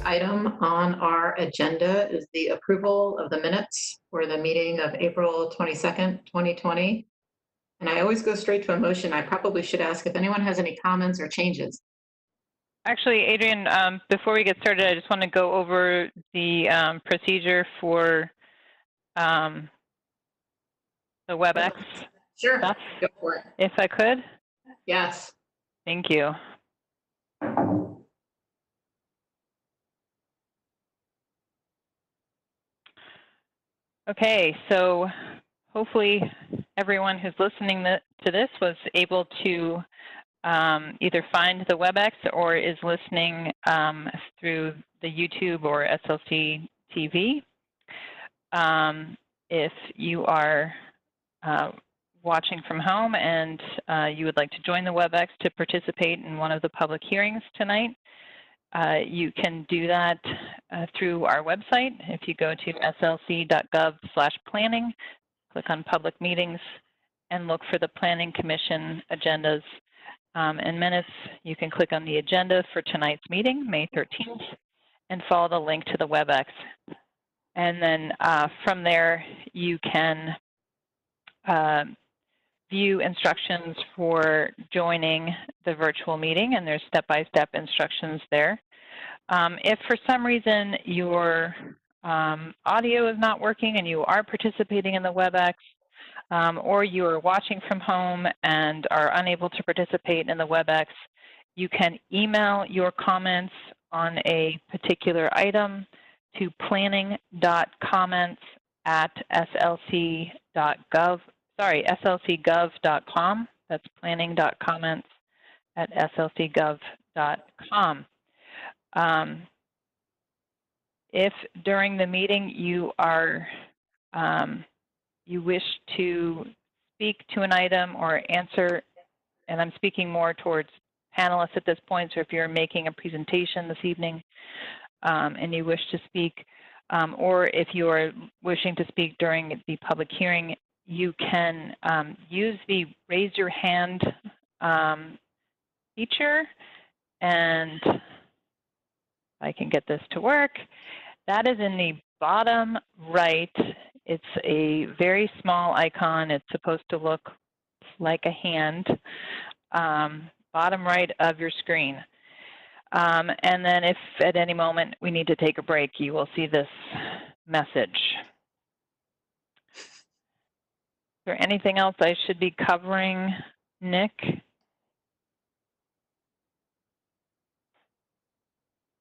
item on our agenda is the approval of the minutes for the meeting of April 22nd, 2020. And I always go straight to a motion. I probably should ask if anyone has any comments or changes. Actually, Adrian, before we get started, I just want to go over the procedure for the WebEx Sure, stuff, go for it. if I could. Yes. Thank you. Okay, so hopefully everyone who's listening to this was able to either find the WebEx or is listening through the YouTube or SLC TV. If you are watching from home and you would like to join the WebEx to participate in one of the public hearings tonight, you can do that through our website. If you go to slc.gov/planning, click on public meetings and look for the Planning Commission agendas and minutes, you can click on the agenda for tonight's meeting, May 13th, and follow the link to the WebEx. And then from there, you can view instructions for joining the virtual meeting, and there's step-by-step instructions there. If for some reason your audio is not working and you are participating in the WebEx, or you are watching from home and are unable to participate in the WebEx, you can email your comments on a particular item to planning.comments@slc.gov.com. That's planning.comments@slcgov.com. If during the meeting you are you wish to speak to an item or answer, and I'm speaking more towards panelists at this point, so if you're making a presentation this evening and you wish to speak, or if you are wishing to speak during the public hearing, you can use the raise your hand feature, and if I can get this to work, that is in the bottom right. It's a very small icon. It's supposed to look like a hand, bottom right of your screen. And then if at any moment we need to take a break, you will see this message. Is there anything else I should be covering, Nick?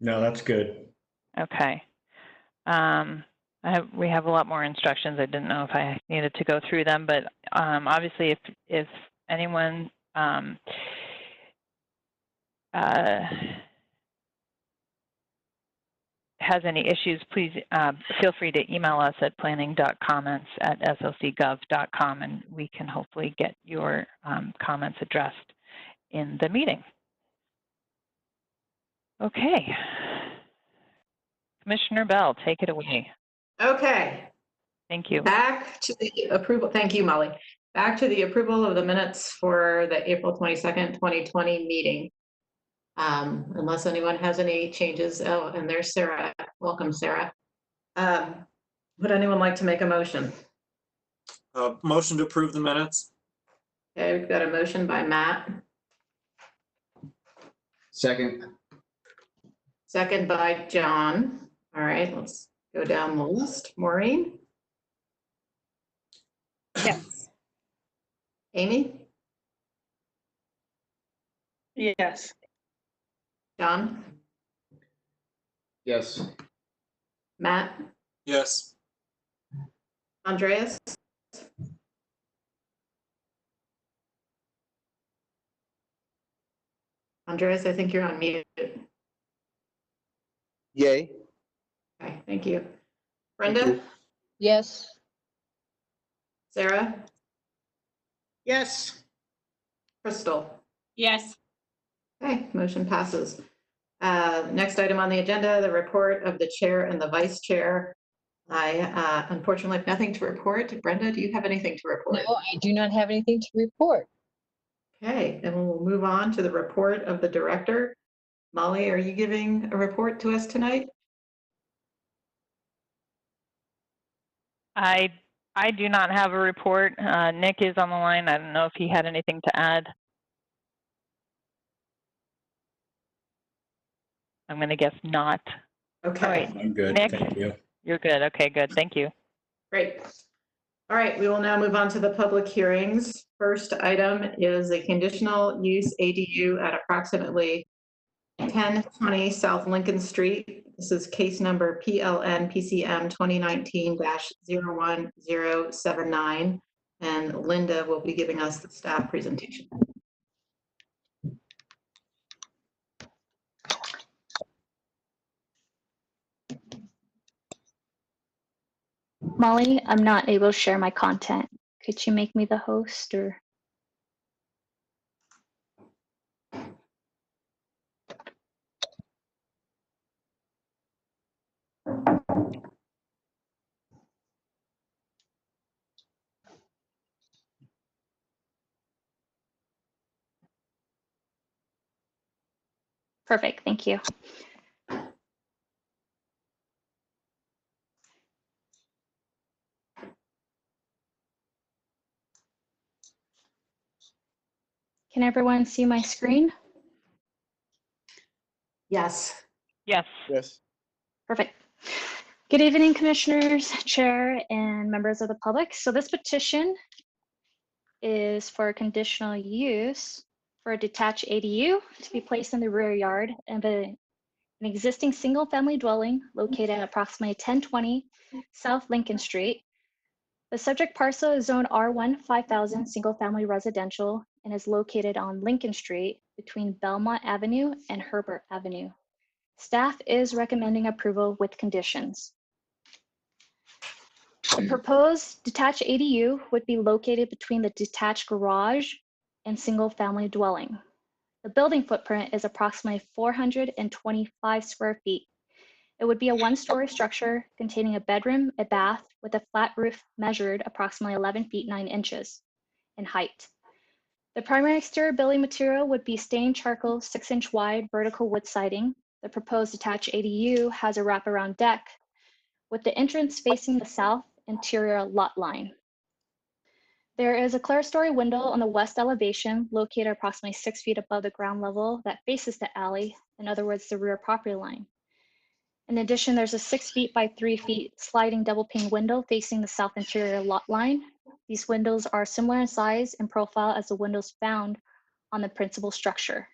No, that's good. Okay. We have a lot more instructions. I didn't know if I needed to go through them, but obviously if anyone has any issues, please feel free to email us at planning.comments@slcgov.com, and we can hopefully get your comments addressed in the meeting. Okay. Commissioner Bell, take it away. Okay. Thank you. Back to the approval. Thank you, Molly. Back to the approval of the minutes for the April 22nd, 2020 meeting. Unless anyone has any changes. Oh, and there's Sarah. Welcome, Sarah. Would anyone like to make a motion? Motion to approve the minutes. Okay, we've got a motion by Matt. Second. Second by John. All right, let's go down the list. Maureen? Yes. Amy? Yes. John? Yes. Matt? Yes. Andreas? Andreas, I think you're on mute. Yay. Okay, thank you. Brenda? Thank you. Yes. Sarah? Yes. Crystal? Yes. Okay, motion passes. Next item on the agenda, the report of the chair and the vice chair. I unfortunately have nothing to report. Brenda, do you have anything to report? No, I do not have anything to report. Okay, then we'll move on to the report of the director. Molly, are you giving a report to us tonight? I do not have a report. Nick is on the line. I don't know if he had anything to add. I'm going to guess not. Okay, All right. I'm good. Nick? Thank you. You're good. Okay, good. Thank you. great. All right, we will now move on to the public hearings. First item is a conditional use ADU at approximately 1020 South Lincoln Street. This is case number PLN PCM 2019-01079. And Linda will be giving us the staff presentation. Molly, I'm not able to share my content. Could you make me the host or? Perfect, thank you. Can everyone see my screen? Yes. Yes. Yes. Perfect. Good evening, commissioners, chair, and members of the public. So this petition is for conditional use for a detached ADU to be placed in the rear yard of an existing single-family dwelling located at approximately 1020 South Lincoln Street. The subject parcel is zone R1 5000 single-family residential and is located on Lincoln Street between Belmont Avenue and Herbert Avenue. Staff is recommending approval with conditions. The proposed detached ADU would be located between the detached garage and single-family dwelling. The building footprint is approximately 425 square feet. It would be a one-story structure containing a bedroom, a bath, with a flat roof measured approximately 11 feet 9 inches in height. The primary exterior building material would be stained charcoal 6-inch wide vertical wood siding. The proposed detached ADU has a wraparound deck with the entrance facing the south interior lot line. There is a clerestory window on the west elevation located approximately 6 feet above the ground level that faces the alley, in other words, the rear property line. In addition, there's a 6 feet by 3 feet sliding double pane window facing the south interior lot line. These windows are similar in size and profile as the windows found on the principal structure.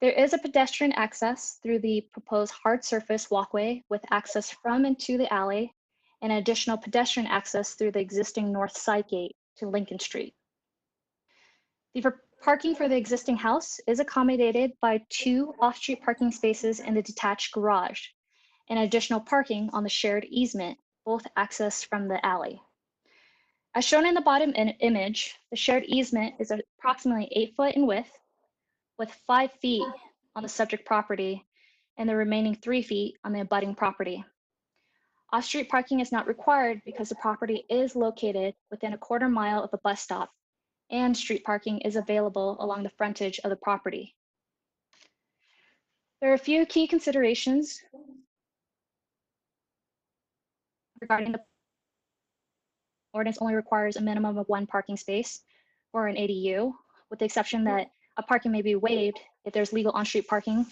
There is a pedestrian access through the proposed hard surface walkway with access from and to the alley, and additional pedestrian access through the existing north side gate to Lincoln Street. The parking for the existing house is accommodated by 2 off-street parking spaces in the detached garage, and additional parking on the shared easement, both accessed from the alley. As shown in the bottom image, the shared easement is approximately 8 foot in width, with 5 feet on the subject property and the remaining 3 feet on the abutting property. Off-street parking is not required because the property is located within a quarter mile of a bus stop, and street parking is available along the frontage of the property. There are a few key considerations regarding the ordinance. Only requires a minimum of 1 parking space for an ADU, with the exception that a parking may be waived if there's legal on-street parking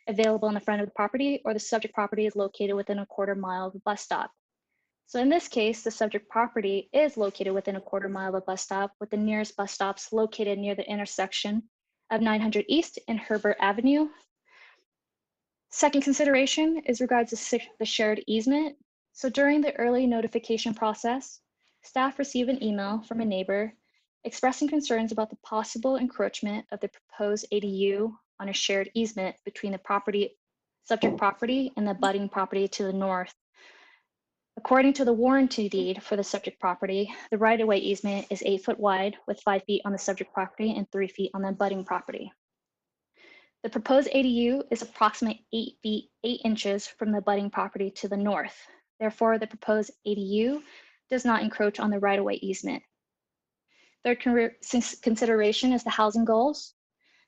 available in the front of the property or the subject property is located within a quarter mile of a bus stop. So in this case, the subject property is located within a quarter mile of a bus stop, with the nearest bus stops located near the intersection of 900 East and Herbert Avenue. Second consideration is regards to the shared easement. So during the early notification process, staff received an email from a neighbor expressing concerns about the possible encroachment of the proposed ADU on a shared easement between the subject property and the abutting property to the north. According to the warranty deed for the subject property, the right-of-way easement is 8 foot wide with 5 feet on the subject property and 3 feet on the abutting property. The proposed ADU is approximately 8 feet 8 inches from the abutting property to the north. Therefore, the proposed ADU does not encroach on the right-of-way easement. Third consideration is the housing goals.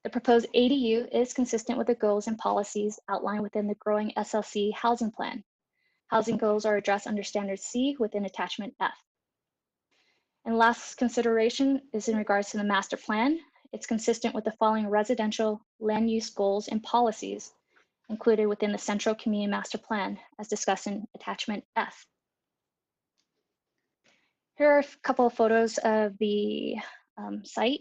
The proposed ADU is consistent with the goals and policies outlined within the growing SLC housing plan. Housing goals are addressed under Standard C within Attachment F. And last consideration is in regards to the master plan. It's consistent with the following residential land use goals and policies included within the Central Community Master Plan as discussed in Attachment F. Here are a couple of photos of the site.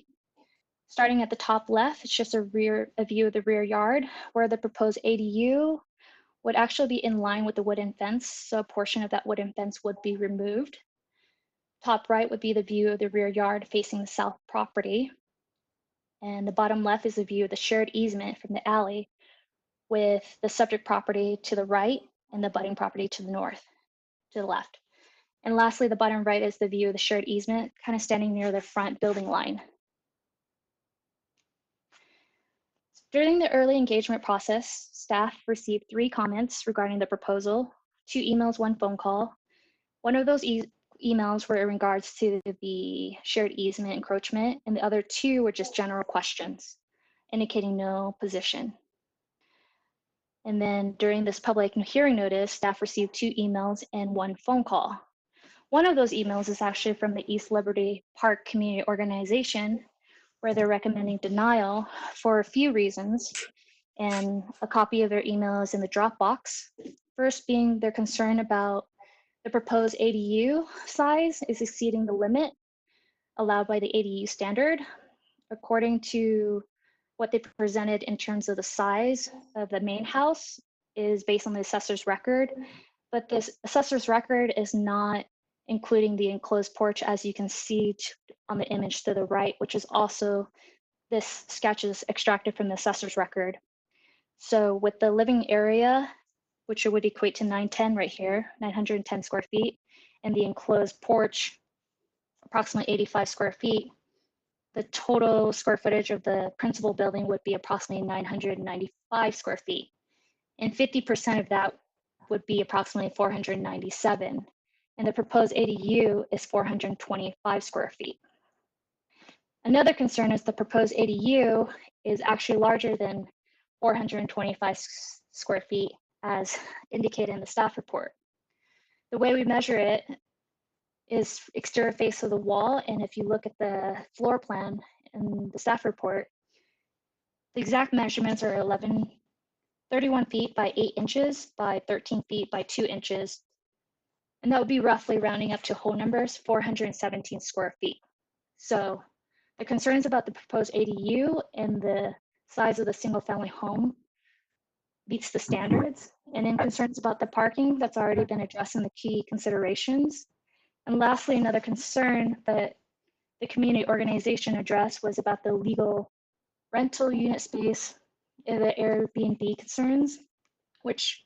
Starting at the top left, it's just a view of the rear yard where the proposed ADU would actually be in line with the wooden fence, so a portion of that wooden fence would be removed. Top right would be the view of the rear yard facing the south property. And the bottom left is a view of the shared easement from the alley with the subject property to the right and the abutting property to the north, to the left. And lastly, the bottom right is the view of the shared easement, kind of standing near the front building line. During the early engagement process, staff received 3 comments regarding the proposal, 2 emails, 1 phone call. One of those emails were in regards to the shared easement encroachment, and the other 2 were just general questions, indicating no position. And then during this public hearing notice, staff received 2 emails and 1 phone call. One of those emails is actually from the East Liberty Park Community Organization, where they're recommending denial for a few reasons, and a copy of their email is in the Dropbox. First being their concern about the proposed ADU size is exceeding the limit allowed by the ADU standard. According to what they presented in terms of the size of the main house is based on the assessor's record, but this assessor's record is not including the enclosed porch, as you can see on the image to the right, which is also, this sketch is extracted from the assessor's record. So with the living area, which would equate to 910 right here, 910 square feet, and the enclosed porch, approximately 85 square feet, the total square footage of the principal building would be approximately 995 square feet. And 50% of that would be approximately 497. And the proposed ADU is 425 square feet. Another concern is the proposed ADU is actually larger than 425 square feet as indicated in the staff report. The way we measure it is exterior face of the wall, and if you look at the floor plan in the staff report, the exact measurements are 31 feet by 8 inches by 13 feet by 2 inches, and that would be roughly rounding up to whole numbers, 417 square feet. So the concerns about the proposed ADU and the size of the single family home meets the standards, and then concerns about the parking, that's already been addressed in the key considerations. And lastly, another concern that the community organization addressed was about the legal rental unit space and the Airbnb concerns, which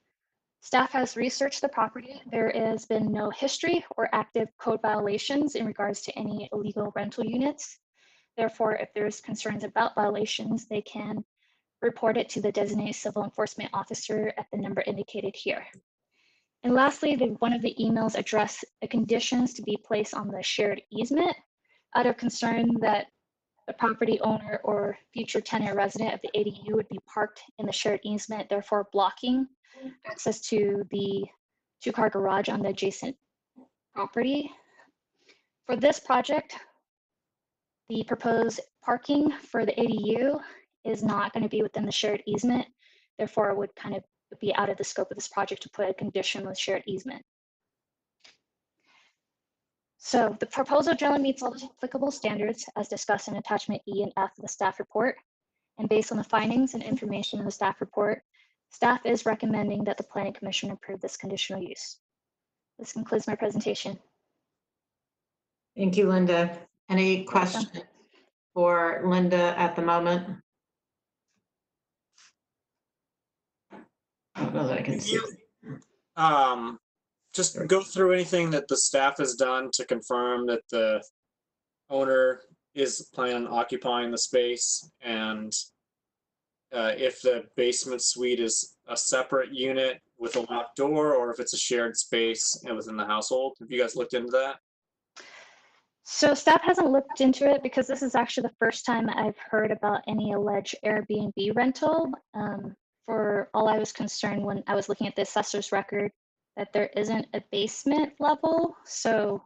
staff has researched the property. There has been no history or active code violations in regards to any illegal rental units. Therefore, if there's concerns about violations, they can report it to the designated civil enforcement officer at the number indicated here. And lastly, one of the emails addressed the conditions to be placed on the shared easement out of concern that the property owner or future tenant resident of the ADU would be parked in the shared easement, therefore blocking access to the 2-car garage on the adjacent property. For this project, the proposed parking for the ADU is not going to be within the shared easement. Therefore, it would kind of be out of the scope of this project to put a condition with shared easement. So the proposal generally meets all the applicable standards as discussed in attachment E and F of the staff report. And based on the findings and information in the staff report, staff is recommending that the Planning Commission approve this conditional use. This concludes my presentation. Thank you, Linda. Any welcome. questions for Linda at the moment? I don't know that I can see. Just go through anything that the staff has done to confirm that the owner is planning on occupying the space, and if the basement suite is a separate unit with a locked door or if it's a shared space within the household. Have you guys looked into that? So staff hasn't looked into it because this is actually the first time I've heard about any alleged Airbnb rental. For all I was concerned when I was looking at the assessor's record, that there isn't a basement level. So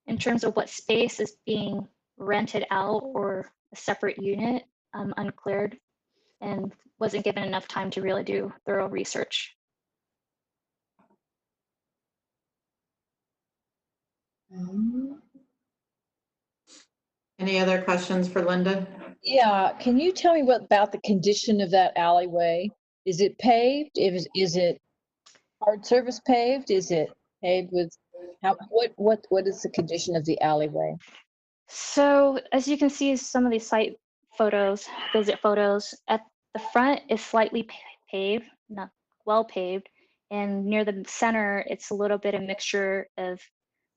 in terms of what space is being rented out or a separate unit, I'm uncleared and wasn't given enough time to really do thorough research. Any other questions for Linda? Yeah, can you tell me what about the condition of that alleyway? Is it paved? Is it hard surface paved? Is it paved with, what is the condition of the alleyway? So as you can see, some of these site photos, visit photos, at the front is slightly paved, not well paved, and near the center, it's a little bit of mixture of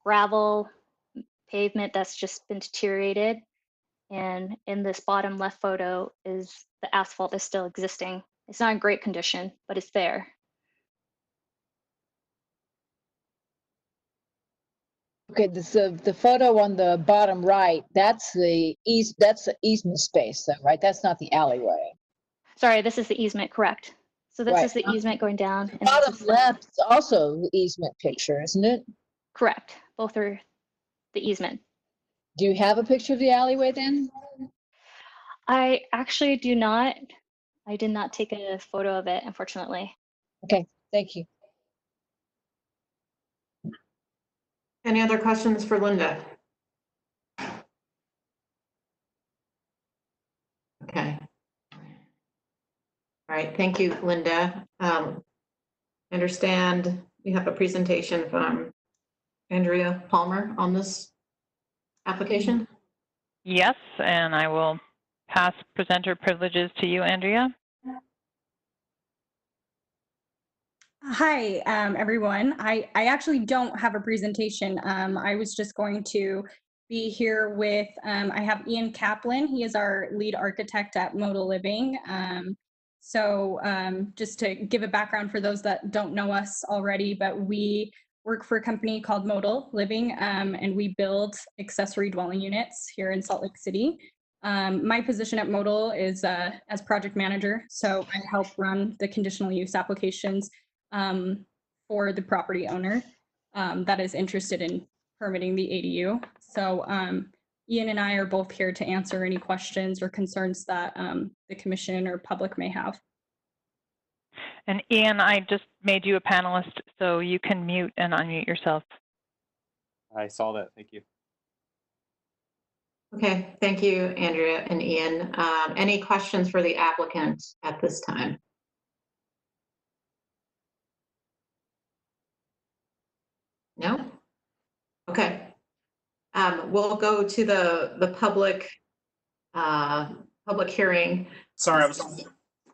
gravel, pavement that's just been deteriorated. And in this bottom left photo is the asphalt is still existing. It's not in great condition, but it's there. Okay, the photo on the bottom right, that's the easement space though, right? That's not the alleyway. Sorry, this is the easement, correct. So this Right. is the easement going down. The And this bottom is left is also the easement picture, isn't it? correct. Both are the easement. Do you have a picture of the alleyway then? I actually do not. I did not take a photo of it, unfortunately. Okay, thank you. Any other questions for Linda? Okay. All right, thank you, Linda. I understand we have a presentation from Andrea Palmer on this application. Yes, and I will pass presenter privileges to you, Andrea. Hi, everyone. I actually don't have a presentation. I was just going to be here with, I have Ian Kaplan. He is our lead architect at Modal Living. Just to give a background for those that don't know us already, but we work for a company called Modal Living, and we build accessory dwelling units here in Salt Lake City. My position at Modal is as project manager, so I help run the conditional use applications for the property owner that is interested in permitting the ADU. So Ian and I are both here to answer any questions or concerns that the commission or public may have. And Ian, I just made you a panelist, so you can mute and unmute yourself. I saw that. Thank you. Okay, thank you, Andrea and Ian. Any questions for the applicant at this time? No? Okay. We'll go to the public hearing. Sorry,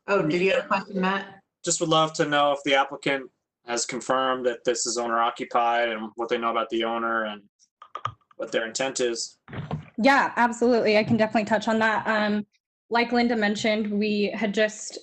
Oh, did you have a question, Matt? just would love to know if the applicant has confirmed that this is owner occupied and what they know about the owner and what their intent is. Yeah, absolutely. I can definitely touch on that. Like Linda mentioned, we had just,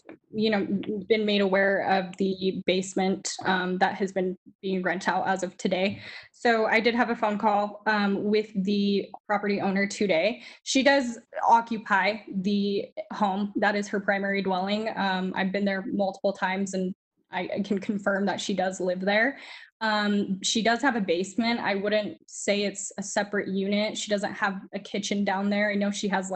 been made aware of the basement that has been being rent out as of today. So I did have a phone call with the property owner today. She does occupy the home. That is her primary dwelling. I've been there multiple times and I can confirm that she does live there. She does have a basement. I wouldn't say it's a separate unit. She doesn't have a kitchen down there. I know she has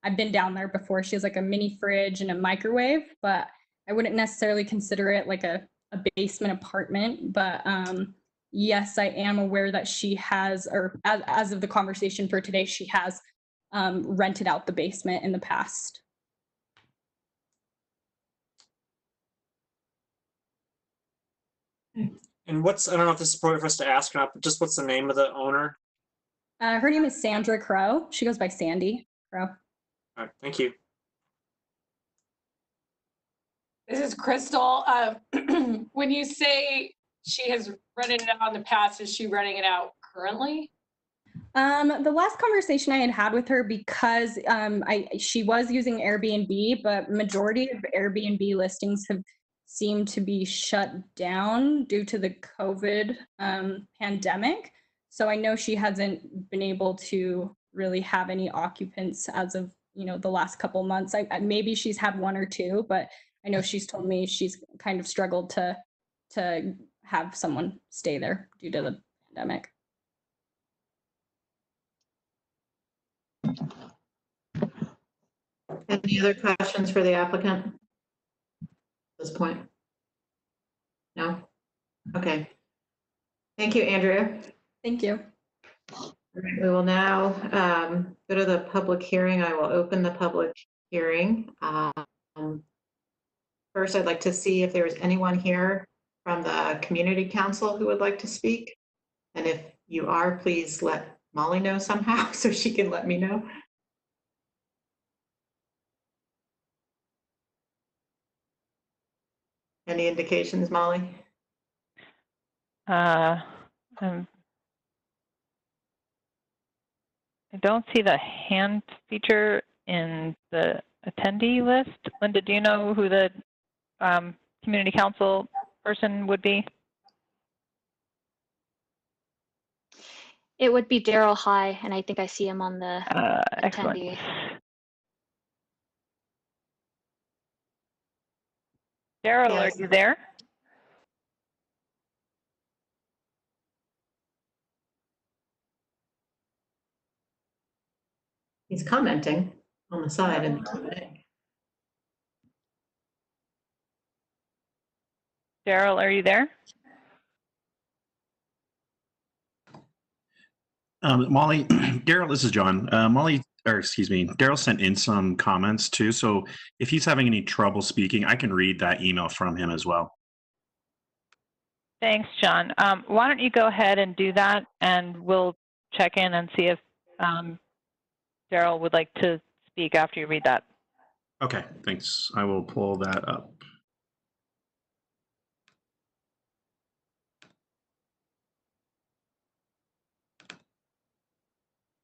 I've been down there before. She has a mini fridge and a microwave, but I wouldn't necessarily consider it like a basement apartment. But yes, I am aware that she has, or as of the conversation for today, she has rented out the basement in the past. And I don't know if this is appropriate for us to ask or not, but just what's the name of the owner? Her name is Sandra Crow. She goes by Sandy Crow. All right, thank you. This is Crystal. When you say she has rented it out in the past, is she renting it out currently? The last conversation I had with her, because she was using Airbnb, but majority of Airbnb listings have seemed to be shut down due to the COVID pandemic. So I know she hasn't been able to really have any occupants as of, the last couple months. Maybe she's had one or two, but I know she's told me she's kind of struggled to have someone stay there due to the pandemic. Any other questions for the applicant at this point? No? Okay. Thank you, Andrea. Thank you. All right, we will now go to the public hearing. I will open the public hearing. First, I'd like to see if there is anyone here from the community council who would like to speak. And if you are, please let Molly know somehow so she can let me know. Any indications, Molly? I don't see the hand feature in the attendee list. Linda, do you know who the community council person would be? It would be Daryl High, and I think I see him on the Excellent. attendee. Daryl, Yes. are you there? He's commenting on the side in the Q&A. Daryl, are you there? Molly, Daryl, this is John. Daryl sent in some comments too. So if he's having any trouble speaking, I can read that email from him as well. Thanks, John. Why don't you go ahead and do that, and we'll check in and see if Daryl would like to speak after you read that. Okay, thanks. I will pull that up.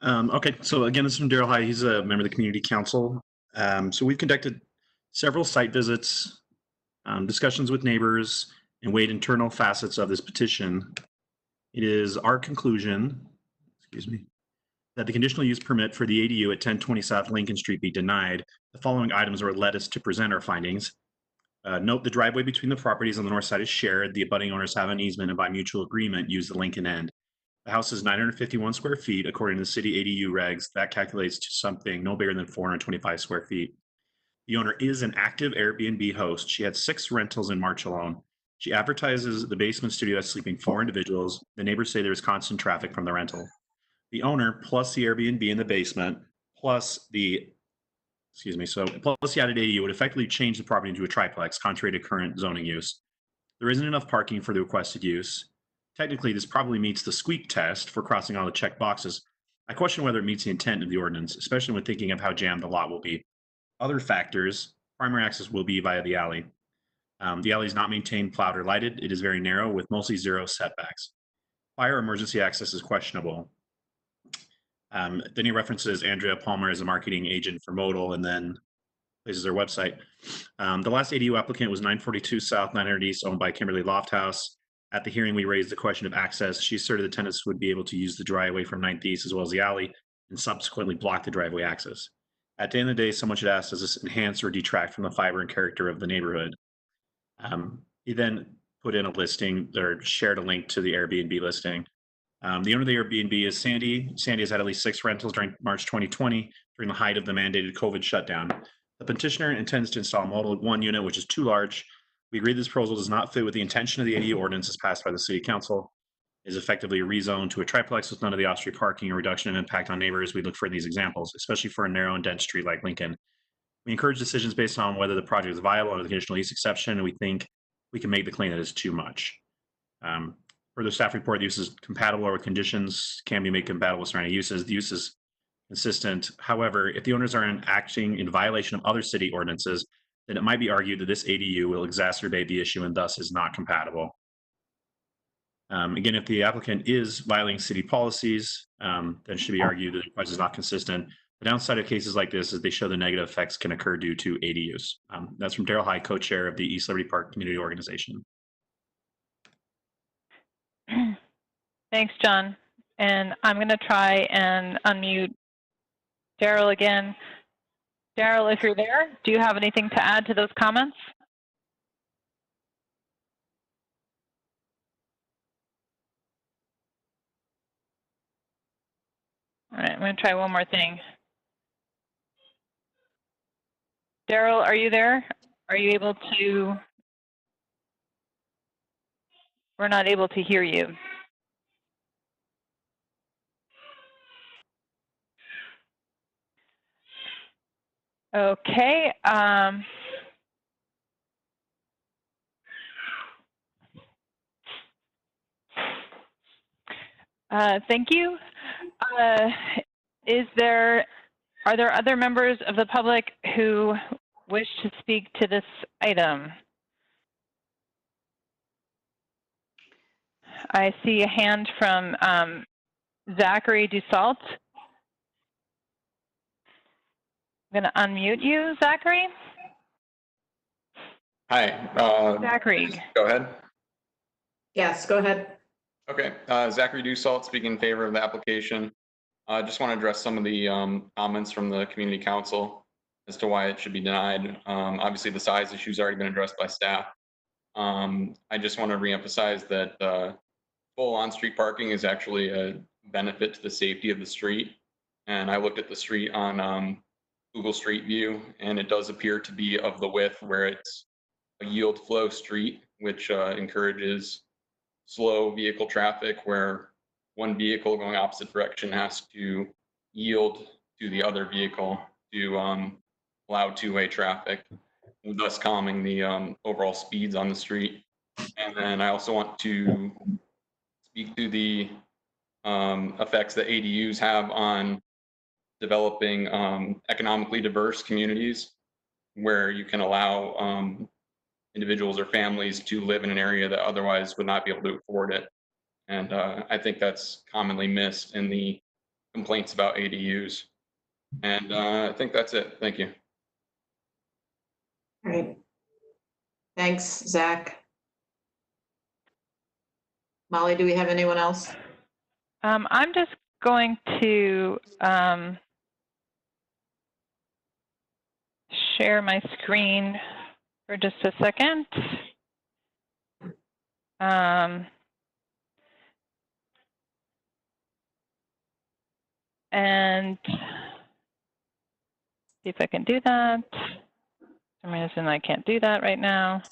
Okay, so again, this is from Daryl High. He's a member of the community council. So we've conducted several site visits, discussions with neighbors, and weighed internal facets of this petition. It is our conclusion, that the conditional use permit for the ADU at 1020 South Lincoln Street be denied. The following items were led us to present our findings. Note the driveway between the properties on the north side is shared. The abutting owners have an easement and by mutual agreement use the Lincoln end. The house is 951 square feet. According to the city ADU regs, that calculates to something no bigger than 425 square feet. The owner is an active Airbnb host. She had 6 rentals in March alone. She advertises the basement studio as sleeping 4 individuals. The neighbors say there is constant traffic from the rental. The owner plus the Airbnb in the basement plus the plus the added ADU would effectively change the property into a triplex, contrary to current zoning use. There isn't enough parking for the requested use. Technically, this probably meets the squeak test for crossing all the check boxes. I question whether it meets the intent of the ordinance, especially when thinking of how jammed the lot will be. Other factors, primary access will be via the alley. The alley is not maintained, plowed, or lighted. It is very narrow with mostly 0 setbacks. Fire emergency access is questionable. Then he references Andrea Palmer as a marketing agent for Modal and then places their website. The last ADU applicant was 942 South 900 East, owned by Kimberly Lofthouse. At the hearing, we raised the question of access. She asserted the tenants would be able to use the driveway from 9th East as well as the alley and subsequently block the driveway access. At the end of the day, someone should ask, does this enhance or detract from the fiber and character of the neighborhood? He then put in a listing or shared a link to the Airbnb listing. The owner of the Airbnb is Sandy. Sandy has had at least 6 rentals during March 2020 during the height of the mandated COVID shutdown. The petitioner intends to install a model 1 unit, which is too large. We agree this proposal does not fit with the intention of the ADU ordinance as passed by the City Council. It is effectively rezoned to a triplex with none of the off-street parking or reduction in impact on neighbors. We look for these examples, especially for a narrow and dense street like Lincoln. We encourage decisions based on whether the project is viable under the conditional use exception, and we think we can make the claim that it's too much. Further, staff report the use is compatible or with conditions can be made compatible with surrounding uses. The use is consistent. However, if the owners are acting in violation of other city ordinances, then it might be argued that this ADU will exacerbate the issue and thus is not compatible. Again, if the applicant is violating city policies, then it should be argued that the request is not consistent. The downside of cases like this is they show the negative effects can occur due to ADUs. That's from Daryl High, co-chair of the East Liberty Park Community Organization. Thanks, John. And I'm going to try and unmute Daryl again. Daryl, if you're there, do you have anything to add to those comments? All right, I'm going to try one more thing. Daryl, are you there? Are you able to? We're not able to hear you. Okay. Thank you. Are there other members of the public who wish to speak to this item? I see a hand from Zachary Dussault. I'm going to unmute you, Zachary. Hi. Zachary. Go ahead. Yes, go ahead. Okay. Zachary Dussault speaking in favor of the application. I just want to address some of the comments from the community council as to why it should be denied. Obviously, the size issue has already been addressed by staff. I just want to reemphasize that full on-street parking is actually a benefit to the safety of the street. And I looked at the street on Google Street View, and it does appear to be of the width where it's a yield flow street, which encourages slow vehicle traffic where one vehicle going opposite direction has to yield to the other vehicle to allow two-way traffic, thus calming the overall speeds on the street. And then I also want to speak to the effects that ADUs have on developing economically diverse communities where you can allow individuals or families to live in an area that otherwise would not be able to afford it. And I think that's commonly missed in the complaints about ADUs. And I think that's it. Thank you. All right. Thanks, Zach. Molly, do we have anyone else? I'm just going to share my screen for just a second. And see if I can do that. For some reason I can't do that right now.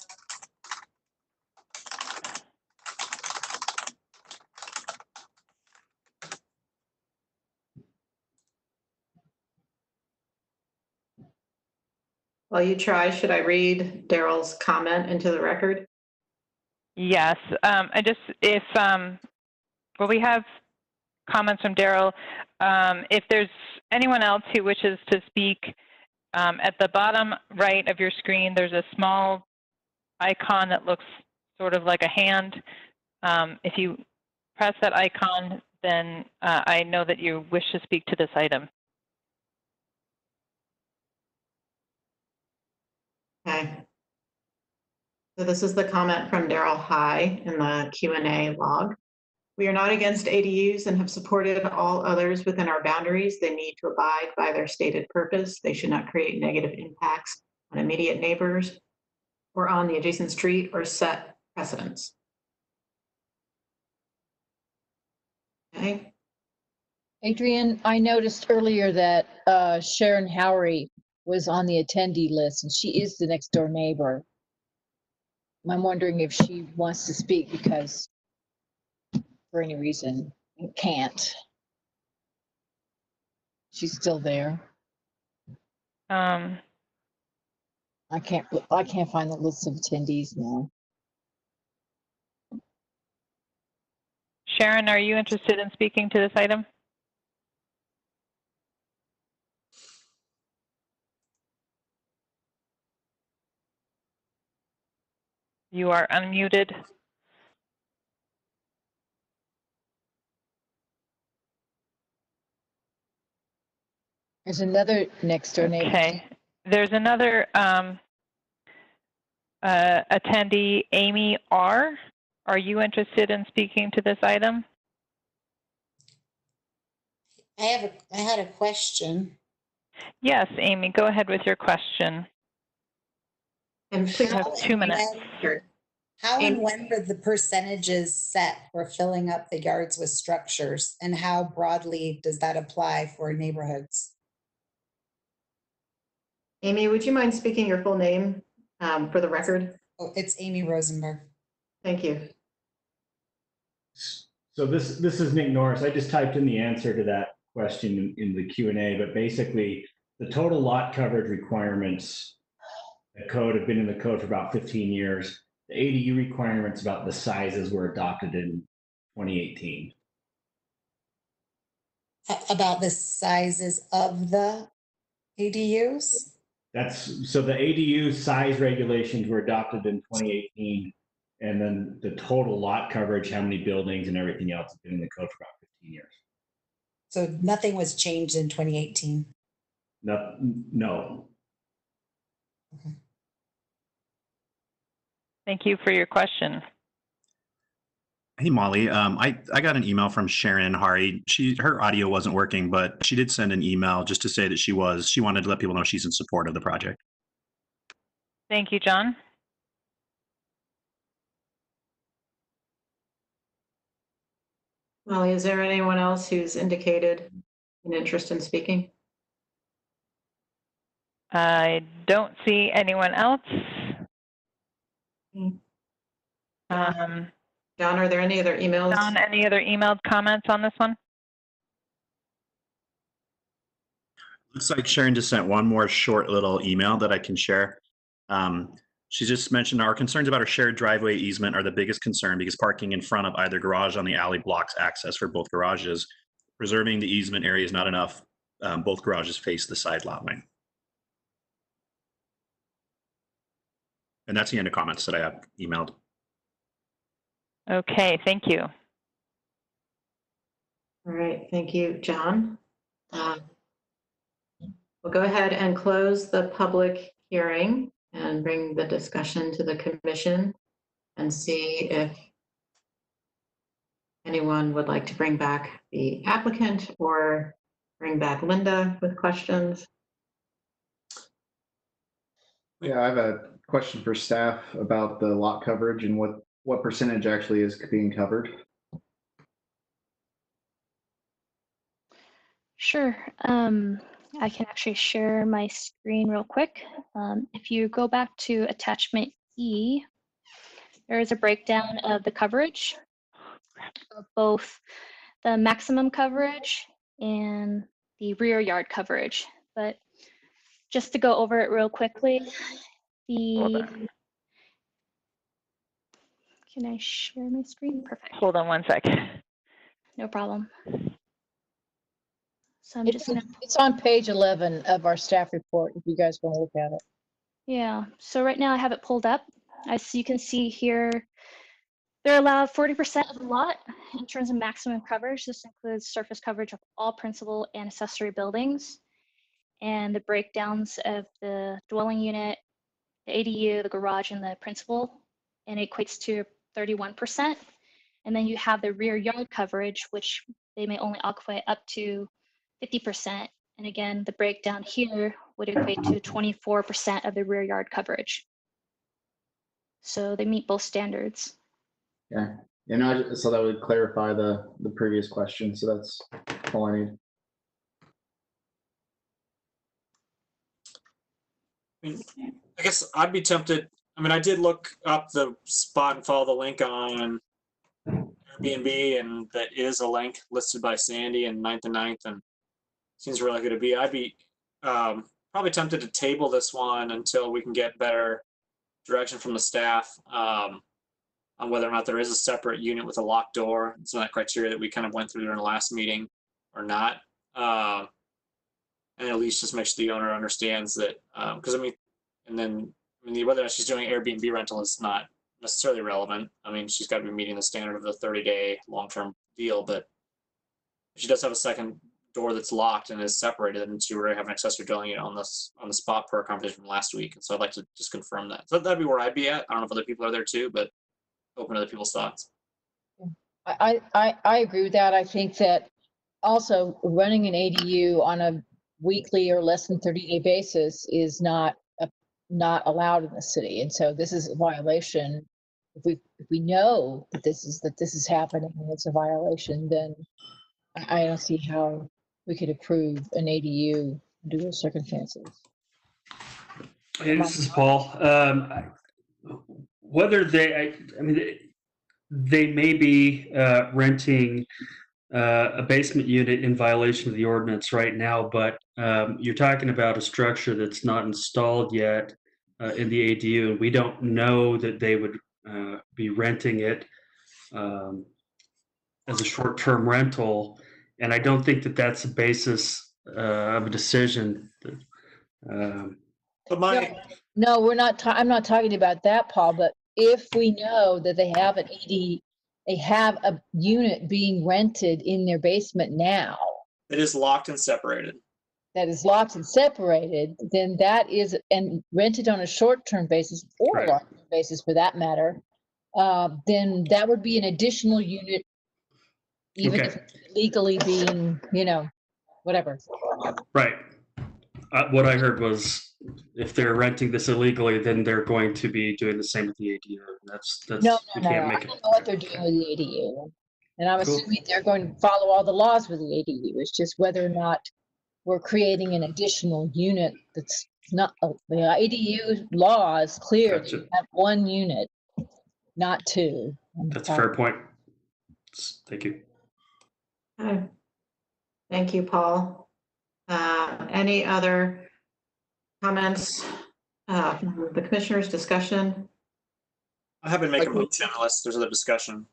While you try, should I read Daryl's comment into the record? Yes, well, we have comments from Daryl. If there's anyone else who wishes to speak, at the bottom right of your screen, there's a small icon that looks sort of like a hand. If you press that icon, then I know that you wish to speak to this item. Okay. So this is the comment from Daryl High in the Q&A log. We are not against ADUs and have supported all others within our boundaries. They need to abide by their stated purpose. They should not create negative impacts on immediate neighbors or on the adjacent street or set precedents. Okay. Adrian, I noticed earlier that Sharon Howery was on the attendee list, and she is the next door neighbor. I'm wondering if she wants to speak because for any reason can't. She's still there. I can't find the list of attendees now. Sharon, are you interested in speaking to this item? You are unmuted. There's another next door neighbor. Okay. There's another attendee, Amy R. Are you interested in speaking to this item? I had a question. Yes, Amy, go ahead with your question. And please You have 2 minutes. How and Amy? when were the percentages set for filling up the yards with structures? And how broadly does that apply for neighborhoods? Amy, would you mind speaking your full name for the record? Oh, it's Amy Rosenberg. Thank you. So this is Nick Norris. I just typed in the answer to that question in the Q&A, but basically the total lot coverage requirements, the code have been in the code for about 15 years. The ADU requirements about the sizes were adopted in 2018. About the sizes of the ADUs? So the ADU size regulations were adopted in 2018. And then the total lot coverage, how many buildings and everything else has been in the code for about 15 years. So nothing was changed in 2018. No. Okay. Thank you for your question. Hey, Molly, I got an email from Sharon Hari. Her audio wasn't working, but she did send an email just to say that she wanted to let people know she's in support of the project. Thank you, John. Molly, is there anyone else who's indicated an interest in speaking? I don't see anyone else. John, are there any other emails? John, any other emailed comments on this one? Looks like Sharon just sent one more short little email that I can share. She just mentioned our concerns about our shared driveway easement are the biggest concern because parking in front of either garage on the alley blocks access for both garages. Preserving the easement area is not enough. Both garages face the side lot line. And that's the end of comments that I have emailed. Okay, thank you. All right, thank you, John. We'll go ahead and close the public hearing and bring the discussion to the commission and see if anyone would like to bring back the applicant or bring back Linda with questions. Yeah, I have a question for staff about the lot coverage and what percentage actually is being covered. Sure. I can actually share my screen real quick. If you go back to attachment E, there is a breakdown of the coverage of both the maximum coverage and the rear yard coverage. But just to go over it real quickly, can I share my screen? Perfect. Hold on one sec. No problem. So I'm just gonna. It's on page 11 of our staff report, if you guys want to look at it. Yeah, so right now I have it pulled up. As you can see here, they're allowed 40% of the lot in terms of maximum coverage. This includes surface coverage of all principal and accessory buildings, and the breakdowns of the dwelling unit, the ADU, the garage, and the principal, and it equates to 31%. And then you have the rear yard coverage, which they may only occupy up to 50%. And again, the breakdown here would equate to 24% of the rear yard coverage. So they meet both standards. Yeah, so that would clarify the previous question. So that's all I need. I guess I'd be tempted. I mean, I did look up the spot and follow the link on Airbnb, and that is a link listed by Sandy and 9th and 9th, and seems really good to be. I'd be probably tempted to table this one until we can get better direction from the staff on whether or not there is a separate unit with a locked door. It's that criteria that we kind of went through during the last meeting or not. And at least just make sure the owner understands that, because I mean, whether or not she's doing Airbnb rental is not necessarily relevant. I mean, she's got to be meeting the standard of the 30-day long-term deal, but if she does have a second door that's locked and is separated, and she already have an accessory dwelling unit on the spot per our conversation from last week. And so I'd like to just confirm that. So that'd be where I'd be at. I don't know if other people are there too, but open to other people's thoughts. I agree with that. I think that also running an ADU on a weekly or less than 30-day basis is not allowed in the city. And so this is a violation. If we know that this is happening and it's a violation, then I don't see how we could approve an ADU under those circumstances. Hey, this is Paul. Whether I mean, they may be renting a basement unit in violation of the ordinance right now, but you're talking about a structure that's not installed yet in the ADU, and we don't know that they would be renting it as a short-term rental, and I don't think that that's the basis of a decision. But my, No, we're not. I'm not talking about that, Paul. But if we know that they have they have a unit being rented in their basement now it is locked and separated. that is locked and separated, then that is, and rented on a short-term basis or a long-term basis for that matter, then that would be an additional unit, even if it's legally being, whatever. Right. What I heard was if they're renting this illegally, then they're going to be doing the same with the ADU. That's No. we I can't make it. don't know what they're doing with the ADU. And I'm assuming they're going to follow all the laws with the ADU. It's just whether or not we're creating an additional unit that's not, the ADU law is clear that you have one unit, not two. That's a fair point. Thank you. Okay. Thank you, Paul. Any other comments? The commissioners' discussion? I haven't made a motion unless there's other discussion.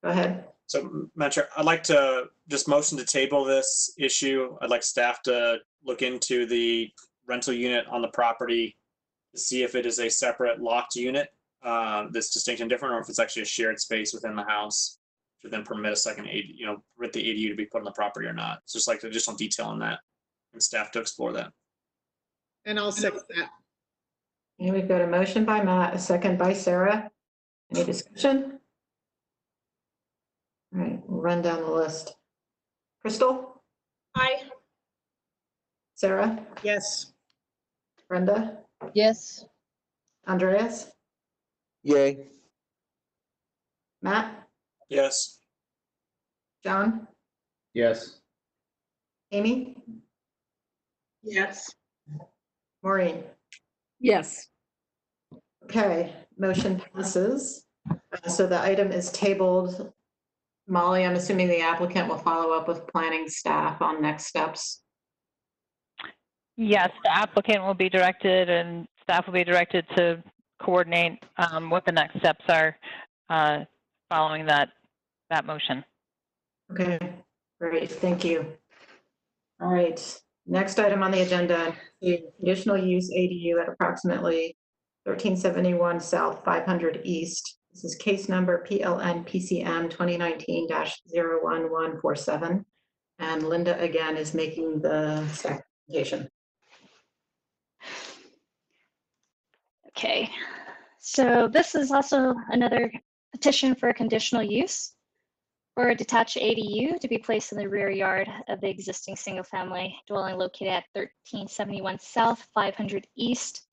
Go ahead. So, Madam Chair, I'd like to just motion to table this issue. I'd like staff to look into the rental unit on the property to see if it is a separate locked unit that's distinct and different, or if it's actually a shared space within the house to then permit a second rent the ADU to be put on the property or not. So just like additional detail on that, and staff to explore that. And I'll second that. And we've got a motion by Matt, a second by Sarah. Any discussion? All right, we'll run down the list. Crystal? Aye. Sarah? Yes. Brenda? Yes. Andreas? Yay. Matt? Yes. John? Yes. Amy? Yes. Maureen? Yes. Okay, motion passes. So the item is tabled. Molly, I'm assuming the applicant will follow up with planning staff on next steps. Yes, the applicant will be directed and staff will be directed to coordinate what the next steps are following that motion. Okay, great, thank you. All right, next item on the agenda, the conditional use ADU at approximately 1371 South 500 East. This is case number PLN PCM 2019-01147. And Linda again is making the presentation. Okay, so this is also another petition for a conditional use for a detached ADU to be placed in the rear yard of the existing single-family dwelling located at 1371 South 500 East.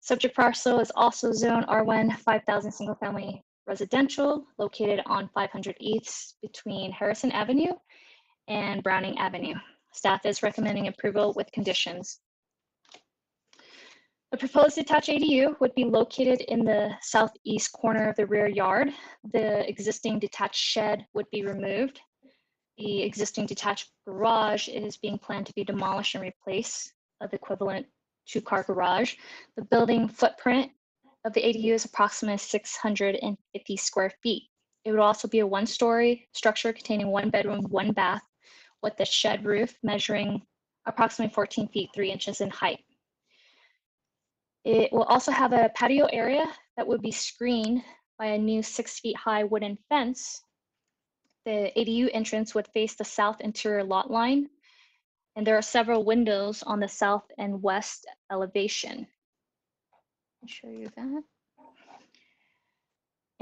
Subject parcel is also zone R1 5,000 single-family residential located on 500 East between Harrison Avenue and Browning Avenue. Staff is recommending approval with conditions. The proposed detached ADU would be located in the southeast corner of the rear yard. The existing detached shed would be removed. The existing detached garage is being planned to be demolished and replaced of the equivalent two-car garage. The building footprint of the ADU is approximately 650 square feet. It would also be a one-story structure containing one bedroom, one bath, with a shed roof measuring approximately 14 feet 3 inches in height. It will also have a patio area that would be screened by a new 6 feet high wooden fence. The ADU entrance would face the south interior lot line, and there are several windows on the south and west elevation. I'll show you that.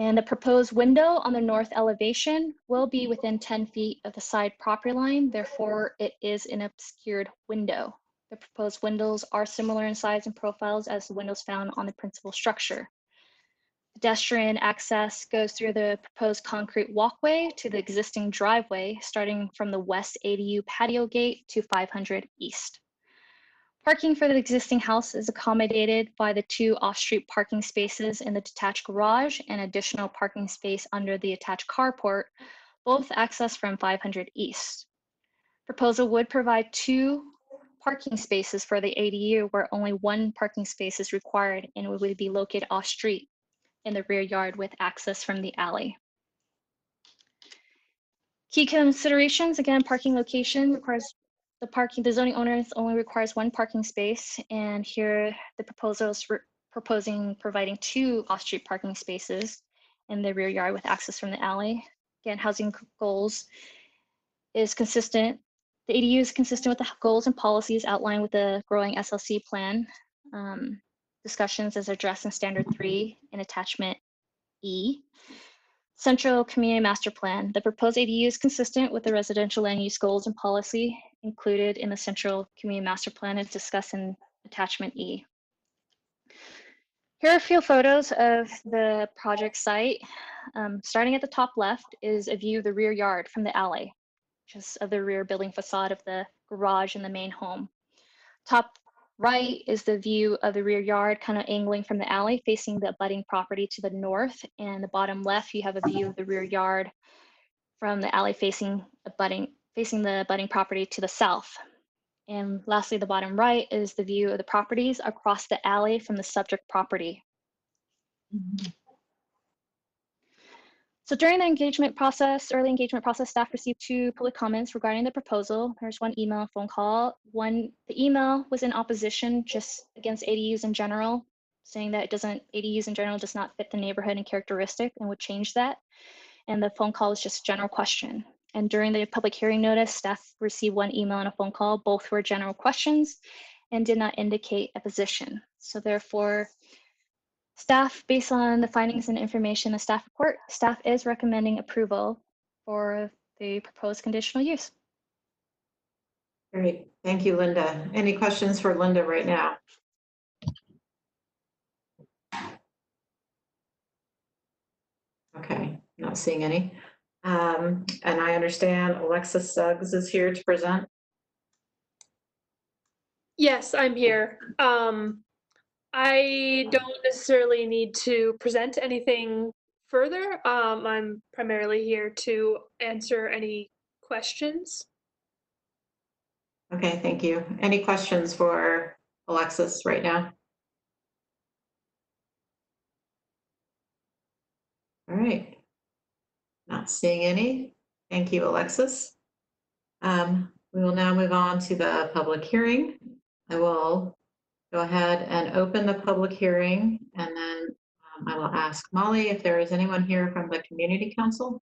And the proposed window on the north elevation will be within 10 feet of the side property line. Therefore, it is an obscured window. The proposed windows are similar in size and profiles as the windows found on the principal structure. Pedestrian access goes through the proposed concrete walkway to the existing driveway, starting from the west ADU patio gate to 500 East. Parking for the existing house is accommodated by the 2 off-street parking spaces in the detached garage and additional parking space under the attached carport, both accessed from 500 East. Proposal would provide 2 parking spaces for the ADU where only 1 parking space is required and it would be located off-street in the rear yard with access from the alley. Key considerations, again, parking location requires the zoning owner only requires 1 parking space, and here the proposal is providing 2 off-street parking spaces in the rear yard with access from the alley. Again, housing goals is consistent. The ADU is consistent with the goals and policies outlined with the growing SLC plan. Discussions as addressed in Standard 3 in Attachment E. Central Community Master Plan. The proposed ADU is consistent with the residential land use goals and policy included in the Central Community Master Plan as discussed in Attachment E. Here are a few photos of the project site. Starting at the top left is a view of the rear yard from the alley, just of the rear building facade of the garage and the main home. Top right is the view of the rear yard, kind of angling from the alley, facing the abutting property to the north. And the bottom left, you have a view of the rear yard from the alley facing the abutting property to the south. And lastly, the bottom right is the view of the properties across the alley from the subject property. So during the early engagement process, staff received 2 public comments regarding the proposal. There's 1 email and phone call. The email was in opposition just against ADUs in general, saying that ADUs in general does not fit the neighborhood and characteristic and would change that. And the phone call was just general question. And during the public hearing notice, staff received 1 email and a phone call. Both were general questions and did not indicate a position. So therefore, staff, based on the findings and information in the staff report, staff is recommending approval for the proposed conditional use. Great, thank you, Linda. Any questions for Linda right now? Okay, not seeing any. And I understand Alexis Suggs is here to present. Yes, I'm here. I don't necessarily need to present anything further. I'm primarily here to answer any questions. Okay, thank you. Any questions for Alexis right now? All right. Not seeing any. Thank you, Alexis. We will now move on to the public hearing. I will go ahead and open the public hearing, and then I will ask Molly if there is anyone here from the Community Council.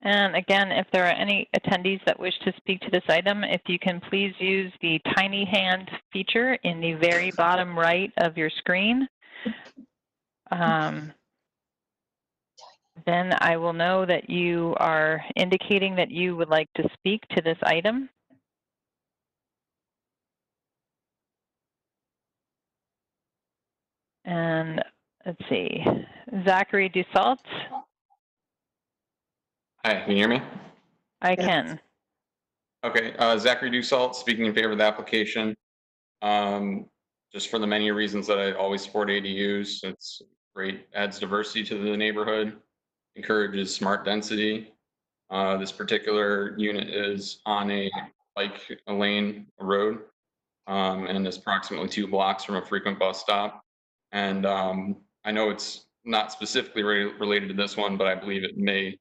And again, if there are any attendees that wish to speak to this item, if you can please use the tiny hand feature in the very bottom right of your screen. Then I will know that you are indicating that you would like to speak to this item. And let's see, Zachary Dussault. Hi, can you hear me? I can. Okay, Zachary Dussault, speaking in favor of the application. Just for the many reasons that I always support ADUs. It's great, adds diversity to the neighborhood, encourages smart density. This particular unit is on a lane road, and is approximately 2 blocks from a frequent bus stop. And I know it's not specifically related to this one, but I believe it may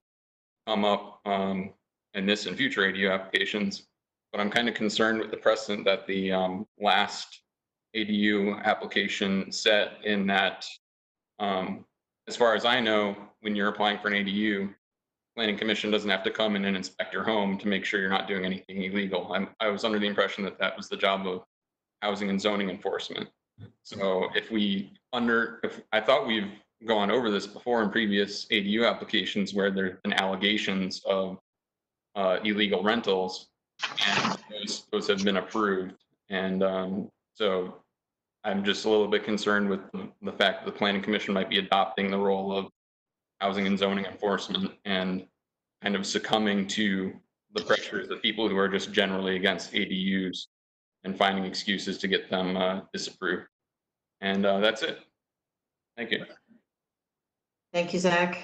come up in this and future ADU applications. But I'm kind of concerned with the precedent that the last ADU application set, in that, as far as I know, when you're applying for an ADU, Planning Commission doesn't have to come in and inspect your home to make sure you're not doing anything illegal. I was under the impression that that was the job of housing and zoning enforcement. So if I thought we've gone over this before in previous ADU applications where there have been allegations of illegal rentals, and those have been approved. And so I'm just a little bit concerned with the fact that the planning commission might be adopting the role of housing and zoning enforcement and kind of succumbing to the pressures of people who are just generally against ADUs and finding excuses to get them disapproved. And that's it. Thank you. Thank you, Zach.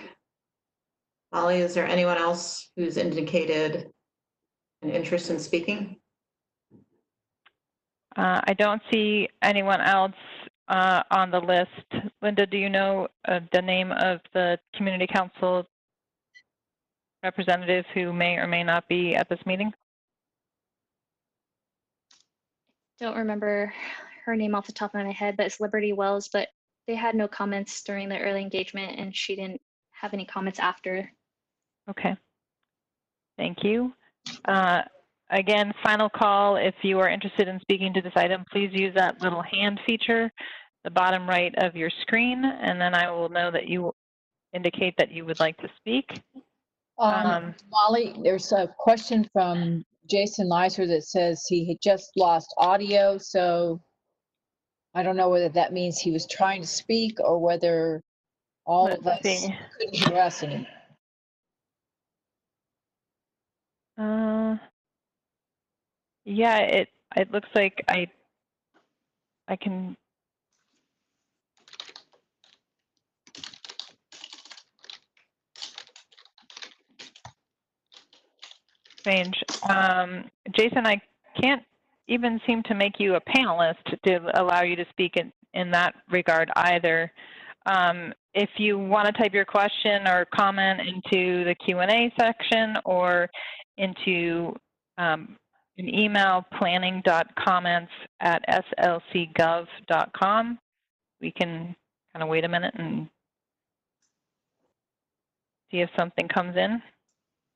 Molly, is there anyone else who's indicated an interest in speaking? I don't see anyone else on the list. Linda, do you know the name of the community council representative who may or may not be at this meeting? Don't remember her name off the top of my head, but it's Liberty Wells, but they had no comments during the early engagement and she didn't have any comments after. Okay. Thank you. Again, final call. If you are interested in speaking to this item, please use that little hand feature, the bottom right of your screen, and then I will know that you indicate that you would like to speak. Molly, there's a question from Jason Leiser that says he had just lost audio, so I don't know whether that means he was trying to speak or whether all of us couldn't hear us anymore. Yeah, it looks like I can. Strange. Jason, I can't even seem to make you a panelist to allow you to speak in that regard either. If you want to type your question or comment into the Q&A section or into an email, planning.comments@slcgov.com, we can kind of wait a minute and see if something comes in.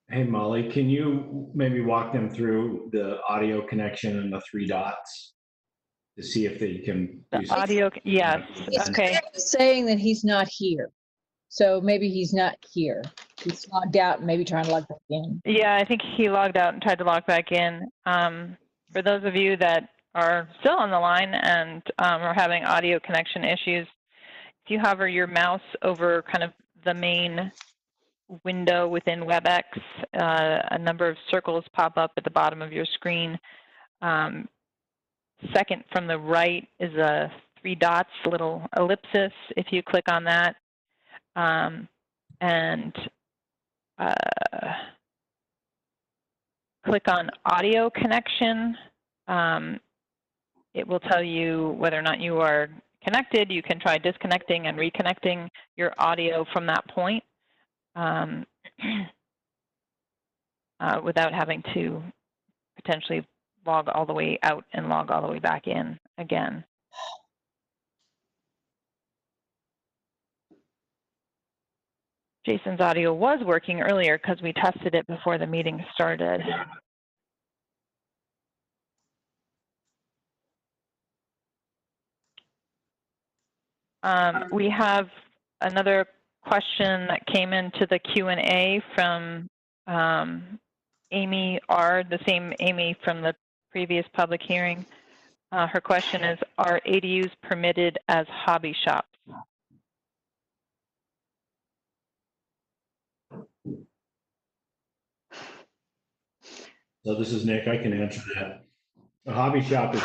Hey, Molly, can you maybe walk them through the audio connection and the three dots to see if they can the audio? Yes. Okay. He's saying that he's not here. So maybe he's not here. He's logged out and maybe trying to log back in. Yeah, I think he logged out and tried to log back in. For those of you that are still on the line and are having audio connection issues, if you hover your mouse over kind of the main window within WebEx, a number of circles pop up at the bottom of your screen. Second from the right is a three dots, little ellipsis. If you click on that, and click on audio connection, it will tell you whether or not you are connected. You can try disconnecting and reconnecting your audio from that point without having to potentially log all the way out and log all the way back in again. Jason's audio was working earlier because we tested it before the meeting started. We have another question that came into the Q&A from Amy R., the same Amy from the previous public hearing. Her question is, are ADUs permitted as hobby shops? So this is Nick, I can answer that. A hobby shop is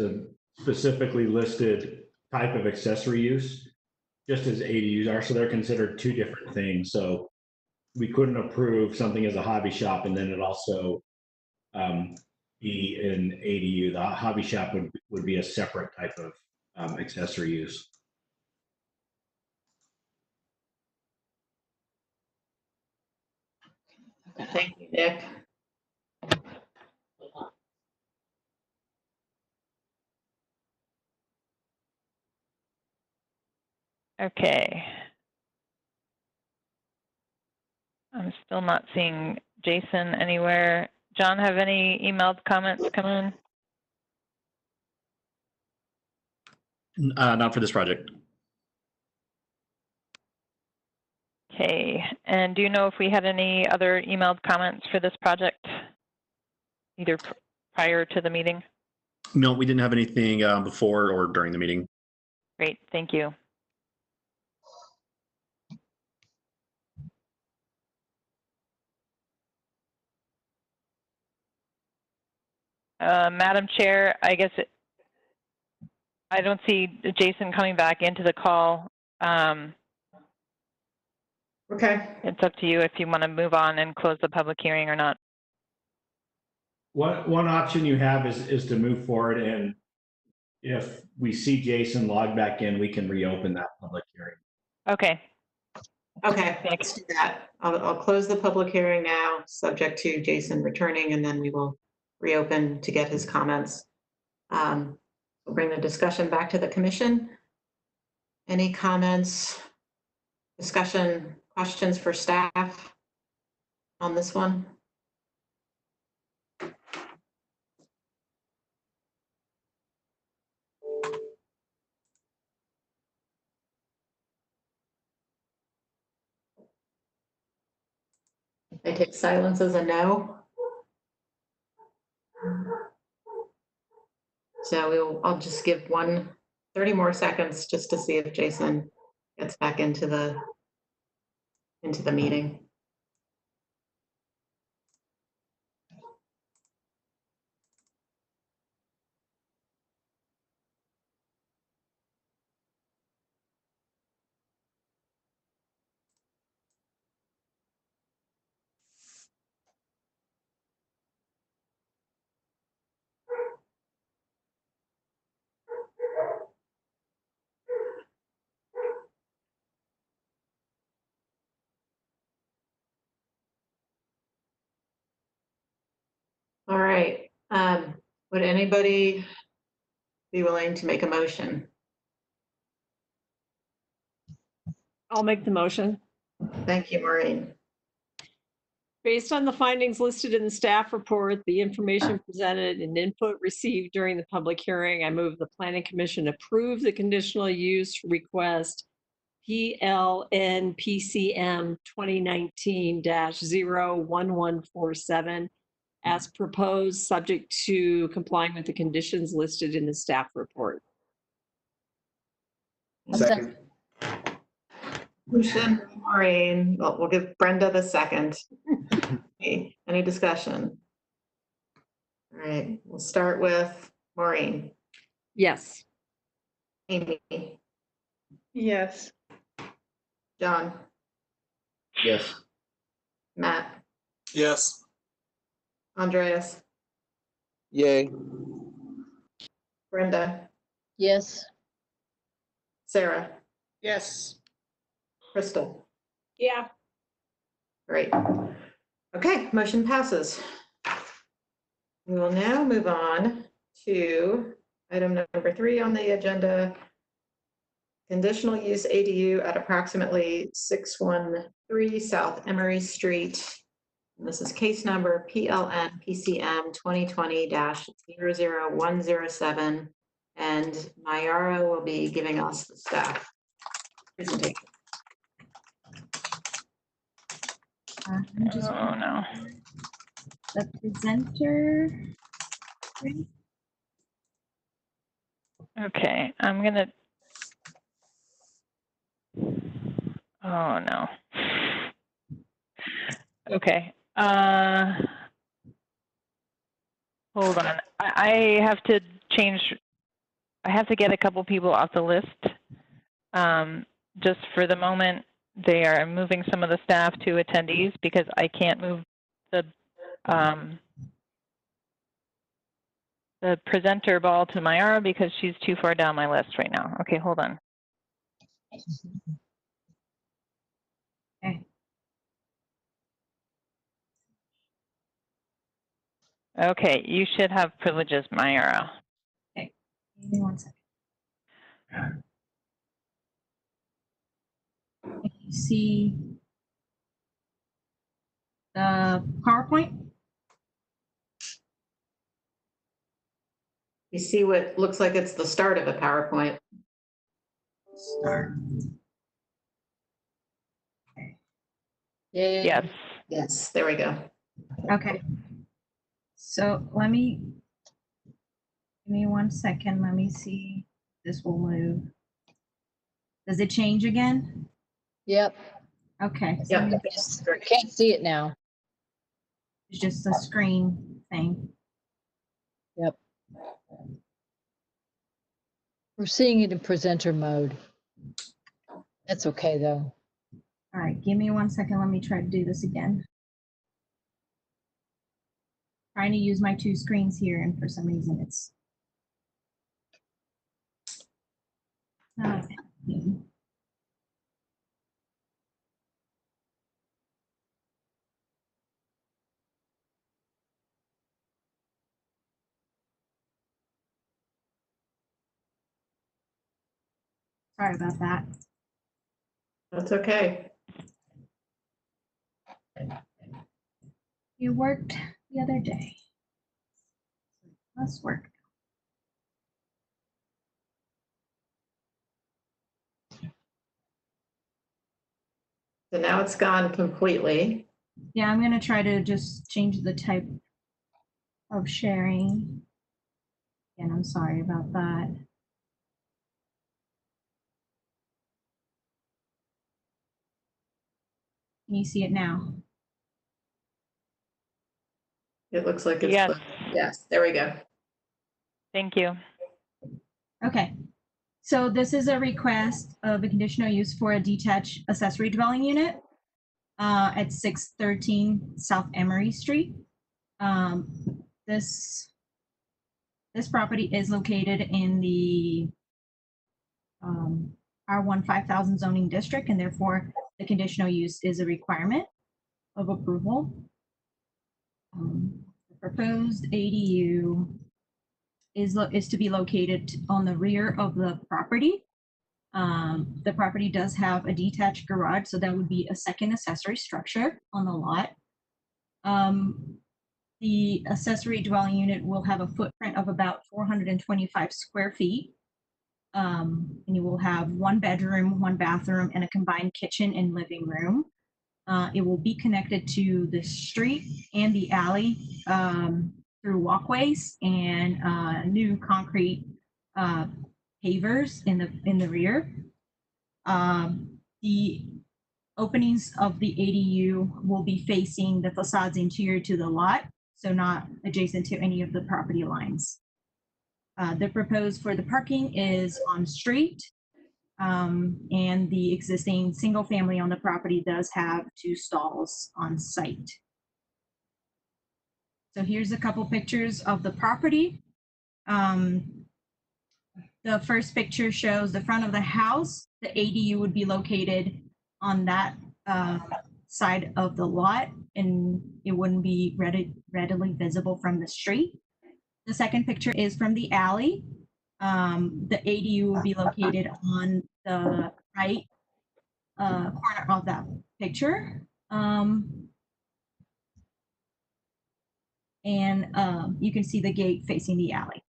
a specifically listed type of accessory use, just as ADUs are, so they're considered two different things. So we couldn't approve something as a hobby shop and then it also be an ADU. The hobby shop would be a separate type of accessory use. Thank you, Nick. Okay. I'm still not seeing Jason anywhere. John, have any emailed comments come in? Not for this project. Okay, and do you know if we had any other emailed comments for this project, either prior to the meeting? No, we didn't have anything before or during the meeting. Great, thank you. Madam Chair, I guess I don't see Jason coming back into the call. Okay. It's up to you if you want to move on and close the public hearing or not. One option you have is to move forward, and if we see Jason log back in, we can reopen that public hearing. Okay. Okay, let's do that. I'll close the public hearing now, subject to Jason returning, and then we will reopen to get his comments. We'll bring the discussion back to the commission. Any comments, discussion, questions for staff on this one? I take silence as a no. So I'll just give 30 more seconds just to see if Jason gets back into the meeting. All right. Would anybody be willing to make a motion? I'll make the motion. Thank you, Maureen. Based on the findings listed in the staff report, the information presented and input received during the public hearing, I move the Planning Commission approve the conditional use request PLN-PCM 2019-01147 as proposed, subject to complying with the conditions listed in the staff report. Second. Motion, Maureen. Well, we'll give Brenda the second. Okay, any discussion? All right, we'll start with Maureen. Yes. Amy. Yes. John. Yes. Matt. Yes. Andreas. Yay. Brenda. Yes. Sarah. Yes. Crystal. Yeah. Great. Okay, motion passes. We will now move on to item number 3 on the agenda. Conditional use ADU at approximately 613 South Emery Street. And this is case number PLN PCM 2020-00107. And Mayara will be giving us the staff presentation. Oh, no. The presenter. Okay, I'm gonna. Oh, no. Okay. Hold on. I have to change. I have to get a couple people off the list. Just for the moment, they are moving some of the staff to attendees because I can't move the presenter ball to Mayara because she's too far down my list right now. Okay, hold on. Okay. Okay, you should have privileges, Mayara. Okay, give me 1 second. Can you see the PowerPoint? You see what looks like it's the start of a PowerPoint. Start. Yay. Yes. Yes, there we go. Okay. So let me, give me 1 second. Let me see. This will move. Does it change again? Yep. Okay. So Yep. Can't see it now. it's just a screen thing. Yep. We're seeing it in presenter mode. That's okay, though. All right. Give me 1 second. Let me try to do this again. Trying to use my 2 screens here, and for some reason it's not happening. Sorry about that. That's okay. It worked the other day. Let's work. So now it's gone completely. Yeah, I'm gonna try to just change the type of sharing. And I'm sorry about that. Can you see it now? It looks like it's, Yes. yes, there we go. Thank you. Okay. So this is a request of a conditional use for a detached accessory dwelling unit at 613 South Emery Street. This property is located in the R1 5000 zoning district, and therefore the conditional use is a requirement of approval. The proposed ADU is to be located on the rear of the property. The property does have a detached garage, so that would be a second accessory structure on the lot. The accessory dwelling unit will have a footprint of about 425 square feet. And you will have 1 bedroom, 1 bathroom, and a combined kitchen and living room. It will be connected to the street and the alley through walkways and new concrete pavers in the rear. The openings of the ADU will be facing the facades interior to the lot, so not adjacent to any of the property lines. The proposed for the parking is on street, and the existing single family on the property does have 2 stalls on site. So here's a couple pictures of the property. The first picture shows the front of the house. The ADU would be located on that side of the lot, and it wouldn't be readily visible from the street. The second picture is from the alley. The ADU will be located on the right corner of that picture. You can see the gate facing the alley.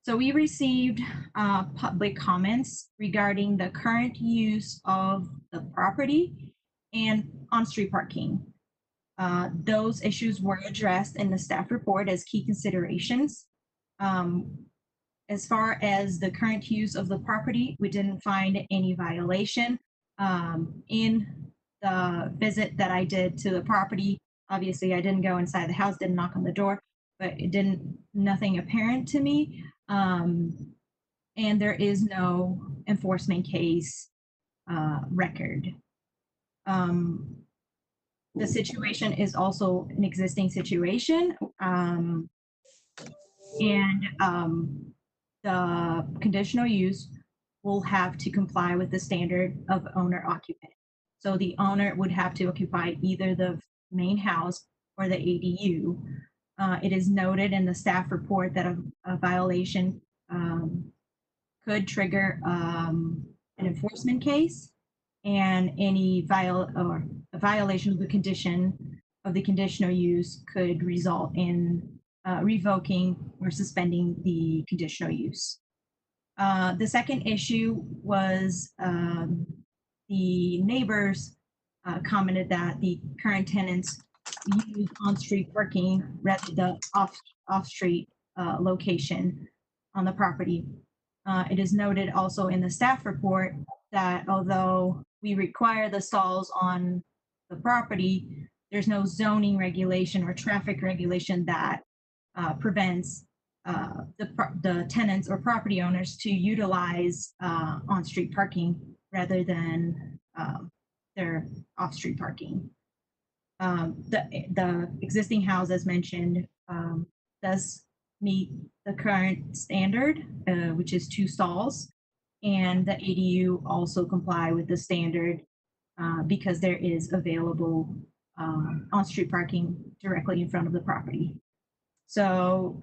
So we received public comments regarding the current use of the property and on-street parking. Those issues were addressed in the staff report as key considerations. As far as the current use of the property, we didn't find any violation. In the visit that I did to the property, obviously I didn't go inside the house, didn't knock on the door, but nothing apparent to me. And there is no enforcement case record. The situation is also an existing situation. The conditional use will have to comply with the standard of owner occupant. So the owner would have to occupy either the main house or the ADU. It is noted in the staff report that a violation could trigger an enforcement case, and any violation of the condition of the conditional use could result in revoking or suspending the conditional use. The second issue was the neighbors commented that the current tenants use on-street parking rather than off-street location on the property. It is noted also in the staff report that although we require the stalls on the property, there's no zoning regulation or traffic regulation that prevents the tenants or property owners to utilize on-street parking rather than their off-street parking. The existing house, as mentioned, does meet the current standard, which is 2 stalls, and the ADU also comply with the standard because there is available on-street parking directly in front of the property. So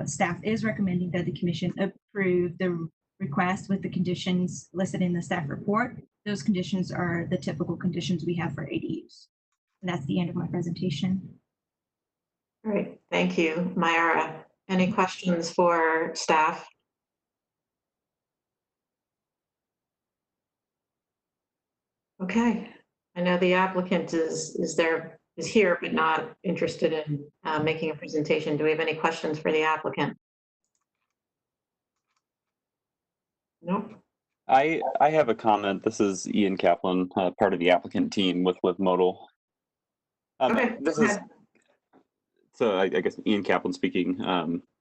staff is recommending that the commission approve the request with the conditions listed in the staff report. Those conditions are the typical conditions we have for ADUs. And that's the end of my presentation. Great, thank you, Myra. Any questions for staff? Okay, I know the applicant is here, but not interested in making a presentation. Do we have any questions for the applicant? Nope. I have a comment. This is Ian Kaplan, part of the applicant team with Live Modal. Okay, this is so I guess Ian Kaplan speaking.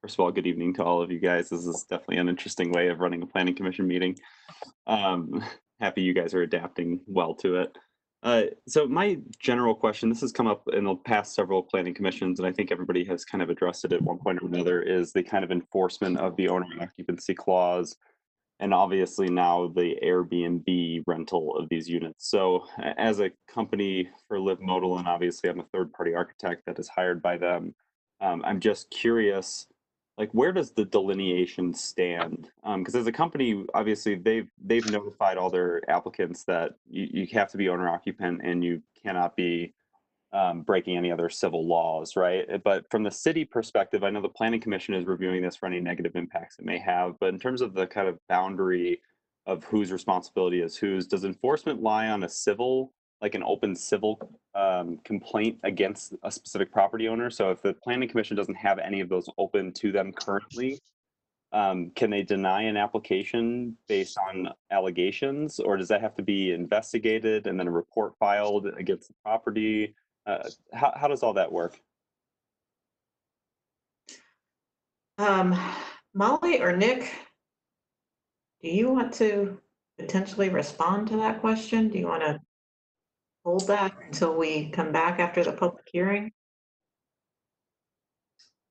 First of all, good evening to all of you guys. This is definitely an interesting way of running a planning commission meeting. Happy you guys are adapting well to it. So my general question, this has come up in the past several planning commissions, and I think everybody has kind of addressed it at one point or another, is the kind of enforcement of the owner occupancy clause, and obviously now the Airbnb rental of these units. So as a company for Live Modal, and obviously I'm a third-party architect that is hired by them, I'm just curious, like, where does the delineation stand? Because as a company, obviously they've notified all their applicants that you have to be owner occupant and you cannot be breaking any other civil laws, right? But from the city perspective, I know the planning commission is reviewing this for any negative impacts it may have, but in terms of the kind of boundary of whose responsibility is whose, does enforcement lie on a civil, like an open civil complaint against a specific property owner? So if the planning commission doesn't have any of those open to them currently, can they deny an application based on allegations, or does that have to be investigated and then a report filed against the property? How does all that work? Molly or Nick, do you want to potentially respond to that question? Do you want to hold that until we come back after the public hearing?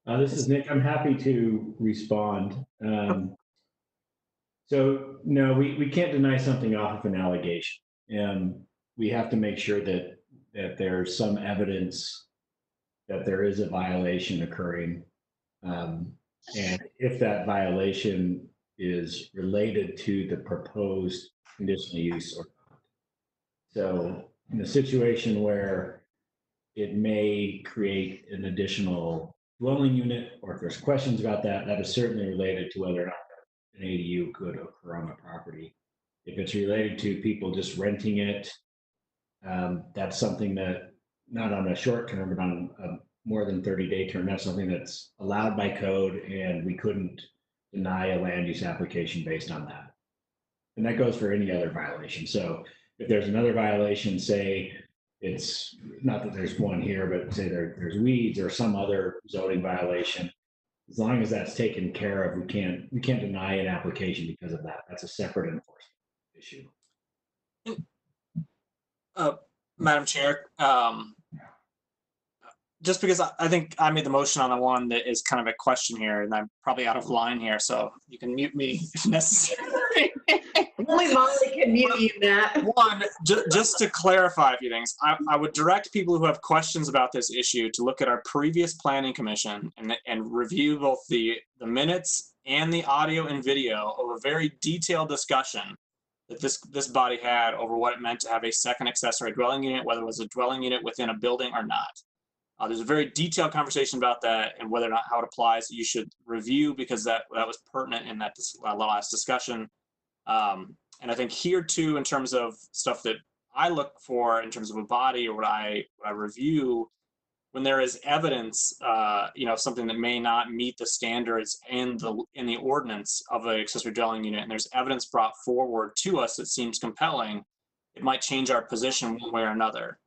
This is Nick. I'm happy to respond. So no, we can't deny something off of an allegation. We have to make sure that there's some evidence that there is a violation occurring. And if that violation is related to the proposed conditional use or not. So in a situation where it may create an additional dwelling unit, or if there's questions about that, that is certainly related to whether or not an ADU could occur on the property. If it's related to people just renting it, that's something that, not on a short term, but on a more than 30-day term, that's something that's allowed by code, and we couldn't deny a land use application based on that. And that goes for any other violation. So if there's another violation, say it's not that there's one here, but say there's weeds or some other zoning violation, as long as that's taken care of, we can't deny an application because of that. That's a separate enforcement issue. Madam Chair, just because I think I made the motion on the one that is kind of a question here, and I'm probably out of line here, so you can mute me if necessary. Only Molly can mute you, Matt. One, just to clarify a few things, I would direct people who have questions about this issue to look at our previous planning commission and review both the minutes and the audio and video of a very detailed discussion that this body had over what it meant to have a second accessory dwelling unit, whether it was a dwelling unit within a building or not. There's a very detailed conversation about that and whether or not how it applies. You should review because that was pertinent in that last discussion. And I think here too, in terms of stuff that I look for in terms of a body or what I review, when there is evidence, something that may not meet the standards in the ordinance of an accessory dwelling unit, and there's evidence brought forward to us that seems compelling, it might change our position one way or another.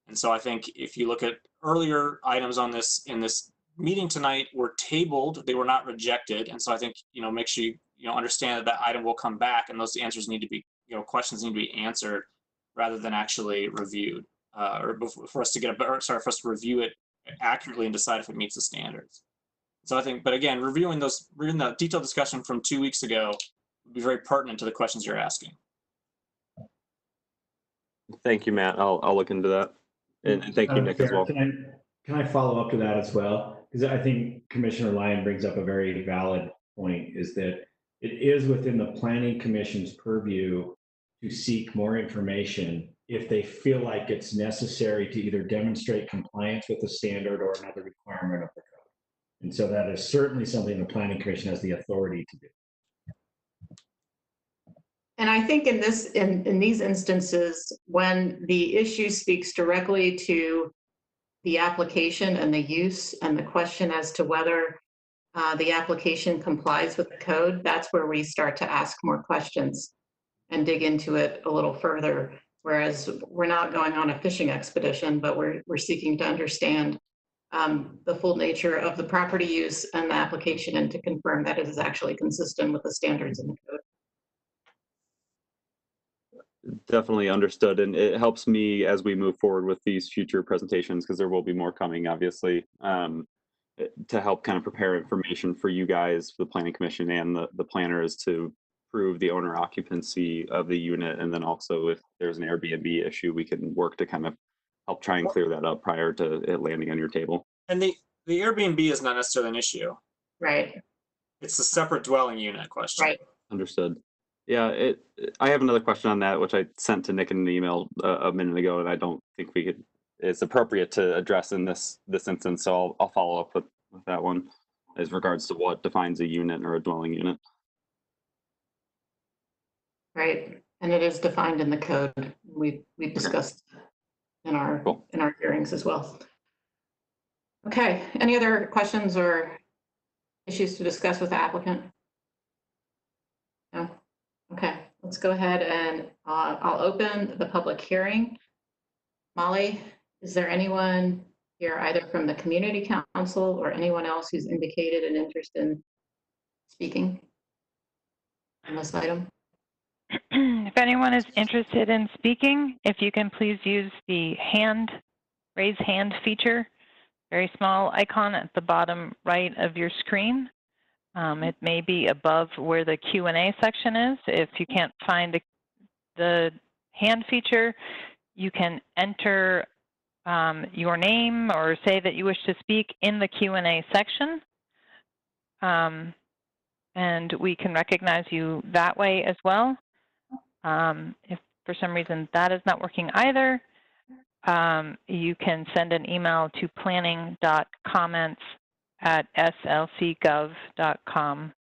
And so I think if you look at earlier items on this in this meeting tonight were tabled, they were not rejected. And so I think, make sure you understand that that item will come back and those answers need to be, questions need to be answered rather than actually reviewed, for us to review it accurately and decide if it meets the standards. So I think, but again, reviewing the detailed discussion from 2 weeks ago would be very pertinent to the questions you're asking. Thank you, Matt. I'll look into that. And thank you, Nick, as well. Can I follow up to that as well? Because I think Commissioner Lyon brings up a very valid point, is that it is within the Planning Commission's purview to seek more information if they feel like it's necessary to either demonstrate compliance with the standard or another requirement of the code. And so that is certainly something the Planning Commission has the authority to do. And I think in these instances, when the issue speaks directly to the application and the use and the question as to whether the application complies with the code, that's where we start to ask more questions and dig into it a little further. Whereas we're not going on a fishing expedition, but we're seeking to understand the full nature of the property use and the application, and to confirm that it is actually consistent with the standards in the code. Definitely understood. And it helps me as we move forward with these future presentations, because there will be more coming, obviously, to help kind of prepare information for you guys, for the Planning Commission and the planners, to prove the owner occupancy of the unit. And then also if there's an Airbnb issue, we can work to kind of help try and clear that up prior to it landing on your table. And the Airbnb is not necessarily an issue. Right. It's a separate dwelling unit question. Right. Understood. Yeah, I have another question on that, which I sent to Nick in an email a minute ago, and I don't think it's appropriate to address in this instance. So I'll follow up with that one as regards to what defines a unit or a dwelling unit. Right, and it is defined in the code. We've discussed in our hearings as well. Okay, any other questions or issues to discuss with the applicant? No? Okay, let's go ahead and I'll open the public hearing. Molly, is there anyone here either from the community council or anyone else who's indicated an interest in speaking on this item? If anyone is interested in speaking, if you can please use the raise hand feature, very small icon at the bottom right of your screen. It may be above where the Q&A section is. If you can't find the hand feature, you can enter your name or say that you wish to speak in the Q&A section. And we can recognize you that way as well. If for some reason that is not working either, you can send an email to planning.comments@slcgov.com.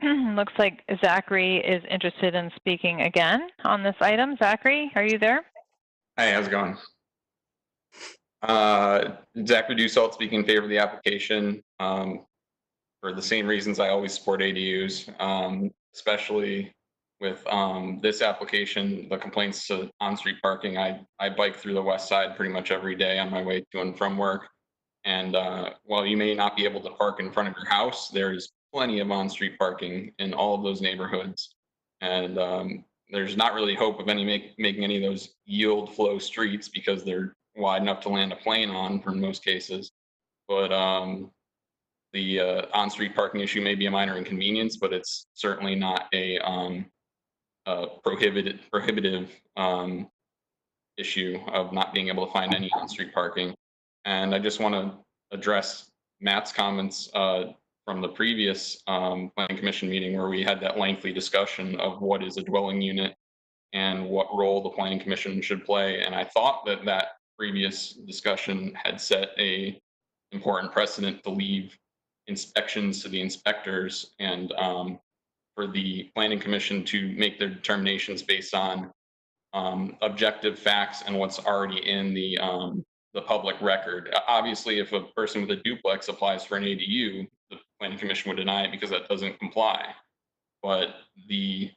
Looks like Zachary is interested in speaking again on this item. Zachary, are you there? Hey, how's it going? Zachary Dussault speaking in favor of the application for the same reasons I always support ADUs, especially with this application, the complaints to on-street parking. I bike through the west side pretty much every day on my way to and from work. And while you may not be able to park in front of your house, there's plenty of on-street parking in all of those neighborhoods. And there's not really hope of making any of those yield flow streets because they're wide enough to land a plane on for most cases. But the on-street parking issue may be a minor inconvenience, but it's certainly not a prohibitive issue of not being able to find any on-street parking. And I just want to address Matt's comments from from the previous planning commission meeting where we had that lengthy discussion of what is a dwelling unit and what role the planning commission should play. And I thought that that previous discussion had set a important precedent to leave inspections to the inspectors and for the planning commission to make their determinations based on objective facts and what's already in the public record. Obviously, if a person with a duplex applies for an ADU, the planning commission would deny it because that doesn't comply. But the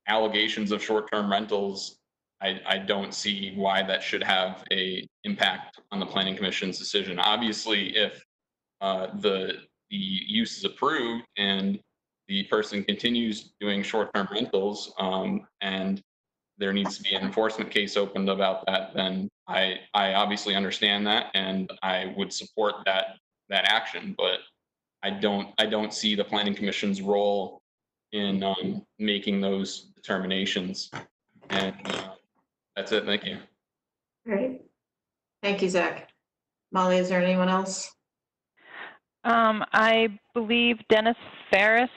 allegations of short-term rentals, I don't see why that should have a impact on the planning commission's decision. Obviously, if the use is approved and the person continues doing short-term rentals and there needs to be an enforcement case opened about that, then I obviously understand that and I would support that action. But I don't see the planning commission's role in making those determinations. And that's it. Thank you. Great. Thank you, Zach. Molly, is there anyone else? I believe Dennis Ferris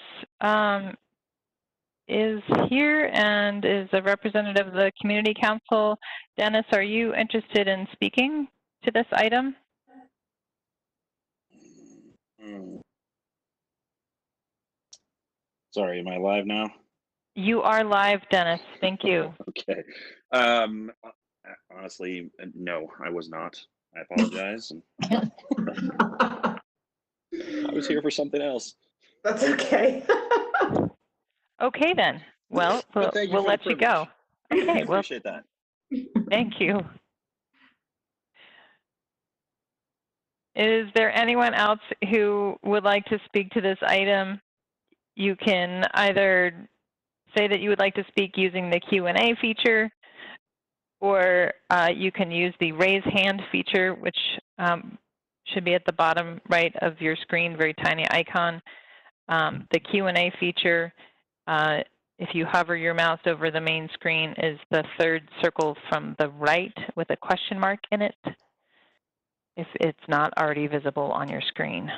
is here and is a representative of the Community Council. Dennis, are you interested in speaking to this item? Sorry, am I live now? You are live, Dennis. Thank you. Okay. Honestly, no, I was not. I apologize. I was here for something else. That's okay. Okay, then. Well, we'll let you go. Okay, I appreciate that. Thank you. Is there anyone else who would like to speak to this item? You can either say that you would like to speak using the Q&A feature, or you can use the raise hand feature, which should be at the bottom right of your screen, very tiny icon. The Q&A feature, if you hover your mouse over the main screen, is the third circle from the right with a question mark in it, if it's not already visible on your screen.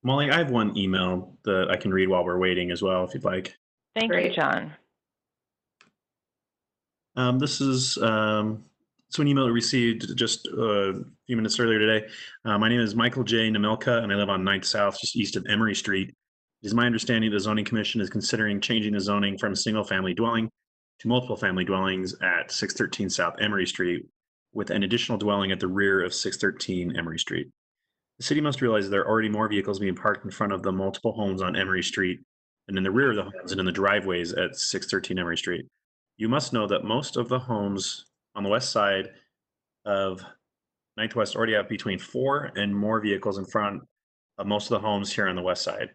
Molly, I have one email that I can read while we're waiting as well, if you'd like. Thank you, John. This is it's an email I received just a few minutes earlier today. My name is Michael J. Namelka, and I live on 9th South, just east of Emory Street. It is my understanding the Zoning Commission is considering changing the zoning from single-family dwelling to multiple-family dwellings at 613 South Emory Street, with an additional dwelling at the rear of 613 Emory Street. The city must realize there are already more vehicles being parked in front of the multiple homes on Emory Street than in the rear of the homes and in the driveways at 613 Emory Street. You must know that most of the homes on the west side of 9th West already have between 4 and more vehicles in front of most of the homes here on the west side.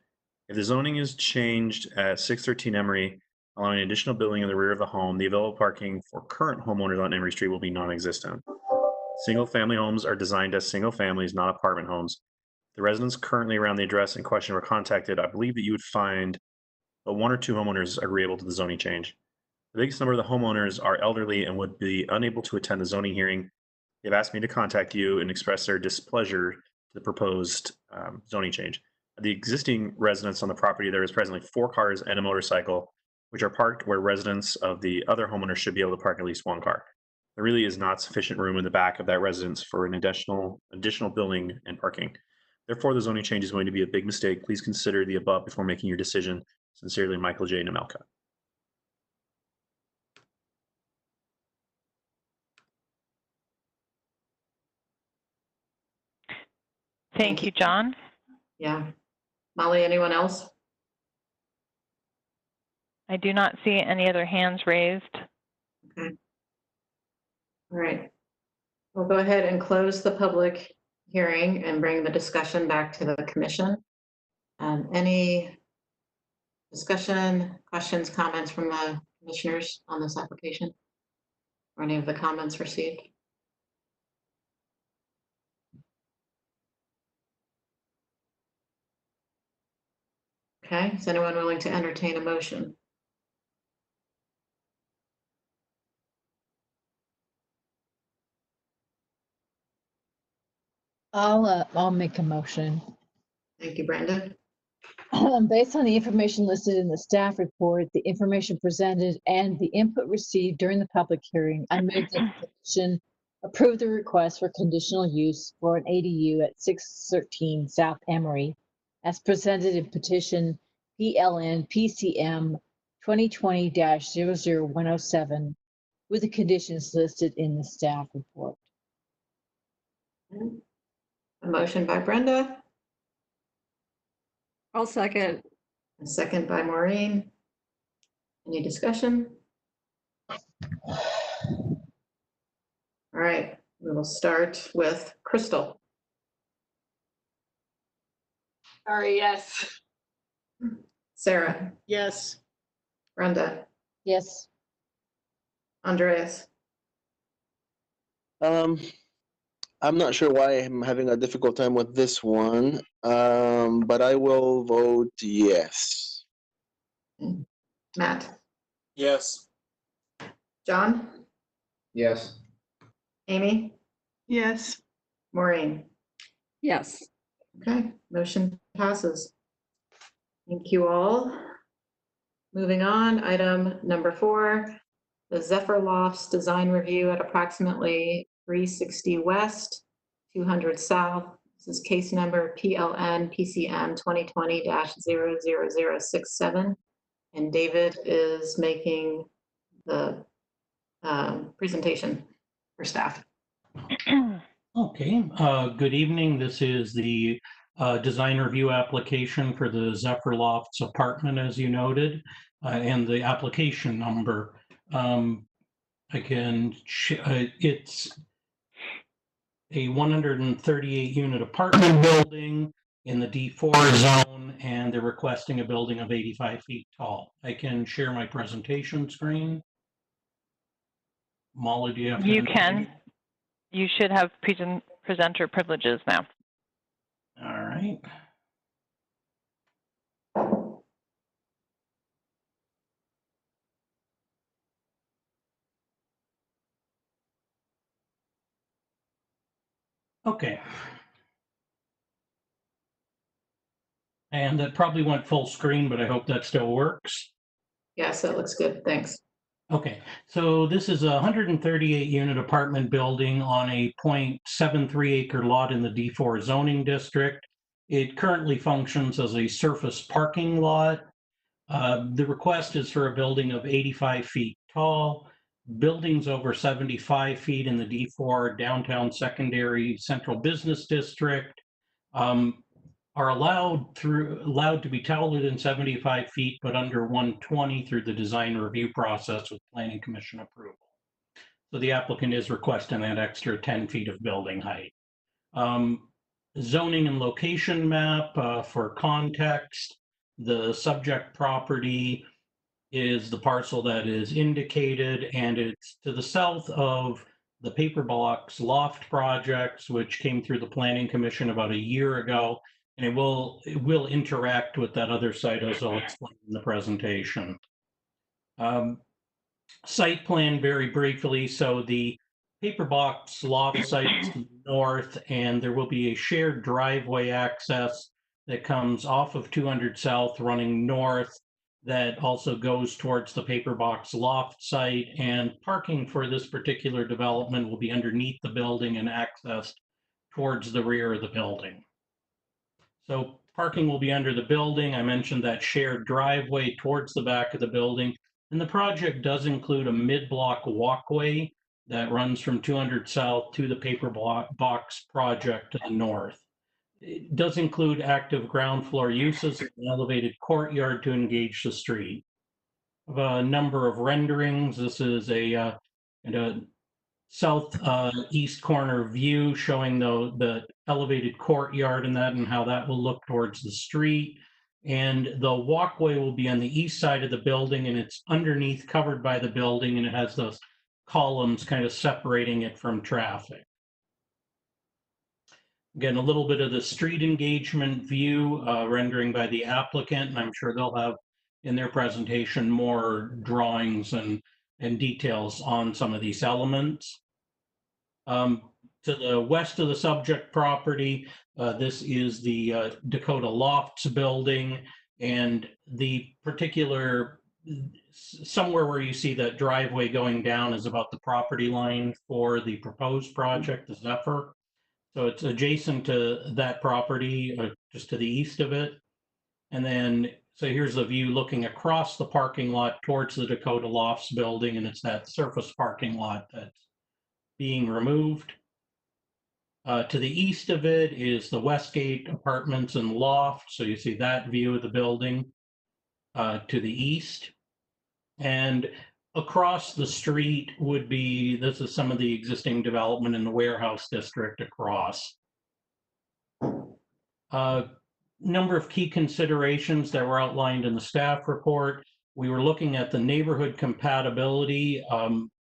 If the zoning is changed at 613 Emory, allowing an additional building in the rear of the home, the available parking for current homeowners on Emory Street will be non-existent. Single-family homes are designed as single families, not apartment homes. The residents currently around the address in question were contacted. I believe that you would find that 1 or 2 homeowners agreeable to the zoning change. The biggest number of the homeowners are elderly and would be unable to attend the zoning hearing. They've asked me to contact you and express their displeasure to the proposed zoning change. The existing residents on the property, there is presently 4 cars and a motorcycle, which are parked where residents of the other homeowners should be able to park at least 1 car. There really is not sufficient room in the back of that residence for an additional building and parking. Therefore, the zoning change is going to be a big mistake. Please consider the above before making your decision. Sincerely, Michael J. Namelka. Thank you, John. Yeah. Molly, anyone else? I do not see any other hands raised. Okay. All right. We'll go ahead and close the public hearing and bring the discussion back to the commission. Any discussion, questions, comments from the commissioners on this application? Or any of the comments received? Okay, is anyone willing to entertain a motion? I'll make a motion. Thank you, Brenda. Based on the information listed in the staff report, the information presented, and the input received during the public hearing, I move that the commission approve the request for conditional use for an ADU at 613 South Emory as presented in petition PLN PCM 2020-00107 with the conditions listed in the staff report. A motion by Brenda, I'll second. a second by Maureen. Any discussion? All right, we will start with Crystal. Sorry, yes. Sarah, Yes. Brenda, Yes. Andreas, I'm not sure why I'm having a difficult time with this one, but I will vote yes. Matt, Yes. John, Yes. Amy, Yes. Maureen. Yes. Okay, motion passes. Thank you all. Moving on, item number 4, the Zephyr Lofts design review at approximately 360 West, 200 South. This is case number PLN PCM 2020-00067. And David is making the presentation for staff. Okay, good evening. This is the design review application for the Zephyr Lofts apartment, as you noted, and the application number. It's a 138 unit apartment building in the D4 zone, and they're requesting a building of 85 feet tall. I can share my presentation screen. Molly, do you have? You can. You should have presenter privileges now. All right. Okay. And that probably went full screen, but I hope that still works. Yes, that looks good. Thanks. Okay, so this is a 138 unit apartment building on a 0.73 acre lot in the D4 zoning district. It currently functions as a surface parking lot. The request is for a building of 85 feet tall. Buildings over 75 feet in the D4 downtown secondary central business district are allowed to be touted in 75 feet, but under 120 through the design review process with planning commission approval. So the applicant is requesting that extra 10 feet of building height. Zoning and location map for context. The subject property is the parcel that is indicated, and it's to the south of the Paper Box Loft projects, which came through the Planning Commission about a year ago, and it will interact with that other site, as I'll explain in the presentation. Site plan very briefly. So the Paper Box Loft site is to the north, and there will be a shared driveway access that comes off of 200 South running north that also goes towards the Paper Box Loft site, and parking for this particular development will be underneath the building and accessed towards the rear of the building. So parking will be under the building. I mentioned that shared driveway towards the back of the building, and the project does include a mid-block walkway that runs from 200 South to the Paper Box project to the north. It does include active ground floor uses, an elevated courtyard to engage the street. Of a number of renderings. This is a southeast corner view showing the elevated courtyard and how that will look towards the street. And the walkway will be on the east side of the building, and it's underneath, covered by the building, and it has those columns kind of separating it from traffic. Again, a little bit of the street engagement view rendering by the applicant, and I'm sure they'll have in their presentation more drawings and details on some of these elements. To the west of the subject property, this is the Dakota Lofts building, and the particular, somewhere where you see that driveway going down is about the property line for the proposed project, the Zephyr. So it's adjacent to that property, just to the east of it. And then, so here's the view looking across the parking lot towards the Dakota Lofts building, and it's that surface parking lot that's being removed. To the east of it is the Westgate Apartments and Loft. So you see that view of the building to the east. And across the street would be, this is some of the existing development in the warehouse district across. Number of key considerations that were outlined in the staff report. We were looking at the neighborhood compatibility,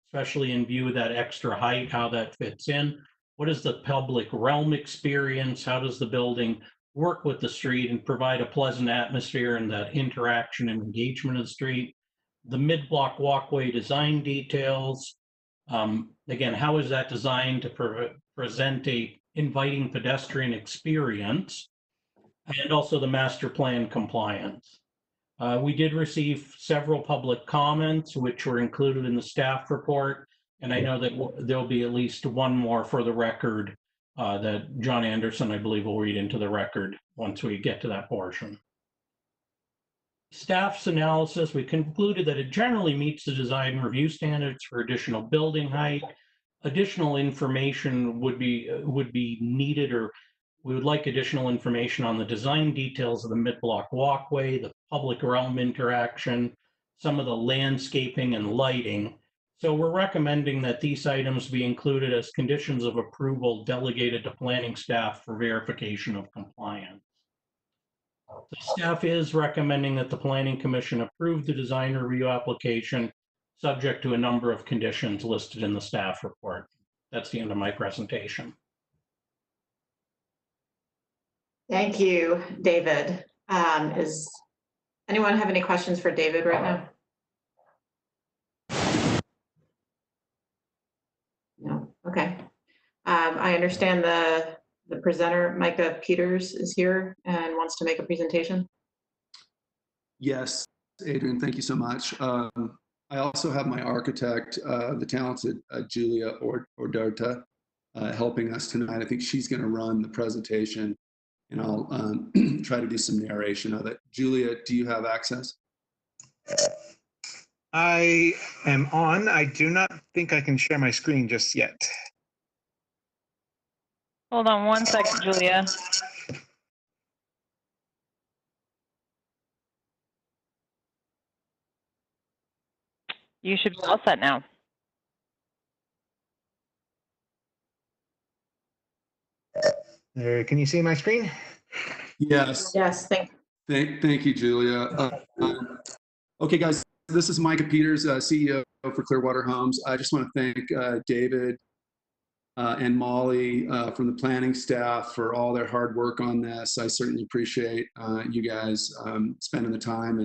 especially in view of that extra height, how that fits in. What is the public realm experience? How does the building work with the street and provide a pleasant atmosphere and that interaction and engagement of the street? The mid-block walkway design details. Again, how is that designed to present a inviting pedestrian experience? And also the master plan compliance. We did receive several public comments, which were included in the staff report. And I know that there'll be at least one more for the record that John Anderson, I believe, will read into the record once we get to that portion. Staff's analysis, we concluded that it generally meets the design review standards for additional building height. Additional information would be needed, or we would like additional information on the design details of the mid-block walkway, the public realm interaction, some of the landscaping and lighting. So we're recommending that these items be included as conditions of approval delegated to planning staff for verification of compliance. The staff is recommending that the Planning Commission approve the design review application subject to a number of conditions listed in the staff report. That's the end of my presentation. Thank you, David. Is anyone have any questions for David right now? No, okay. I understand the presenter, Micah Peters, is here and wants to make a presentation. Yes, Adrian, thank you so much. I also have my architect, the talented Julia Ordota, helping us tonight. I think she's going to run the presentation, and I'll try to do some narration of it. Julia, do you have access? I am on. I do not think I can share my screen just yet. Hold on one second, Julia. You should be all set now. Can you see my screen? Yes. Yes, thank you, Julia. Okay, guys, this is Micah Peters, CEO for Clearwater Homes. I just want to thank David and Molly from the planning staff for all their hard work on this. I certainly appreciate you guys spending the time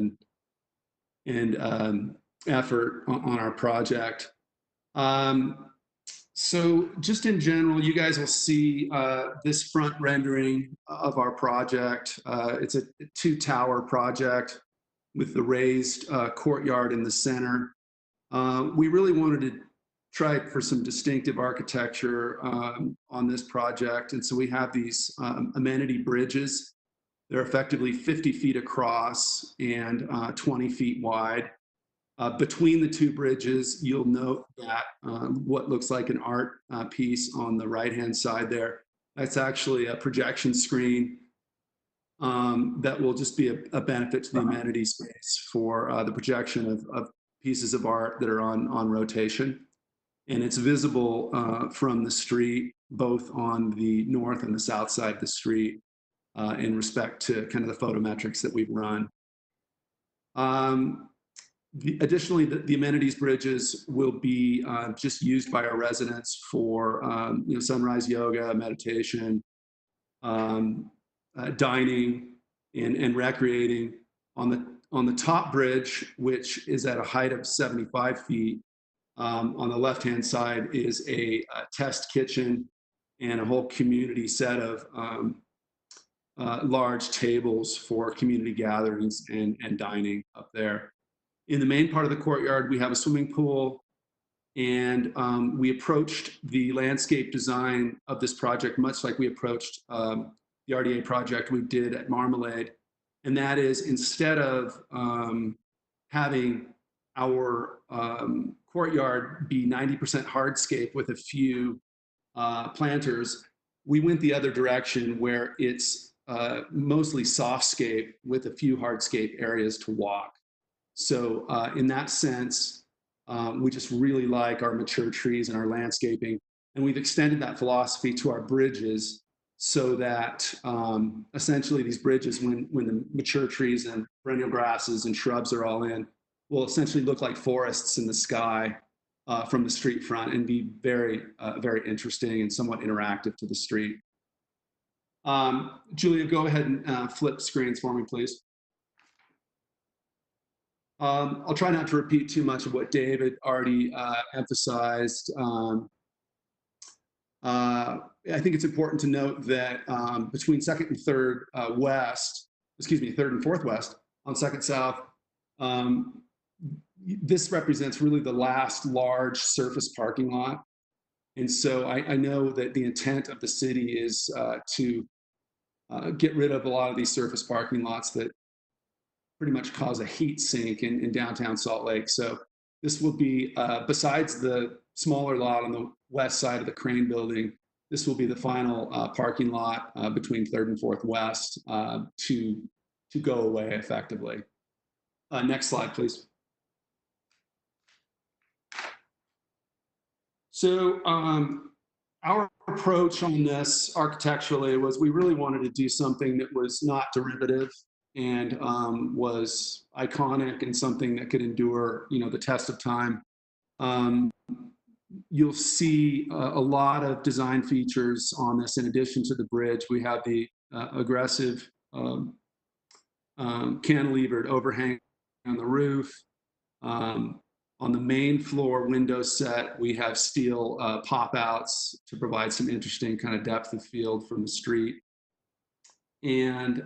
and effort on our project. So just in general, you guys will see this front rendering of our project. It's a 2-tower project with the raised courtyard in the center. We really wanted to try for some distinctive architecture on this project. And so we have these amenity bridges. They're effectively 50 feet across and 20 feet wide. Between the two bridges, you'll note that what looks like an art piece on the right-hand side there, that's actually a projection screen that will just be a benefit to the amenity space for the projection of pieces of art that are on rotation. And it's visible from the street, both on the north and the south side of the street in respect to kind of the photometrics that we've run. Additionally, the amenities bridges will be just used by our residents for sunrise yoga, meditation, dining, and recreating. On the top bridge, which is at a height of 75 feet, on the left-hand side is a test kitchen and a whole community set of large tables for community gatherings and dining up there. In the main part of the courtyard, we have a swimming pool, and we approached the landscape design of this project much like we approached the RDA project we did at Marmalade. And that is, instead of having our courtyard be 90% hardscape with a few planters, we went the other direction where it's mostly softscape with a few hardscape areas to walk. So in that sense, we just really like our mature trees and our landscaping. And we've extended that philosophy to our bridges so that essentially these bridges, when the mature trees and perennial grasses and shrubs are all in, will essentially look like forests in the sky from the street front and be very, very interesting and somewhat interactive to the street. Julia, go ahead and flip screens for me, please. I'll try not to repeat too much of what David already emphasized. I think it's important to note that between 2nd and 3rd West, excuse me, 3rd and 4th West on 2nd South, this represents really the last large surface parking lot. And so I know that the intent of the city is to get rid of a lot of these surface parking lots that pretty much cause a heat sink in downtown Salt Lake. So this will be, besides the smaller lot on the west side of the Crane building, this will be the final parking lot between 3rd and 4th West to go away effectively. Next slide, please. So our approach on this architecturally was we really wanted to do something that was not derivative and was iconic and something that could endure, the test of time. You'll see a lot of design features on this. In addition to the bridge, we have the aggressive cantilevered overhang on the roof. On the main floor window set, we have steel pop-outs to provide some interesting kind of depth of field from the street. And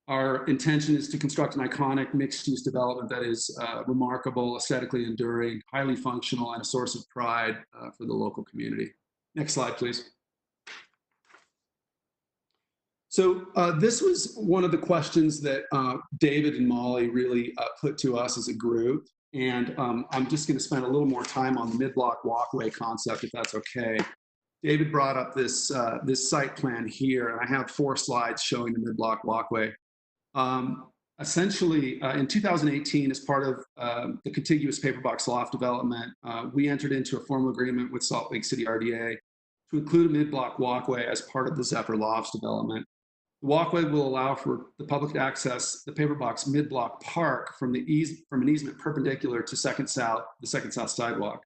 our intention is to construct an iconic mixed-use development that is remarkable, aesthetically enduring, highly functional, and a source of pride for the local community. Next slide, please. So this was one of the questions that David and Molly really put to us as a group. And I'm just going to spend a little more time on the mid-block walkway concept, if that's okay. David brought up this, this site plan here, and I have 4 slides showing the mid-block walkway. Essentially, in 2018, as part of the contiguous paper box loft development, we entered into a formal agreement with Salt Lake City RDA to include a mid-block walkway as part of the Zephyr Lofts development. The walkway will allow for the public to access the paper box mid-block park from an easement perpendicular to the Second South sidewalk.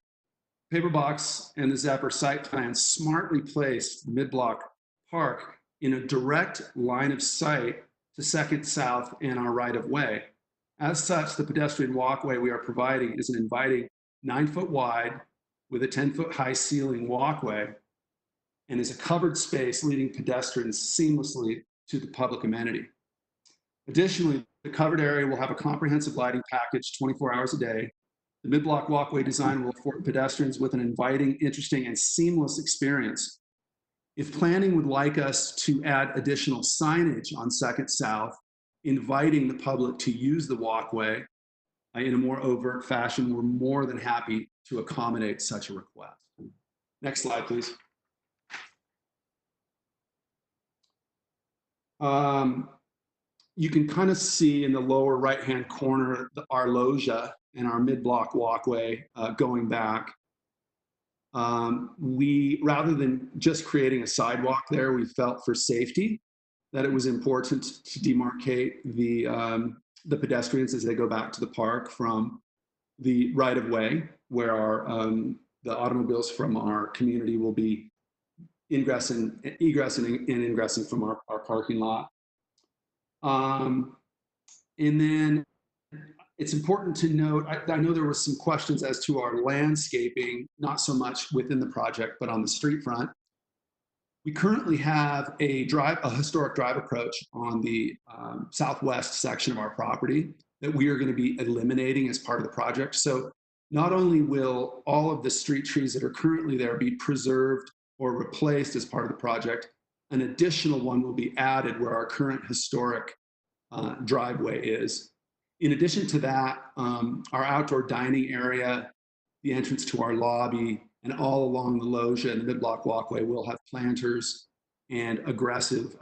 Paper box and the Zephyr site plan smartly placed the mid-block park in a direct line of sight to Second South and our right of way. As such, the pedestrian walkway we are providing is an inviting 9-foot wide with a 10-foot high ceiling walkway and is a covered space leading pedestrians seamlessly to the public amenity. Additionally, the covered area will have a comprehensive lighting package 24 hours a day. The mid-block walkway design will afford pedestrians with an inviting, interesting, and seamless experience. If planning would like us to add additional signage on Second South, inviting the public to use the walkway in a more overt fashion, we're more than happy to accommodate such a request. Next slide, please. You can kind of see in the lower right-hand corner our loggia and our mid-block walkway going back. We, rather than just creating a sidewalk there, we felt for safety that it was important to demarcate the pedestrians as they go back to the park from the right-of-way, where our the automobiles from our community will be egressing and ingressing from our parking lot. And then it's important to note, I know there was some questions as to our landscaping, not so much within the project, but on the street front. We currently have a historic drive approach on the southwest section of our property that we are going to be eliminating as part of the project. So not only will all of the street trees that are currently there be preserved or replaced as part of the project, an additional one will be added where our current historic driveway is. In addition to that, our outdoor dining area, the entrance to our lobby, and all along the loggia and the mid-block walkway will have planters and aggressive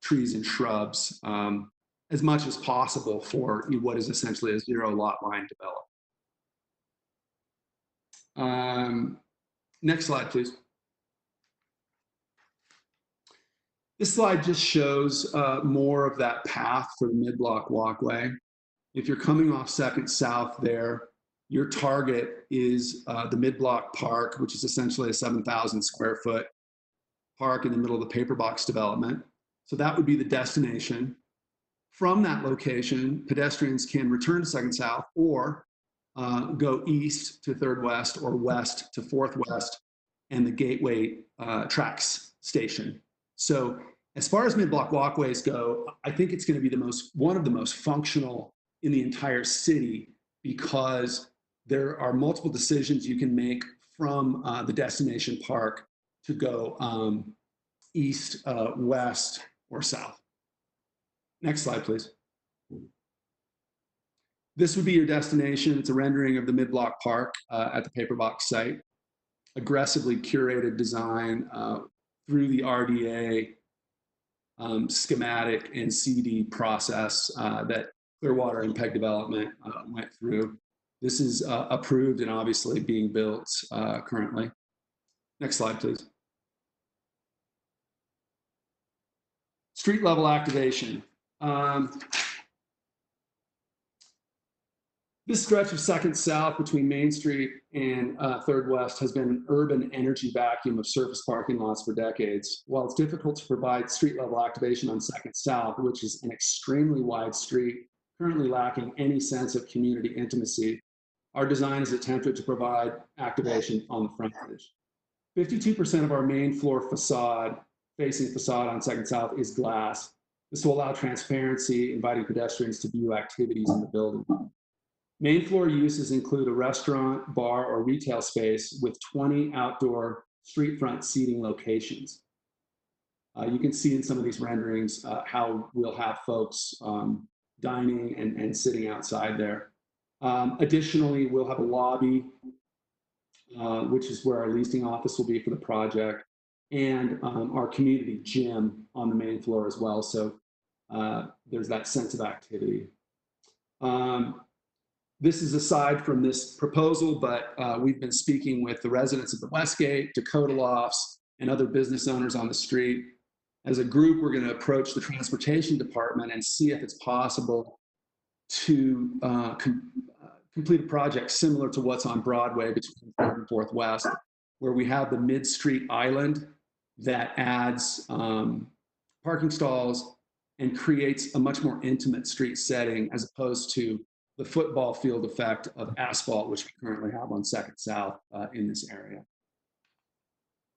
trees and shrubs as much as possible for what is essentially a zero lot line development. Next slide, please. This slide just shows more of that path for the mid-block walkway. If you're coming off 2nd South there, your target is the mid-block park, which is essentially a 7,000 square foot park in the middle of the paper box development. So that would be the destination. From that location, pedestrians can return to 2nd South or go east to 3rd West or west to 4th West and the Gateway Tracks station. So as far as mid-block walkways go, I think it's going to be one of the most functional in the entire city, because there are multiple decisions you can make from the destination park to go east, west, or south. Next slide, please. This would be your destination. It's a rendering of the mid-block park at the paper box site. Aggressively curated design through the RDA schematic and CD process that Clearwater and PEG Development went through. This is approved and obviously being built currently. Next slide, please. Street level activation. This stretch of 2nd South between Main Street and 3rd West has been an urban energy vacuum of surface parking lots for decades. While it's difficult to provide street level activation on 2nd South, which is an extremely wide street, currently lacking any sense of community intimacy, our design is attempted to provide activation on the frontage. 52% of our main floor facade, facing facade on 2nd South, is glass. This will allow transparency, inviting pedestrians to view activities in the building. Main floor uses include a restaurant, bar, or retail space with 20 outdoor street front seating locations. You can see in some of these renderings how we'll have folks dining and sitting outside there. Additionally, we'll have a lobby, which is where our leasing office will be for the project, and our community gym on the main floor as well. So there's that sense of activity. This is aside from this proposal, but we've been speaking with the residents of the Westgate, Dakota Lofts, and other business owners on the street. As a group, we're going to approach the transportation department and see if it's possible to complete a project similar to what's on Broadway between 3rd and 4th West, where we have the mid-street island that adds parking stalls and creates a much more intimate street setting as opposed to the football field effect of asphalt, which we currently have on 2nd South in this area.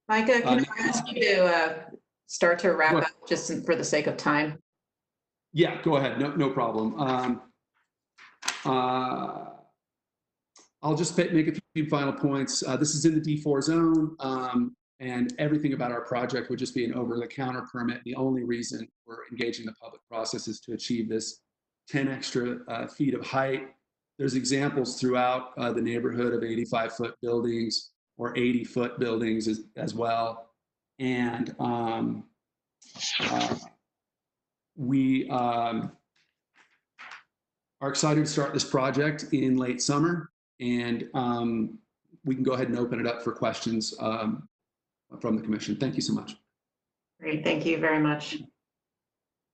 Micah, can I ask you to start to wrap up just for the sake of time? Yeah, go ahead. No problem. I'll just make a few final points. This is in the D4 zone, and everything about our project would just be an over-the-counter permit. The only reason we're engaging the public process is to achieve this 10 extra feet of height. There's examples throughout the neighborhood of 85-foot buildings or 80-foot buildings as well. And we are excited to start this project in late summer, and we can go ahead and open it up for questions from the commission. Thank you so much. Great, thank you very much.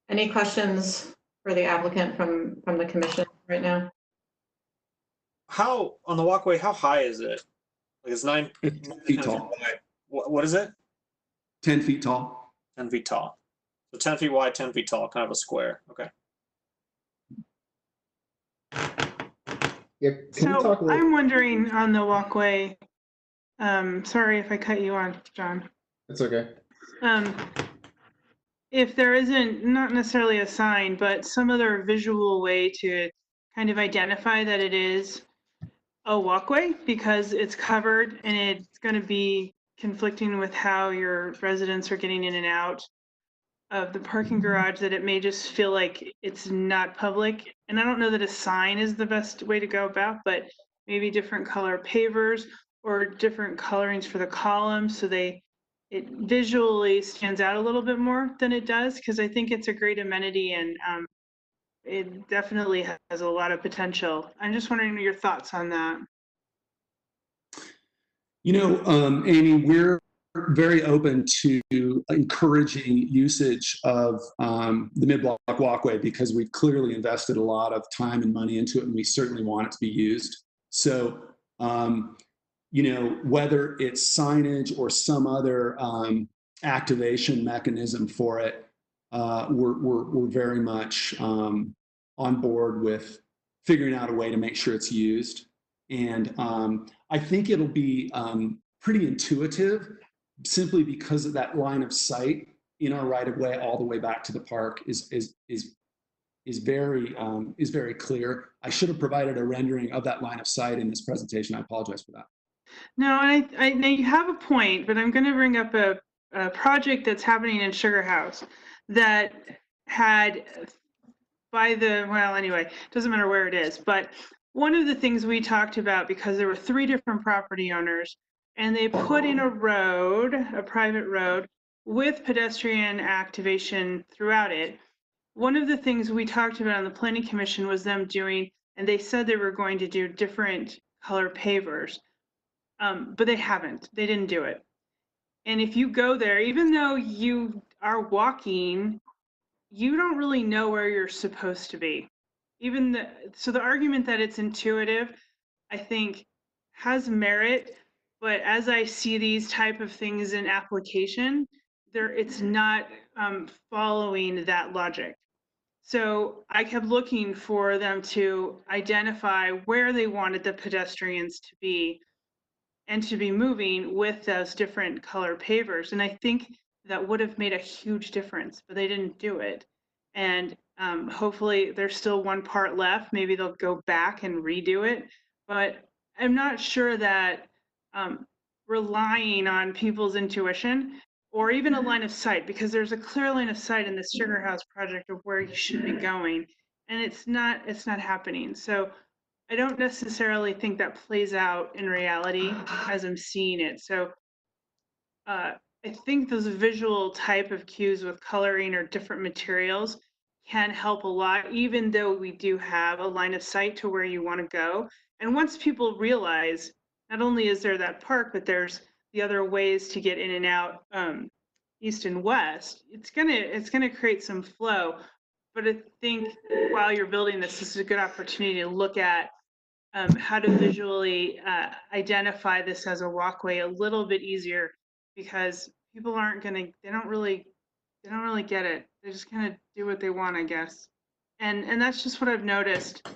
Any questions for the applicant from the commission right now? How, on the walkway, how high is it? Like it's 9 feet tall. What is it? 10 feet tall. 10 feet tall. So 10 feet wide, 10 feet tall, kind of a square. Okay. Yeah, can we So talk a little? I'm wondering on the walkway, sorry if I cut you on, John. It's okay. If there isn't, not necessarily a sign, but some other visual way to kind of identify that it is a walkway because it's covered and it's going to be conflicting with how your residents are getting in and out of the parking garage, that it may just feel like it's not public. And I don't know that a sign is the best way to go about, but maybe different color pavers or different colorings for the columns so it visually stands out a little bit more than it does, because I think it's a great amenity and it definitely has a lot of potential. I'm just wondering your thoughts on that. You know, Amy, we're very open to encouraging usage of the mid-block walkway because we've clearly invested a lot of time and money into it, and we certainly want it to be used. So, you know, whether it's signage or some other activation mechanism for it, we're very much on board with figuring out a way to make sure it's used. And I think it'll be pretty intuitive simply because of that line of sight in our right of way all the way back to the park is very clear. I should have provided a rendering of that line of sight in this presentation. I apologize for that. No, I now you have a point, but I'm going to bring up a project that's happening in Sugar House that had well, anyway, doesn't matter where it is, but one of the things we talked about, because there were 3 different property owners and they put in a road, a private road with pedestrian activation throughout it. One of the things we talked about on the Planning Commission was them doing, and they said they were going to do different color pavers, but they haven't. They didn't do it. And if you go there, even though you are walking, you don't really know where you're supposed to be. So the argument that it's intuitive, I think, has merit, but as I see these type of things in application, it's not following that logic. So I kept looking for them to identify where they wanted the pedestrians to be and to be moving with those different color pavers. And I think that would have made a huge difference, but they didn't do it. And hopefully there's still one part left. Maybe they'll go back and redo it. But I'm not sure that relying on people's intuition or even a line of sight, because there's a clear line of sight in this Sugar House project of where you should be going. And it's not happening. So I don't necessarily think that plays out in reality as I'm seeing it. So I think those visual type of cues with coloring or different materials can help a lot, even though we do have a line of sight to where you want to go. And once people realize, not only is there that park, but there's the other ways to get in and out east and west, it's gonna create some flow. But I think while you're building this is a good opportunity to look at how to visually identify this as a walkway a little bit easier, because people they don't really get it. They just kind of do what they want, I guess. And that's just what I've noticed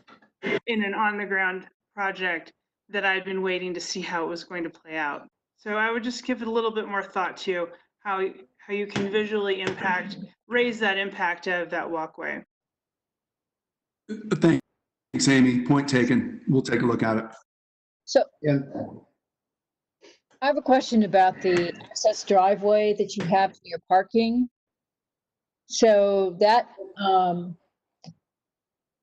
in an on the ground project that I'd been waiting to see how it was going to play out. So I would just give it a little bit more thought to how you can visually raise that impact of that walkway. Thanks, Amy. Point taken. We'll take a look at it. So Yeah. I have a question about the access driveway that you have to your parking. So that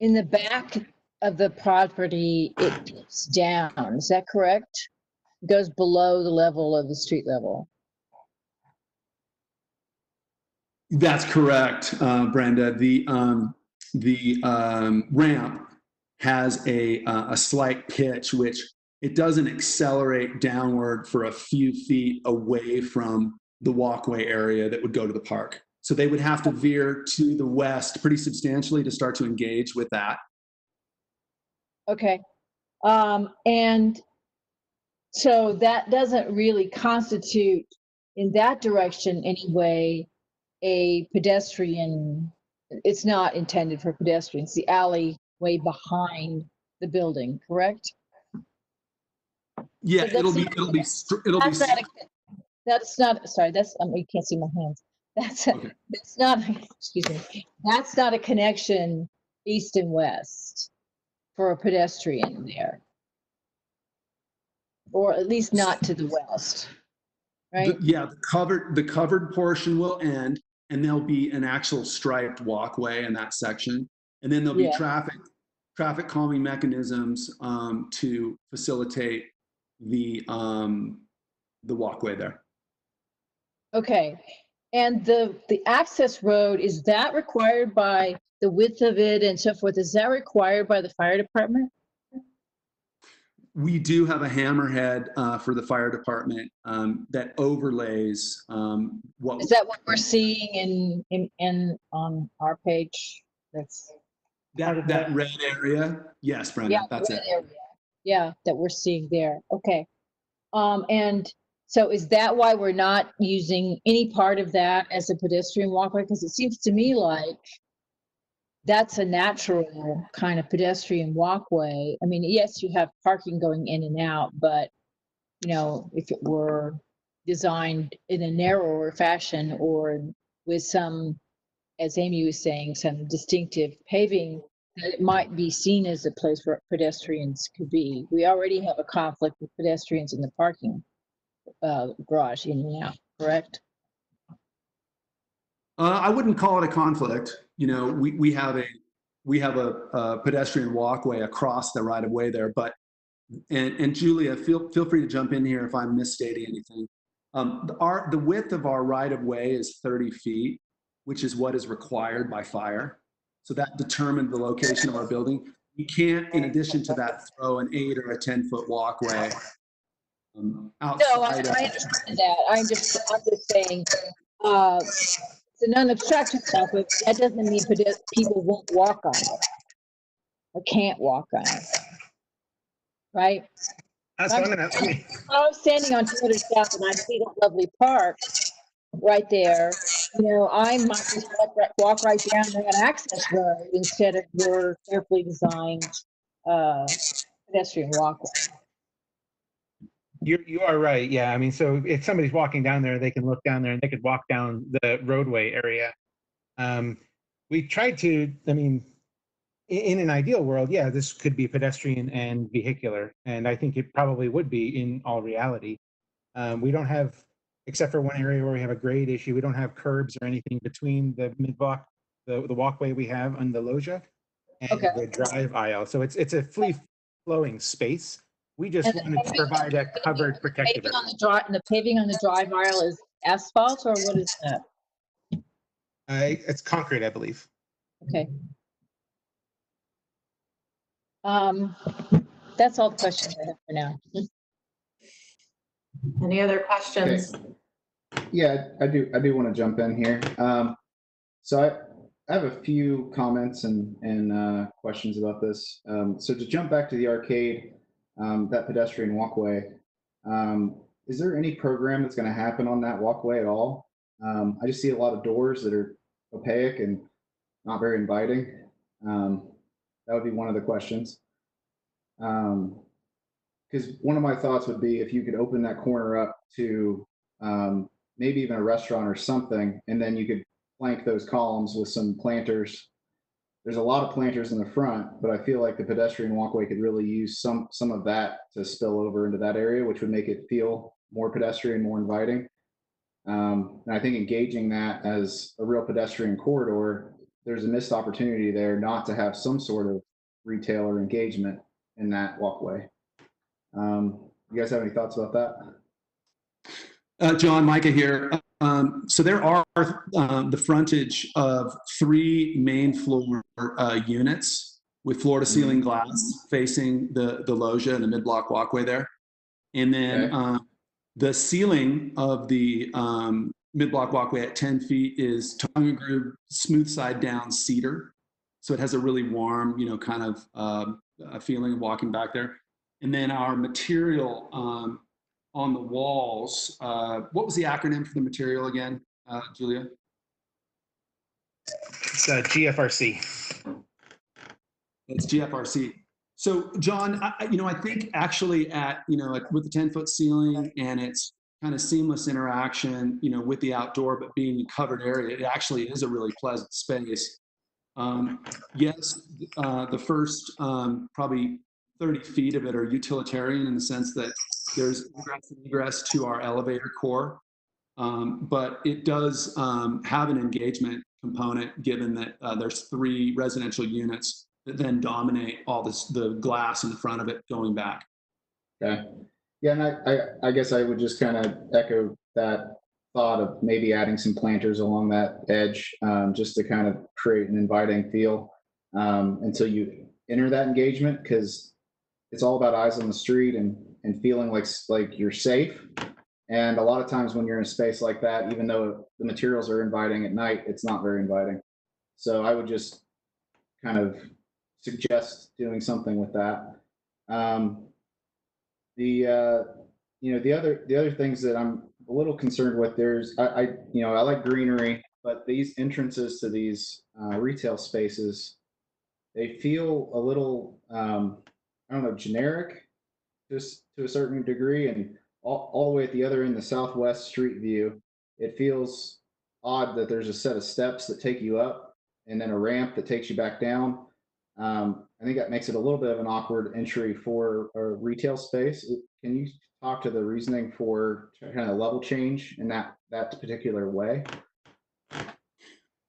in the back of the property, it dips down. Is that correct? It goes below the level of the street level. That's correct, Brenda. The ramp has a slight pitch, which it doesn't accelerate downward for a few feet away from the walkway area that would go to the park. So they would have to veer to the west pretty substantially to start to engage with that. Okay. And so that doesn't really constitute in that direction anyway a pedestrian. It's not intended for pedestrians. The alley way behind the building, correct? Yeah, So it'll be, that's not, that's not, sorry, that's, you can't see my hands. That's not, excuse me, that's not a connection east and west for a pedestrian there. Or at least not to the west, right? Yeah, the covered portion will end, and there'll be an actual striped walkway in that section. And then there'll be traffic calming mechanisms to facilitate the walkway there. Okay, and the access road, is that required by the width of it and so forth? Is that required by the fire department? We do have a hammerhead for the fire department that overlays what. Is that what we're seeing in on our page? That's that red area? Yes, Brenda, yeah, that's it. area. Yeah, that we're seeing there. Okay. And so is that why we're not using any part of that as a pedestrian walkway? Because it seems to me like that's a natural kind of pedestrian walkway. I mean, yes, you have parking going in and out, but you know, if it were designed in a narrower fashion or with some, as Amy was saying, some distinctive paving, that it might be seen as a place where pedestrians could be. We already have a conflict with pedestrians in the parking garage in and out, correct? I wouldn't call it a conflict. You know, we have a pedestrian walkway across the right of way there, but and Julia, feel free to jump in here if I'm misstating anything. The width of our right of way is 30 feet, which is what is required by fire. So that determined the location of our building. You can't, in addition to that, throw an 8 or a 10-foot walkway outside. No, I understand that. I'm just saying, it's an unobstructed walkway. That doesn't mean people won't walk on it or can't walk on it, right? I'm standing on 200 South and I see that lovely park right there. You know, I might just walk right down that access road instead of your carefully designed pedestrian walkway. You are right. Yeah. I mean, so if somebody's walking down there, they can look down there and they could walk down the roadway area. We tried to, I mean, in an ideal world, yeah, this could be pedestrian and vehicular. And I think it probably would be in all reality. We don't have, except for one free where we have a grade issue, we don't have curbs or anything between the mid-block, the walkway we have on the loggia and the drive aisle. So it's a free-flowing space. We just wanted to provide a covered protective area. The paving on the drive aisle is asphalt, or what is that? It's concrete, I believe. Okay. That's all the questions I have for now. Any other questions? Okay. Yeah, I do want to jump in here. So I have a few comments and questions about this. So to jump back to the arcade, that pedestrian walkway, is there any program that's going to happen on that walkway at all? I just see a lot of doors that are opaque and not very inviting. That would be one of the questions. Because one of my thoughts would be if you could open that corner up to maybe even a restaurant or something, and then you could flank those columns with some planters. There's a lot of planters in the front, but I feel like the pedestrian walkway could really use some of that to spill over into that area, which would make it feel more pedestrian, more inviting. And I think engaging that as a real pedestrian corridor, there's a missed opportunity there not to have some sort of retailer engagement in that walkway. You guys have any thoughts about that? John, Micah here. So there are the frontage of 3 main floor units with floor to ceiling glass facing the loggia and the mid-block walkway there. And then the ceiling of the mid-block walkway at 10 feet is tongue and groove, smooth side down cedar. So it has a really warm, you know, kind of a feeling of walking back there. And then our material on the walls, what was the acronym for the material again, Julia? It's GFRC. It's GFRC. So John, I think actually with the 10-foot ceiling and its kind of seamless interaction, with the outdoor, but being a covered area, it actually is a really pleasant space. Yes, the first probably 30 feet of it are utilitarian in the sense that there's ingress and egress to our elevator core. But it does have an engagement component given that there's 3 residential units that then dominate all the glass in the front of it going back. Okay. Yeah, and I guess I would just kind of echo that thought of maybe adding some planters along that edge, just to kind of create an inviting feel until you enter that engagement, because it's all about eyes on the street and feeling like you're safe. And a lot of times when you're in a space like that, even though the materials are inviting at night, it's not very inviting. So I would just kind of suggest doing something with that. The other things that I'm a little concerned with, I like greenery, but these entrances to these retail spaces, they feel a little I don't know, generic just to a certain degree, and all the way at the other end, the southwest street view, it feels odd that there's a set of steps that take you up and then a ramp that takes you back down. I think that makes it a little bit of an awkward entry for a retail space. Can you talk to the reasoning for kind of level change in that particular way?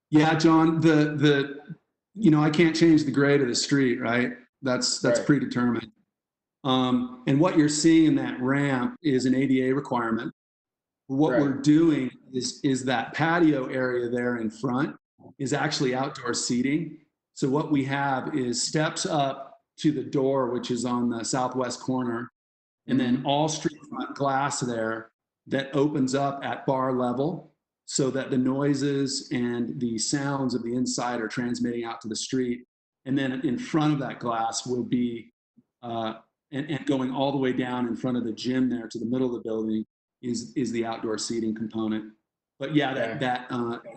Yeah, John, I can't change the grade of the street, right? That's Right. predetermined. And what you're seeing in that ramp is an ADA requirement. What Right. we're doing is that patio area there in front is actually outdoor seating. So what we have is steps up to the door, which is on the southwest corner, and then all street front glass there that opens up at bar level so that the noises and the sounds of the inside are transmitting out to the street. And then in front of that glass will be, and going all the way down in front of the gym there to the middle of the building is the outdoor seating component. But yeah, that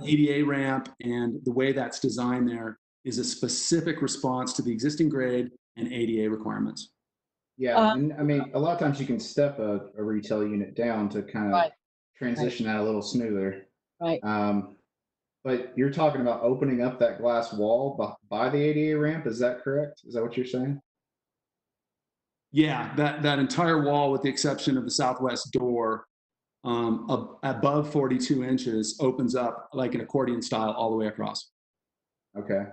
ADA ramp and the way that's designed there is a specific response to the existing grade and ADA requirements. Yeah, and I mean, a lot of times you can step a retail unit down to kind of transition that a little smoother. Right. But you're talking about opening up that glass wall by the ADA ramp. Is that correct? Is that what you're saying? Yeah, that entire wall, with the exception of the southwest door, above 42 inches, opens up like an accordion style all the way across. Okay.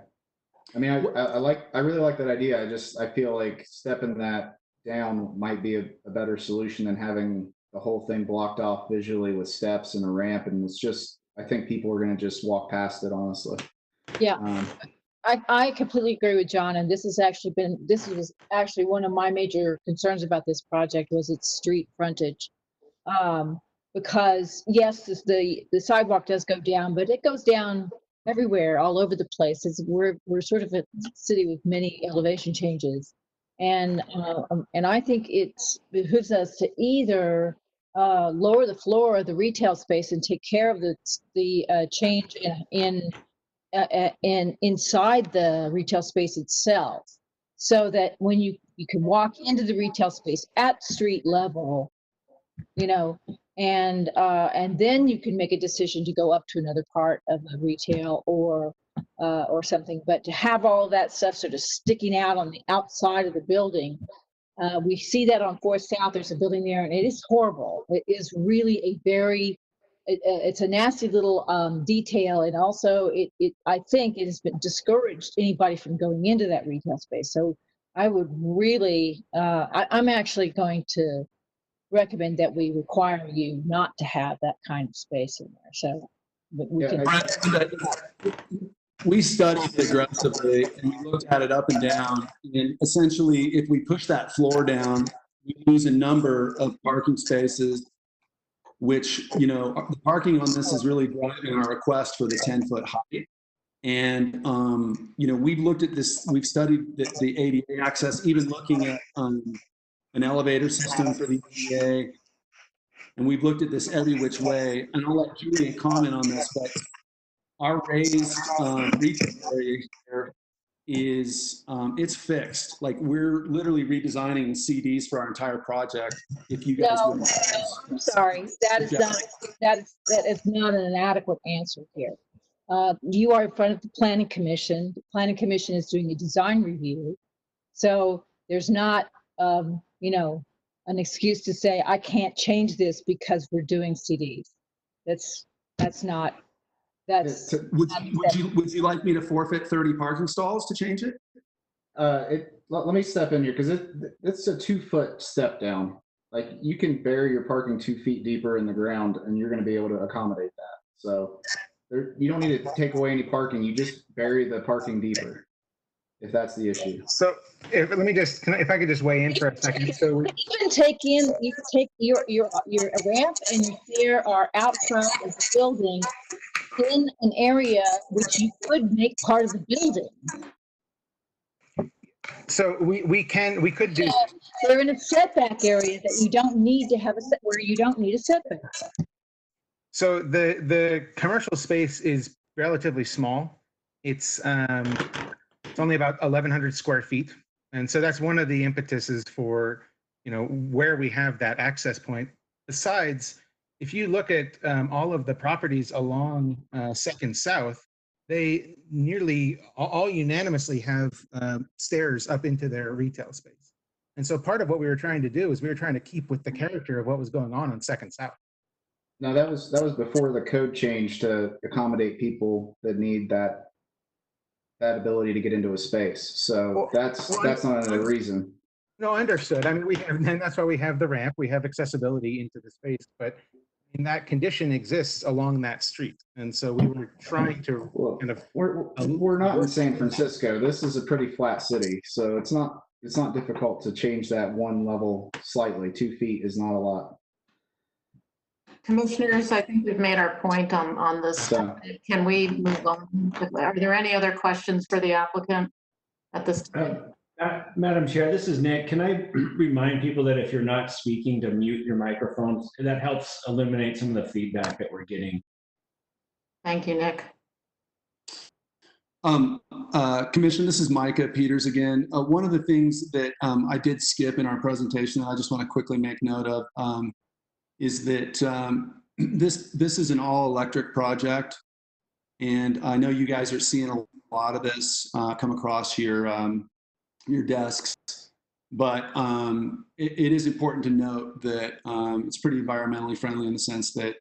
I mean, I really like that idea. I feel like stepping that down might be a better solution than having the whole thing blocked off visually with steps and a ramp. And I think people are going to just walk past it, honestly. Yeah. I completely agree with John, and this was actually one of my major concerns about this project was its street frontage. Because yes, the sidewalk does go down, but it goes down everywhere, all over the place. We're sort of a city with many elevation changes, and I think it behooves us to either lower the floor of the retail space and take care of the change in inside the retail space itself, so that when you can walk into the retail space at street level, and then you can make a decision to go up to another part of the retail or something. But to have all of that stuff sort of sticking out on the outside of the building, we see that on 4th South. There's a building there, and it is horrible. It is really it's a nasty little detail, and also I think it has been discouraged anybody from going into that retail space. So I would really, I'm actually going to recommend that we require you not to have that kind of space in there. So we studied it aggressively and we looked at it up and down. And essentially, if we push that floor down, we lose a number of parking spaces, which, the parking on this is really driving our request for the 10-foot height. And, we've looked at this, we've studied the ADA access, even looking at an elevator system for the ADA. And we've looked at this every which way. And I'll let Julia comment on this, but our raised retail area here is it's fixed. Like we're literally redesigning CDs for our entire project. If you guys No, would, I'm sorry. That is not an adequate answer here. You are in front of the planning commission. The planning commission is doing a design review. So there's not, an excuse to say, I can't change this because we're doing CDs. That's not. Would you like me to forfeit 30 parking stalls to change it? Let me step in here because it's a 2-foot step down. Like you can bury your parking 2 feet deeper in the ground and you're going to be able to accommodate that. So you don't need to take away any parking. You just bury the parking deeper if that's the issue. So if I could just weigh in for a second. So you can take your ramp and your stair are out front of the building in an area which you could make part of the building. So we could do. They're in a setback area that you don't need to have where you don't need a setback. So the commercial space is relatively small. It's only about 1,100 square feet, and so that's one of the impetuses for where we have that access point. Besides, if you look at all of the properties along Second South, they nearly all unanimously have stairs up into their retail space. And so part of what we were trying to do is we were trying to keep with the character of what was going on Second South. No, that was before the code change to accommodate people that need that ability to get into a space. So that's not a reason. No, understood. I mean, and that's why we have the ramp. We have accessibility into the space, but that condition exists along that street, and so we were trying to kind of. We're not in San Francisco. This is a pretty flat city, so it's not difficult to change that one level slightly. 2 feet is not a lot. Commissioners, I think we've made our point on this. Can we move on? Are there any other questions for the applicant at this time? Madam Chair, this is Nick. Can I remind people that if you're not speaking to mute your microphones? That helps eliminate some of the feedback that we're getting. Thank you, Nick. Commission, this is Micah Peters again. One of the things that I did skip in our presentation that I just want to quickly make note of is that this is an all-electric project. And I know you guys are seeing a lot of this come across your desks, but it is important to note that it's pretty environmentally friendly in the sense that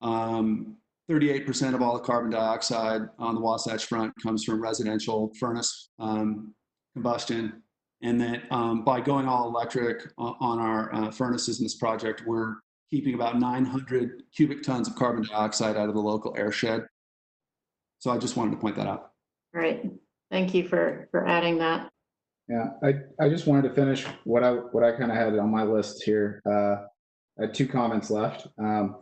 38% of all the carbon dioxide on the Wasatch Front comes from residential furnace combustion, and that by going all electric on our furnaces in this project, we're keeping about 900 cubic tons of carbon dioxide out of the local airshed. So I just wanted to point that out. Great. Thank you for adding that. Yeah, I just wanted to finish what I kind of had on my list here. I had 2 comments left, and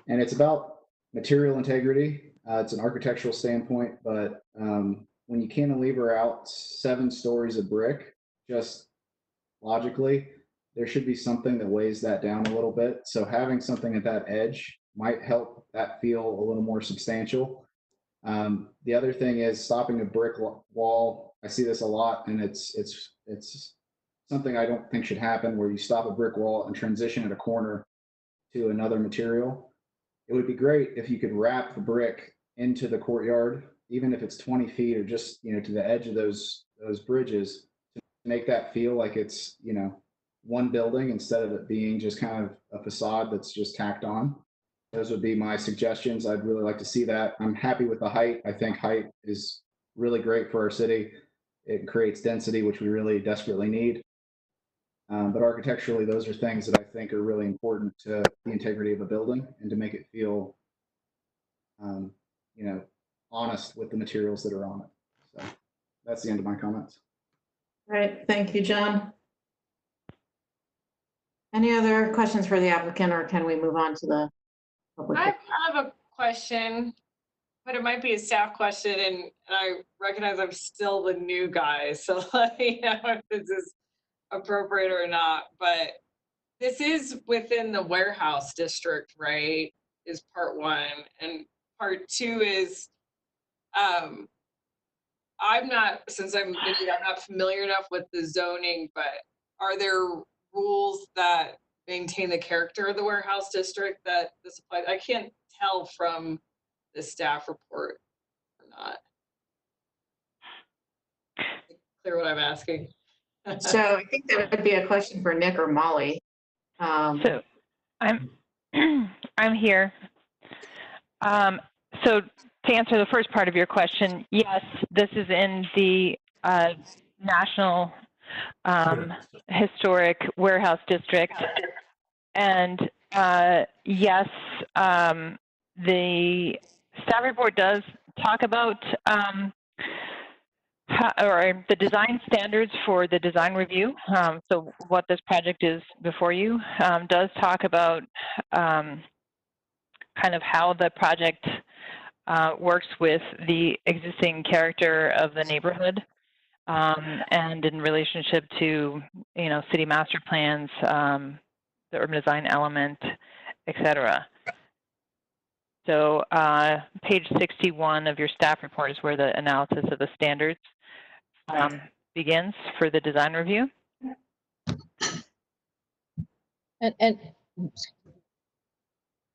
it's about material integrity. It's an architectural standpoint, but when you cantilever out 7 stories of brick, just logically, there should be something that weighs that down a little bit. So having something at that edge might help that feel a little more substantial. The other thing is stopping a brick wall. I see this a lot, and it's something I don't think should happen, where you stop a brick wall and transition at a corner to another material. It would be great if you could wrap the brick into the courtyard, even if it's 20 feet or just to the edge of those bridges, to make that feel like it's one building instead of it being just kind of a facade that's just tacked on. Those would be my suggestions. I'd really like to see that. I'm happy with the height. I think height is really great for our city. It creates density, which we really desperately need. But architecturally, those are things that I think are really important to the integrity of a building and to make it feel, honest with the materials that are on it. So that's the end of my comments. All right. Thank you, John. Any other questions for the applicant, or can we move on to the public? I have a question, but it might be a staff question, and I recognize I'm still the new guy, so let me know if this is appropriate or not. But this is within the warehouse district, right? Is part 1, and part 2 is I'm not, since I'm not familiar enough with the zoning, but are there rules that maintain the character of the warehouse district that this applies? I can't tell from the staff report or not. Clear what I'm asking. So I think that would be a question for Nick or Molly. So I'm I'm here. So to answer the first part of your question, yes, this is in the National Historic Warehouse District. And yes, the staff report does talk about or the design standards for the design review. So what this project is before you does talk about kind of how the project works with the existing character of the neighborhood and in relationship to, city master plans, the urban design element, et cetera. So page 61 of your staff report is where the analysis of the standards begins for the design review. And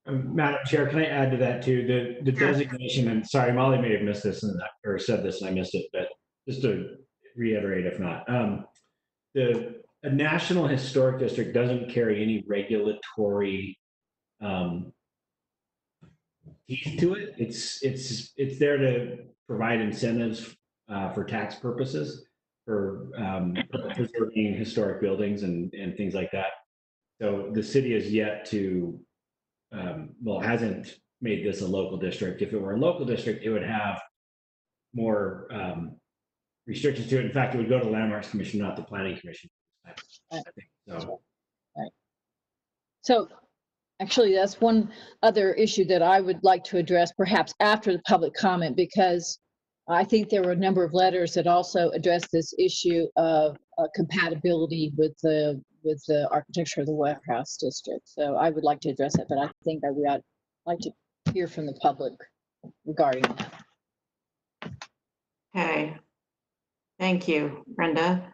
Madam Chair, can I add to that too? The designation, and sorry, Molly may have missed this or said this and I missed it, but just to reiterate, if not, a National Historic District doesn't carry any regulatory teeth to it. It's there to provide incentives for tax purposes for preserving historic buildings and things like that. So the city has yet to, hasn't made this a local district. If it were a local district, it would have more restrictions to it. In fact, it would go to the Landmarks Commission, not the Planning Commission. I think so. Right. So actually, that's one other issue that I would like to address perhaps after the public comment, because I think there were a number of letters that also addressed this issue of compatibility with the architecture of the warehouse district. So I would like to address that, but I think that we ought like to hear from the public regarding that. Okay. Thank you, Brenda.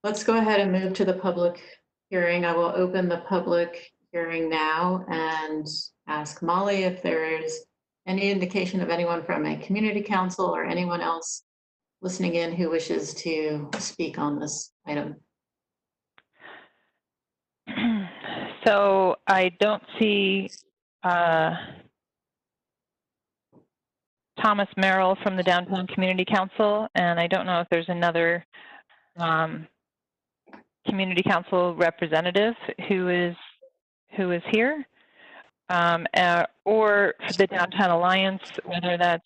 Let's go ahead and move to the public hearing. I will open the public hearing now and ask Molly if there is any indication of anyone from a community council or anyone else listening in who wishes to speak on this item. So I don't see Thomas Merrill from the Downtown Community Council, and I don't know if there's another community council representative who is here, or for the Downtown Alliance, whether that's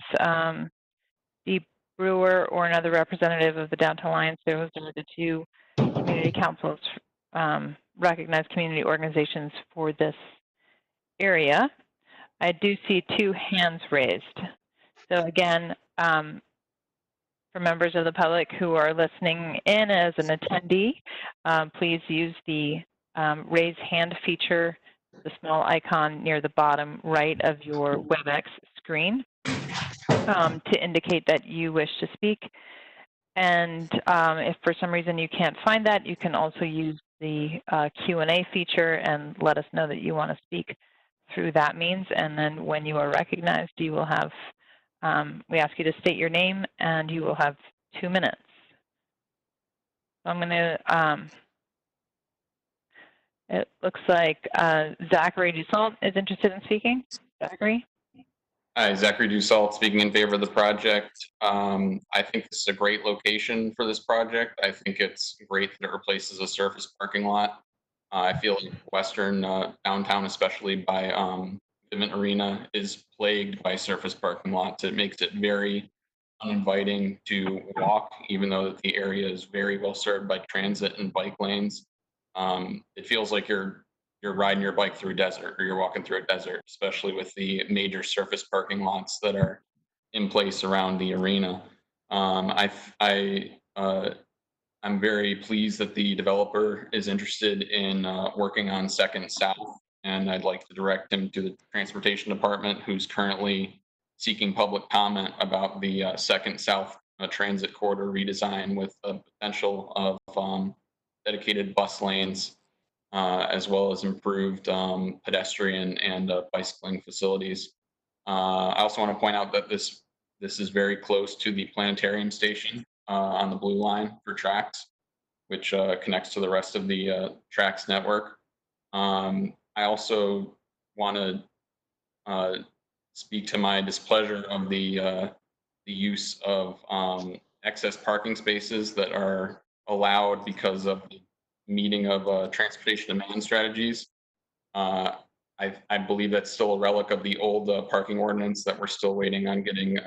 Steve Brewer or another representative of the Downtown Alliance. Those are the two community councils, recognized community organizations for this area. I do see two hands raised. So again, for members of the public who are listening in as an attendee, please use the raise hand feature, the small icon near the bottom right of your WebEx screen, to indicate that you wish to speak. And if for some reason you can't find that, you can also use the Q&A feature and let us know that you want to speak through that means. And then when you are recognized, you will have, we ask you to state your name and you will have 2 minutes. So I'm going to, it looks like Zachary Dussault is interested in speaking. Zachary? Hi, Zachary Dussault speaking in favor of the project. I think this is a great location for this project. I think it's great that it replaces a surface parking lot. I feel like Western downtown, especially by Vivint Arena, is plagued by surface parking lots. It makes it very uninviting to walk, even though the area is very well served by transit and bike lanes. It feels like you're riding your bike through a desert or you're walking through a desert, especially with the major surface parking lots that are in place around the arena. I'm very pleased that the developer is interested in working on Second South, and I'd like to direct him to the Transportation Department, who's currently seeking public comment about the Second South a transit corridor redesign with the potential of dedicated bus lanes, as well as improved pedestrian and bicycling facilities. I also want to point out that this is very close to the planetarium station on the Blue Line for TRAX, which connects to the rest of the TRAX network. I also want to speak to my displeasure of the use of excess parking spaces that are allowed because of the meeting of transportation demand strategies. I believe that's still a relic of the old parking ordinance that we're still waiting on getting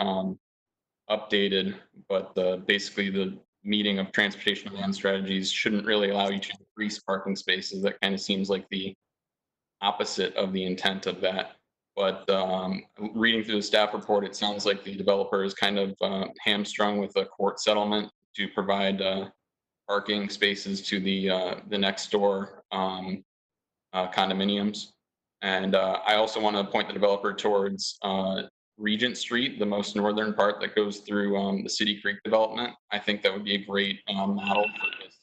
updated. But basically, the meeting of transportation demand strategies shouldn't really allow you to increase parking spaces. That kind of seems like the opposite of the intent of that. But reading through the staff report, it sounds like the developer is kind of hamstrung with a court settlement to provide parking spaces to the next door condominiums. And I also want to point the developer towards Regent Street, the most northern part that goes through the City Creek development. I think that would be a great model for this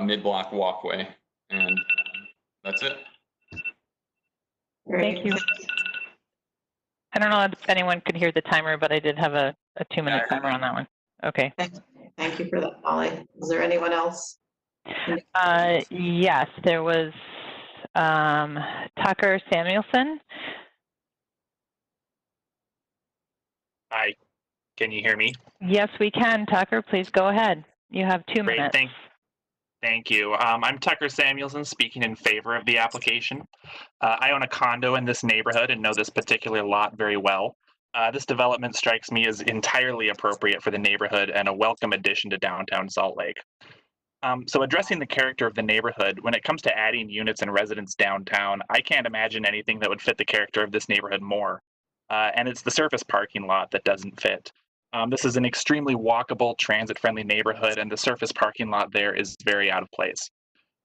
mid-block walkway. And that's it. Thank you. I don't know if anyone could hear the timer, but I did have a 2-minute timer on that one. Okay. Thank you for that, Molly. Is there anyone else? Yes, there was Tucker Samuelson. Hi, can you hear me? Yes, we can. Tucker, please go ahead. You have 2 minutes. Thank you. I'm Tucker Samuelson, speaking in favor of the application. I own a condo in this neighborhood and know this particular lot very well. This development strikes me as entirely appropriate for the neighborhood and a welcome addition to downtown Salt Lake. So addressing the character of the neighborhood, when it comes to adding units and residents downtown, I can't imagine anything that would fit the character of this neighborhood more. And it's the surface parking lot that doesn't fit. This is an extremely walkable, transit-friendly neighborhood, and the surface parking lot there is very out of place.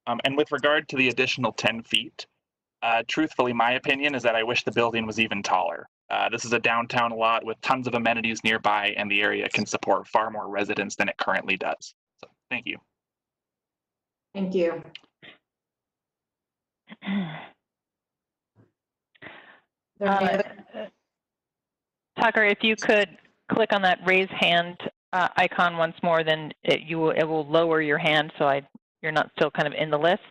And with regard to the additional 10 feet, truthfully, my opinion is that I wish the building was even taller. This is a downtown lot with tons of amenities nearby, and the area can support far more residents than it currently does. So, thank you. Thank you. Tucker, if you could click on that raise hand icon once more, then it will lower your hand so you're not still kind of in the list.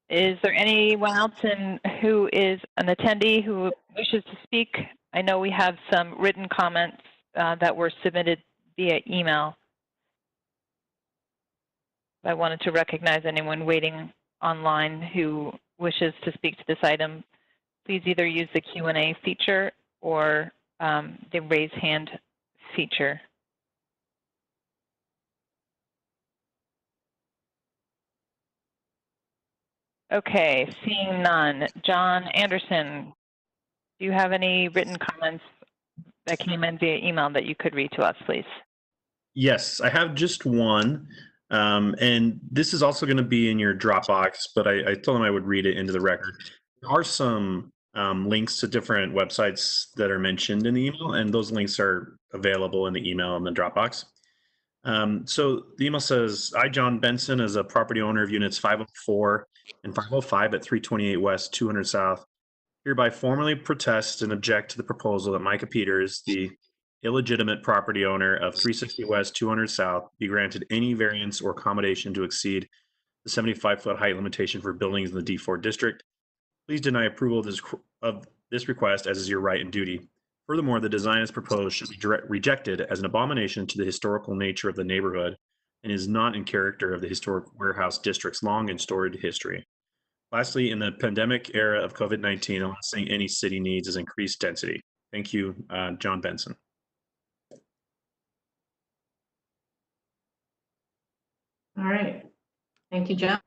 Is there anyone else who is an attendee who wishes to speak? I know we have some written comments that were submitted via email. I wanted to recognize anyone waiting online who wishes to speak to this item. Please either use the Q&A feature or the raise hand feature. Okay, seeing none. John Anderson, do you have any written comments that came in via email that you could read to us, please? Yes, I have just one. And this is also going to be in your Dropbox, but I told them I would read it into the record. There are some links to different websites that are mentioned in the email, and those links are available in the email and the Dropbox. So the email says, I, John Benson, as a property owner of units 504 and 505 at 328 West, 200 South, hereby formally protest and object to the proposal that Micah Peters, the illegitimate property owner of 360 West, 200 South, be granted any variance or accommodation to exceed the 75-foot height limitation for buildings in the D4 district. Please deny approval of this request, as is your right and duty. Furthermore, the design as proposed should be rejected as an abomination to the historical nature of the neighborhood and is not in character of the historic warehouse district's long and storied history. Lastly, in the pandemic era of COVID-19, the last thing any city needs is increased density. Thank you, John Benson. All right. Thank you, John.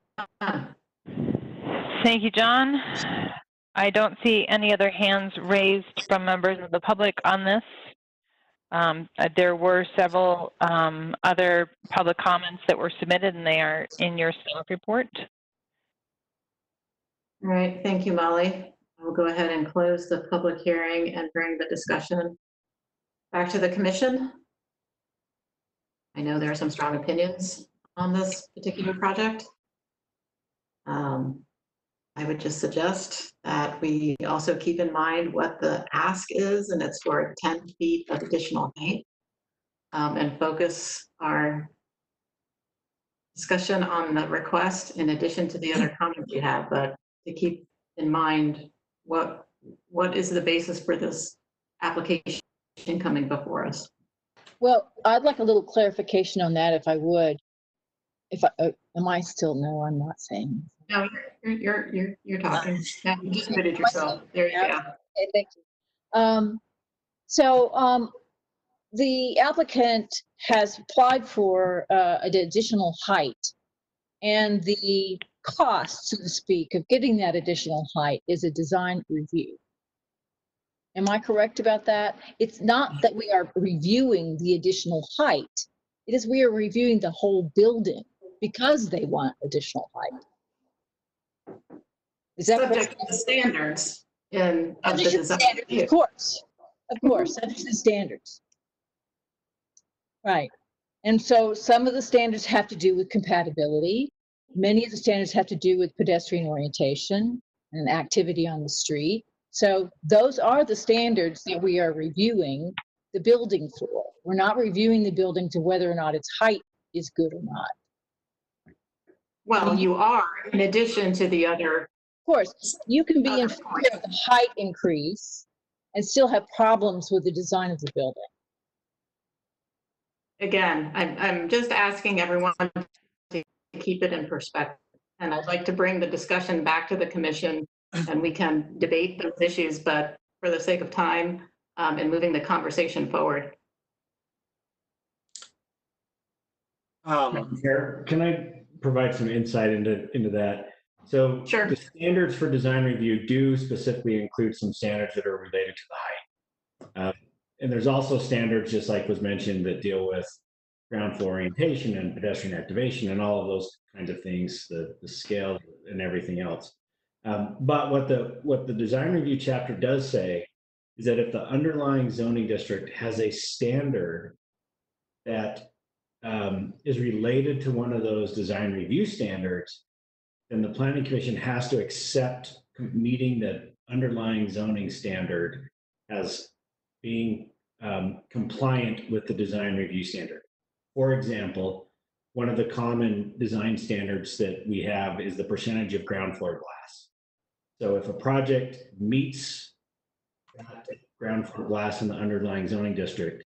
Thank you, John. I don't see any other hands raised from members of the public on this. There were several other public comments that were submitted, and they are in your staff report. All right. Thank you, Molly. I'll go ahead and close the public hearing and bring the discussion back to the commission. I know there are some strong opinions on this particular project. I would just suggest that we also keep in mind what the ask is, and it's for 10 feet of additional height, and focus our discussion on the request in addition to the other comments you have, but to keep in mind what is the basis for this application coming before us. Well, I'd like a little clarification on that if I would. If I, am I still, no, I'm not saying. No, you're talking. Yeah, you just muted yourself. There you go. Okay, thank you. The applicant has applied for an additional height, and the cost, so to speak, of getting that additional height is a design review. Am I correct about that? It's not that we are reviewing the additional height. It is we are reviewing the whole building because they want additional height. Is that subject to the standards in of the design review? Of course, subject to the standards. Right. And so some of the standards have to do with compatibility. Many of the standards have to do with pedestrian orientation and activity on the street. So those are the standards that we are reviewing the building for. We're not reviewing the building to whether or not its height is good or not. Well, you are, in addition to the other. Of course, you can be in favor of the height increase and still have problems with the design of the building. Again, I'm just asking everyone to keep it in perspective. And I'd like to bring the discussion back to the commission and we can debate those issues, but for the sake of time and moving the conversation forward. Can I provide some insight into that? So sure. The standards for design review do specifically include some standards that are related to the height. And there's also standards, just like was mentioned, that deal with ground floor orientation and pedestrian activation and all of those kinds of things, the scale and everything else. But what the design review chapter does say is that if the underlying zoning district has a standard that is related to one of those design review standards, then the planning commission has to accept meeting the underlying zoning standard as being compliant with the design review standard. For example, one of the common design standards that we have is the percentage of ground floor glass. So if a project meets that ground floor glass in the underlying zoning district,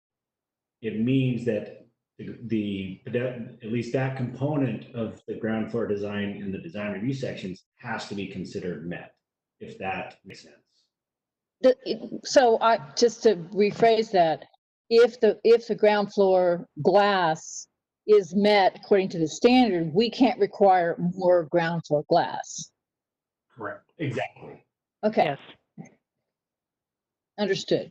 it means that at least that component of the ground floor design in the design review sections has to be considered met, if that makes sense. So just to rephrase that, if the ground floor glass is met according to the standard, we can't require more ground floor glass. Correct. Exactly. Okay. Yes. Understood.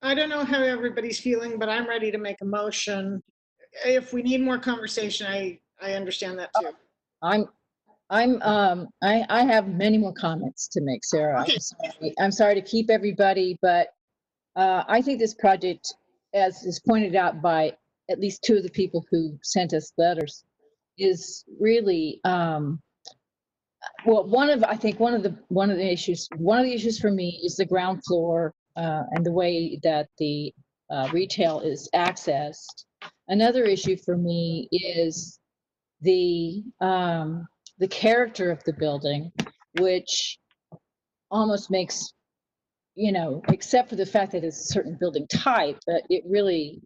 I don't know how everybody's feeling, but I'm ready to make a motion. If we need more conversation, I understand that too. I have many more comments to make, Sarah. Okay. I'm sorry to keep everybody, but I think this project, as is pointed out by at least two of the people who sent us letters, is really well. One of the issues for me is the ground floor and the way that the retail is accessed. Another issue for me is the character of the building, which almost makes, except for the fact that it's a certain building type, but it really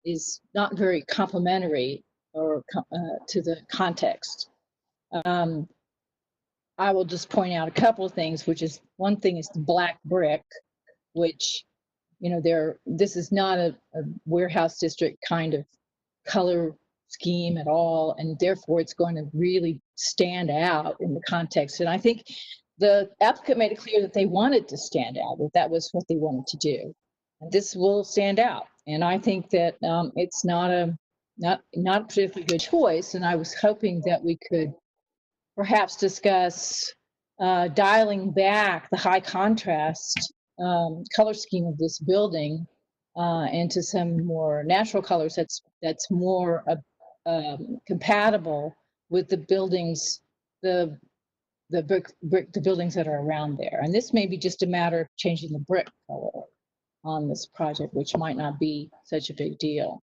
is not very complementary or to the context. I will just point out a couple of things, which is one thing is the black brick, which, this is not a warehouse district kind of color scheme at all, and therefore it's going to really stand out in the context. And I think the applicant made it clear that they wanted to stand out, that was what they wanted to do. And this will stand out. And I think that it's not a particularly good choice. And I was hoping that we could perhaps discuss dialing back the high contrast color scheme of this building into some more natural colors that's more compatible with the buildings, the the buildings that are around there. And this may be just a matter of changing the brick color on this project, which might not be such a big deal.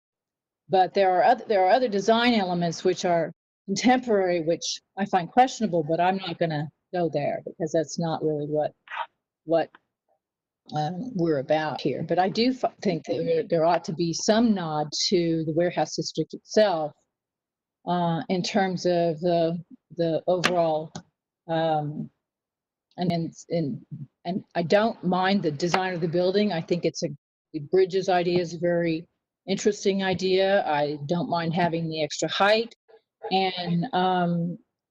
But there are other design elements which are contemporary, which I find questionable, but I'm not going to go there because that's not really what we're about here. But I do think that there ought to be some nod to the warehouse district itself in terms of the overall and I don't mind the design of the building. I think the bridges idea is a very interesting idea. I don't mind having the extra height, and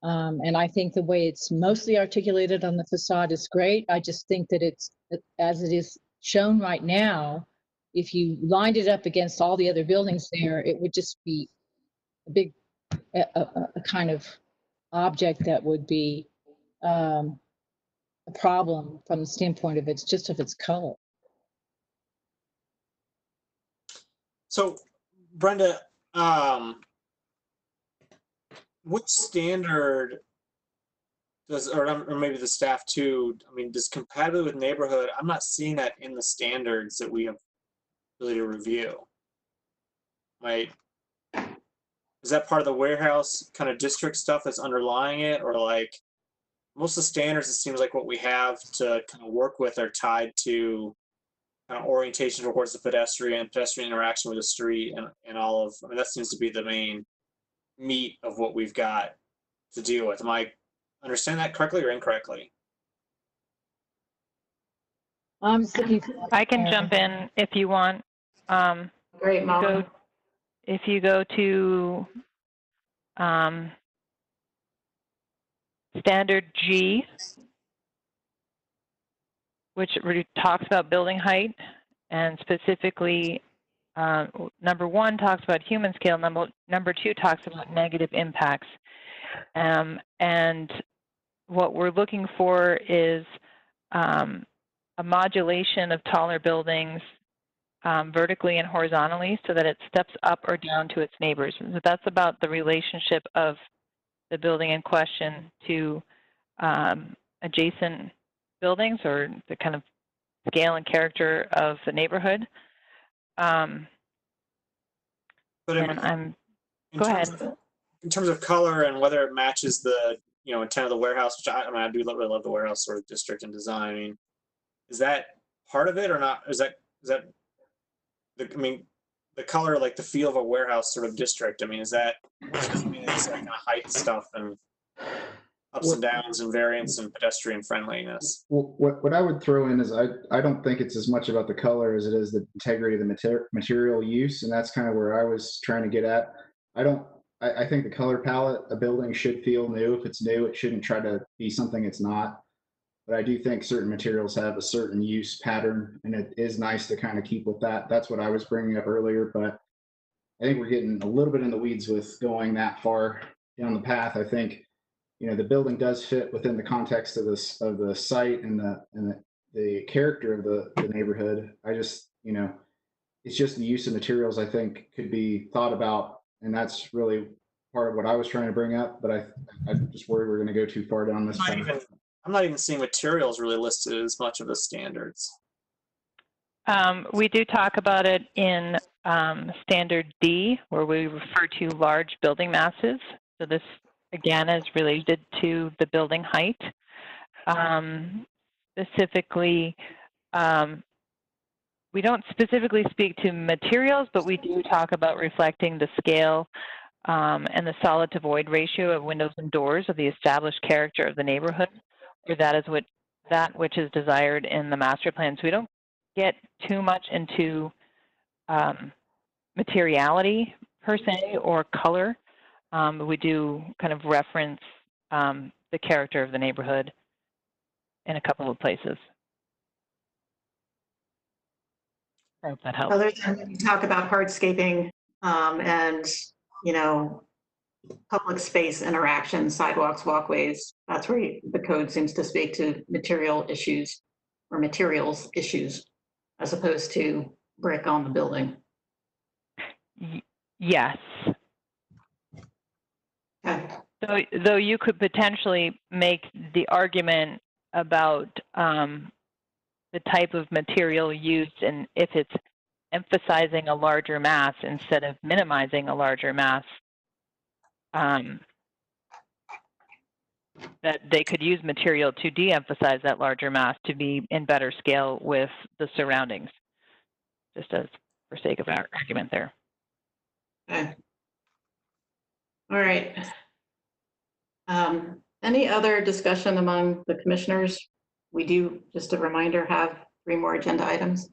I think the way it's mostly articulated on the facade is great. I just think that it's, as it is shown right now, if you lined it up against all the other buildings there, it would just be a big, a kind of object that would be a problem from the standpoint of its color. So, Brenda, which standard does, or maybe the staff too, I mean, does compatibility with neighborhood, I'm not seeing that in the standards that we have ability to review. Right? Is that part of the warehouse kind of district stuff that's underlying it, or like most of the standards, it seems like what we have to kind of work with are tied to kind of orientation towards the pedestrian interaction with the street, and all of, I mean, that seems to be the main meat of what we've got to deal with. Am I understand that correctly or incorrectly? I'm just looking. I can jump in if you want. Great, Molly. If you go to standard G, which talks about building height, and specifically number 1 talks about human scale, number 2 talks about negative impacts. And what we're looking for is a modulation of taller buildings vertically and horizontally so that it steps up or down to its neighbors. And so that's about the relationship of the building in question to adjacent buildings, or the kind of scale and character of the neighborhood. But go ahead. In terms of color and whether it matches the intent of the warehouse, which I mean, I do really love the warehouse sort of district and design. I mean, is that part of it or not? Is that I mean, the color, like the feel of a warehouse sort of district? I mean, is that, I mean, it's that kind of height stuff and ups and downs and variance and pedestrian friendliness? Well, what I would throw in is I don't think it's as much about the color as it is the integrity of the material use, and that's kind of where I was trying to get at. I think the color palette, a building should feel new. If it's new, it shouldn't try to be something it's not. But I do think certain materials have a certain use pattern, and it is nice to kind of keep with that. That's what I was bringing up earlier, but I think we're getting a little bit in the weeds with going that far down the path. I think, the building does fit within the context of the site and the character of the neighborhood. I just, it's just the use of materials I think could be thought about, and that's really part of what I was trying to bring up. But I just worry we're going to go too far down this path. I'm not even seeing materials really listed as much of the standards. We do talk about it in standard D, where we refer to large building masses. So this, again, is related to the building height. Specifically, we don't specifically speak to materials, but we do talk about reflecting the scale and the solid to void ratio of windows and doors of the established character of the neighborhood, or that is that which is desired in the master plan. So we don't get too much into materiality per se or color. We do kind of reference the character of the neighborhood in a couple of places. I hope that helps. Other than you talk about hardscaping and public space interaction, sidewalks, walkways, that's where the code seems to speak to material issues or materials issues as opposed to brick on the building. Yes. Okay. Though you could potentially make the argument about the type of material used and if it's emphasizing a larger mass instead of minimizing a larger mass, that they could use material to de-emphasize that larger mass to be in better scale with the surroundings, just as for sake of our argument there. Okay. All right. Any other discussion among the commissioners? We do, just a reminder, have 3 more agenda items.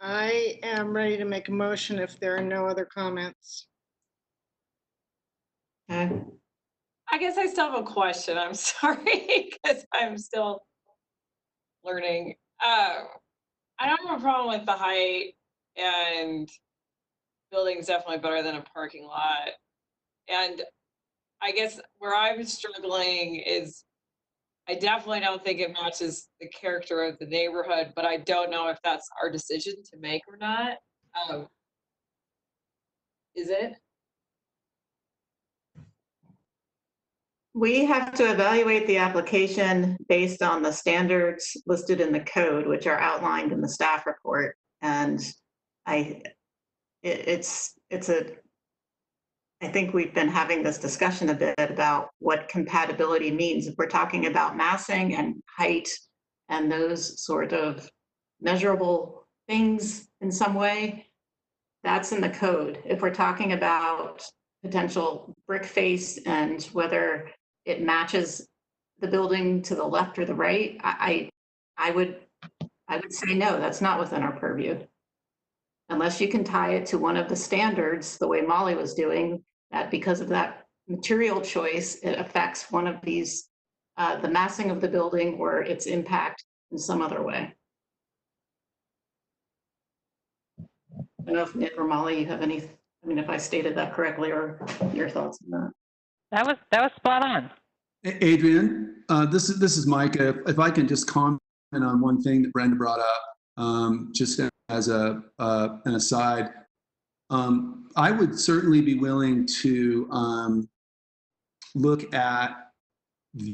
I am ready to make a motion if there are no other comments. Okay. I guess I still have a question. I'm sorry, because I'm still learning. I don't have a problem with the height, and building's definitely better than a parking lot. And I guess where I'm struggling is I definitely don't think it matches the character of the neighborhood, but I don't know if that's our decision to make or not. Is it? We have to evaluate the application based on the standards listed in the code, which are outlined in the staff report. And I think we've been having this discussion a bit about what compatibility means. If we're talking about massing and height and those sort of measurable things in some way, that's in the code. If we're talking about potential brick face and whether it matches the building to the left or the right, I would say no, that's not within our purview. Unless you can tie it to one of the standards, the way Molly was doing, that because of that material choice, it affects one of these, the massing of the building or its impact in some other way. I don't know if Nick or Molly, you have any, I mean, if I stated that correctly or your thoughts on that. That was spot on. Adrian, this is Mike. If I can just comment on one thing that Brenda brought up, just as an aside, I would certainly be willing to look at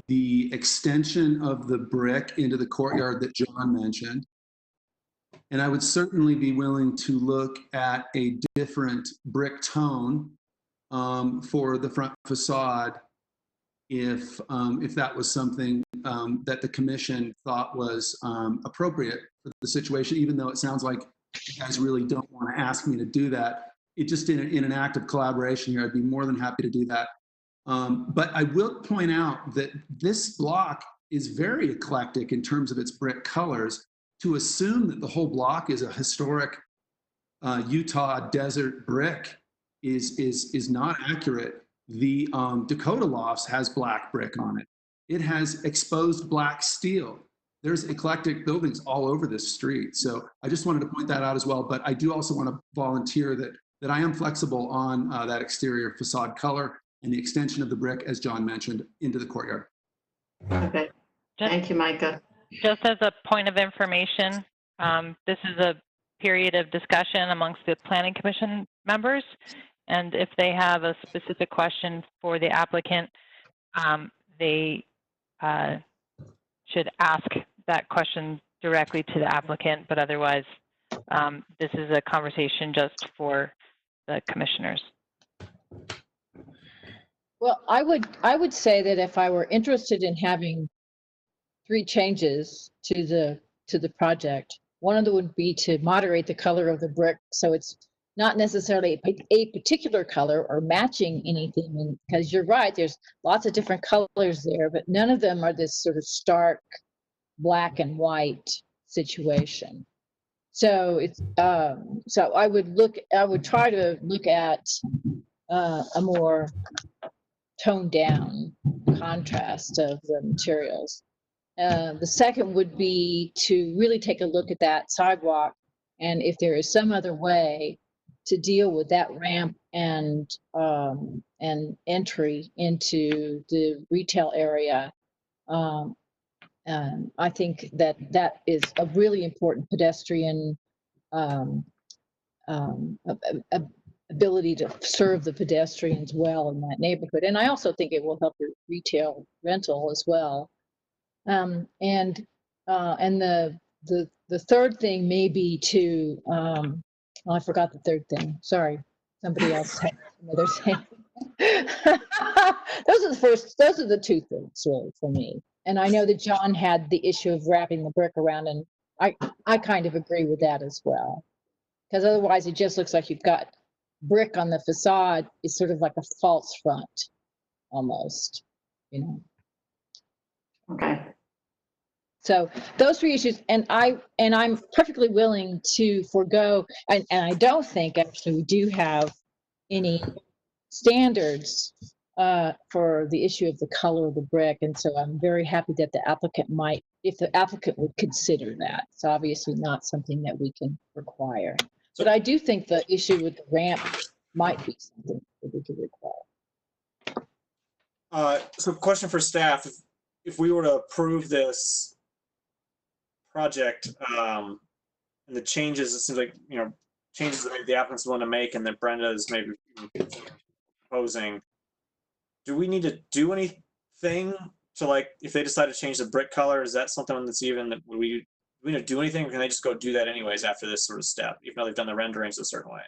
the extension of the brick into the courtyard that John mentioned. And I would certainly be willing to look at a different brick tone for the front facade if that was something that the commission thought was appropriate for the situation, even though it sounds like you guys really don't want to ask me to do that. It just in an act of collaboration here, I'd be more than happy to do that. But I will point out that this block is very eclectic in terms of its brick colors. To assume that the whole block is a historic Utah desert brick is not accurate. The Dakota Lofts has black brick on it. It has exposed black steel. There's eclectic buildings all over this street. So I just wanted to point that out as well. But I do also want to volunteer that I am flexible on that exterior facade color and the extension of the brick, as John mentioned, into the courtyard. Okay, thank you, Micah. Just as a point of information, this is a period of discussion amongst the Planning Commission members. And if they have a specific question for the applicant, they should ask that question directly to the applicant. But otherwise, this is a conversation just for the commissioners. Well, I would say that if I were interested in having 3 changes to the project, one of them would be to moderate the color of the brick so it's not necessarily a particular color or matching anything. Because you're right, there's lots of different colors there, but none of them are this sort of stark black and white situation. So it's so I would try to look at a more toned down contrast of the materials. The second would be to really take a look at that sidewalk, and if there is some other way to deal with that ramp and entry into the retail area. And I think that that is a really important pedestrian ability to serve the pedestrians well in that neighborhood. And I also think it will help your retail rental as well. And the third thing may be to, oh, I forgot the third thing. Sorry, somebody else had another thing. Those are the two things really for me. And I know that John had the issue of wrapping the brick around, and I kind of agree with that as well. Because otherwise it just looks like you've got brick on the facade. It's sort of like a false front almost, you know. Okay. So those three issues, and I'm perfectly willing to forego, and I don't think actually we do have any standards for the issue of the color of the brick, and so I'm very happy that the applicant might, if the applicant would consider that. It's obviously not something that we can require, but I do think the issue with the ramp might be something that we could require. So question for staff, if we were to approve this project, and the changes, it seems like, you know, changes that maybe the applicants want to make and that Brenda is maybe proposing, do we need to do anything to, like, if they decide to change the brick color, is that something that's even that do we need to do anything, or can they just go do that anyways after this sort of step, even though they've done the renderings a certain way?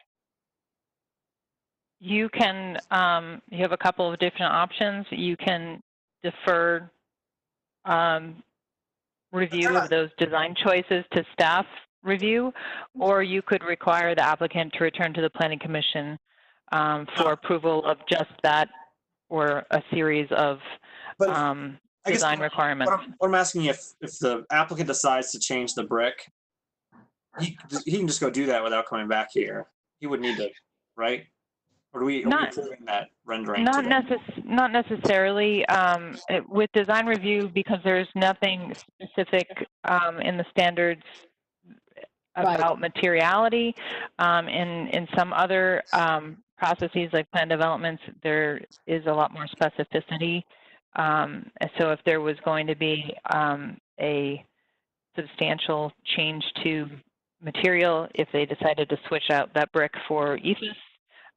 You can, you have a couple of different options. You can defer review of those design choices to staff review, or you could require the applicant to return to the Planning Commission for approval of just that or a series of design requirements. What I'm asking, if the applicant decides to change the brick, he can just go do that without coming back here. He would need to, right? Or are we approving that rendering? Not necessarily. With design review, because there's nothing specific in the standards about materiality. In some other processes like plan developments, there is a lot more specificity. So if there was going to be a substantial change to material, if they decided to switch out that brick for ethos,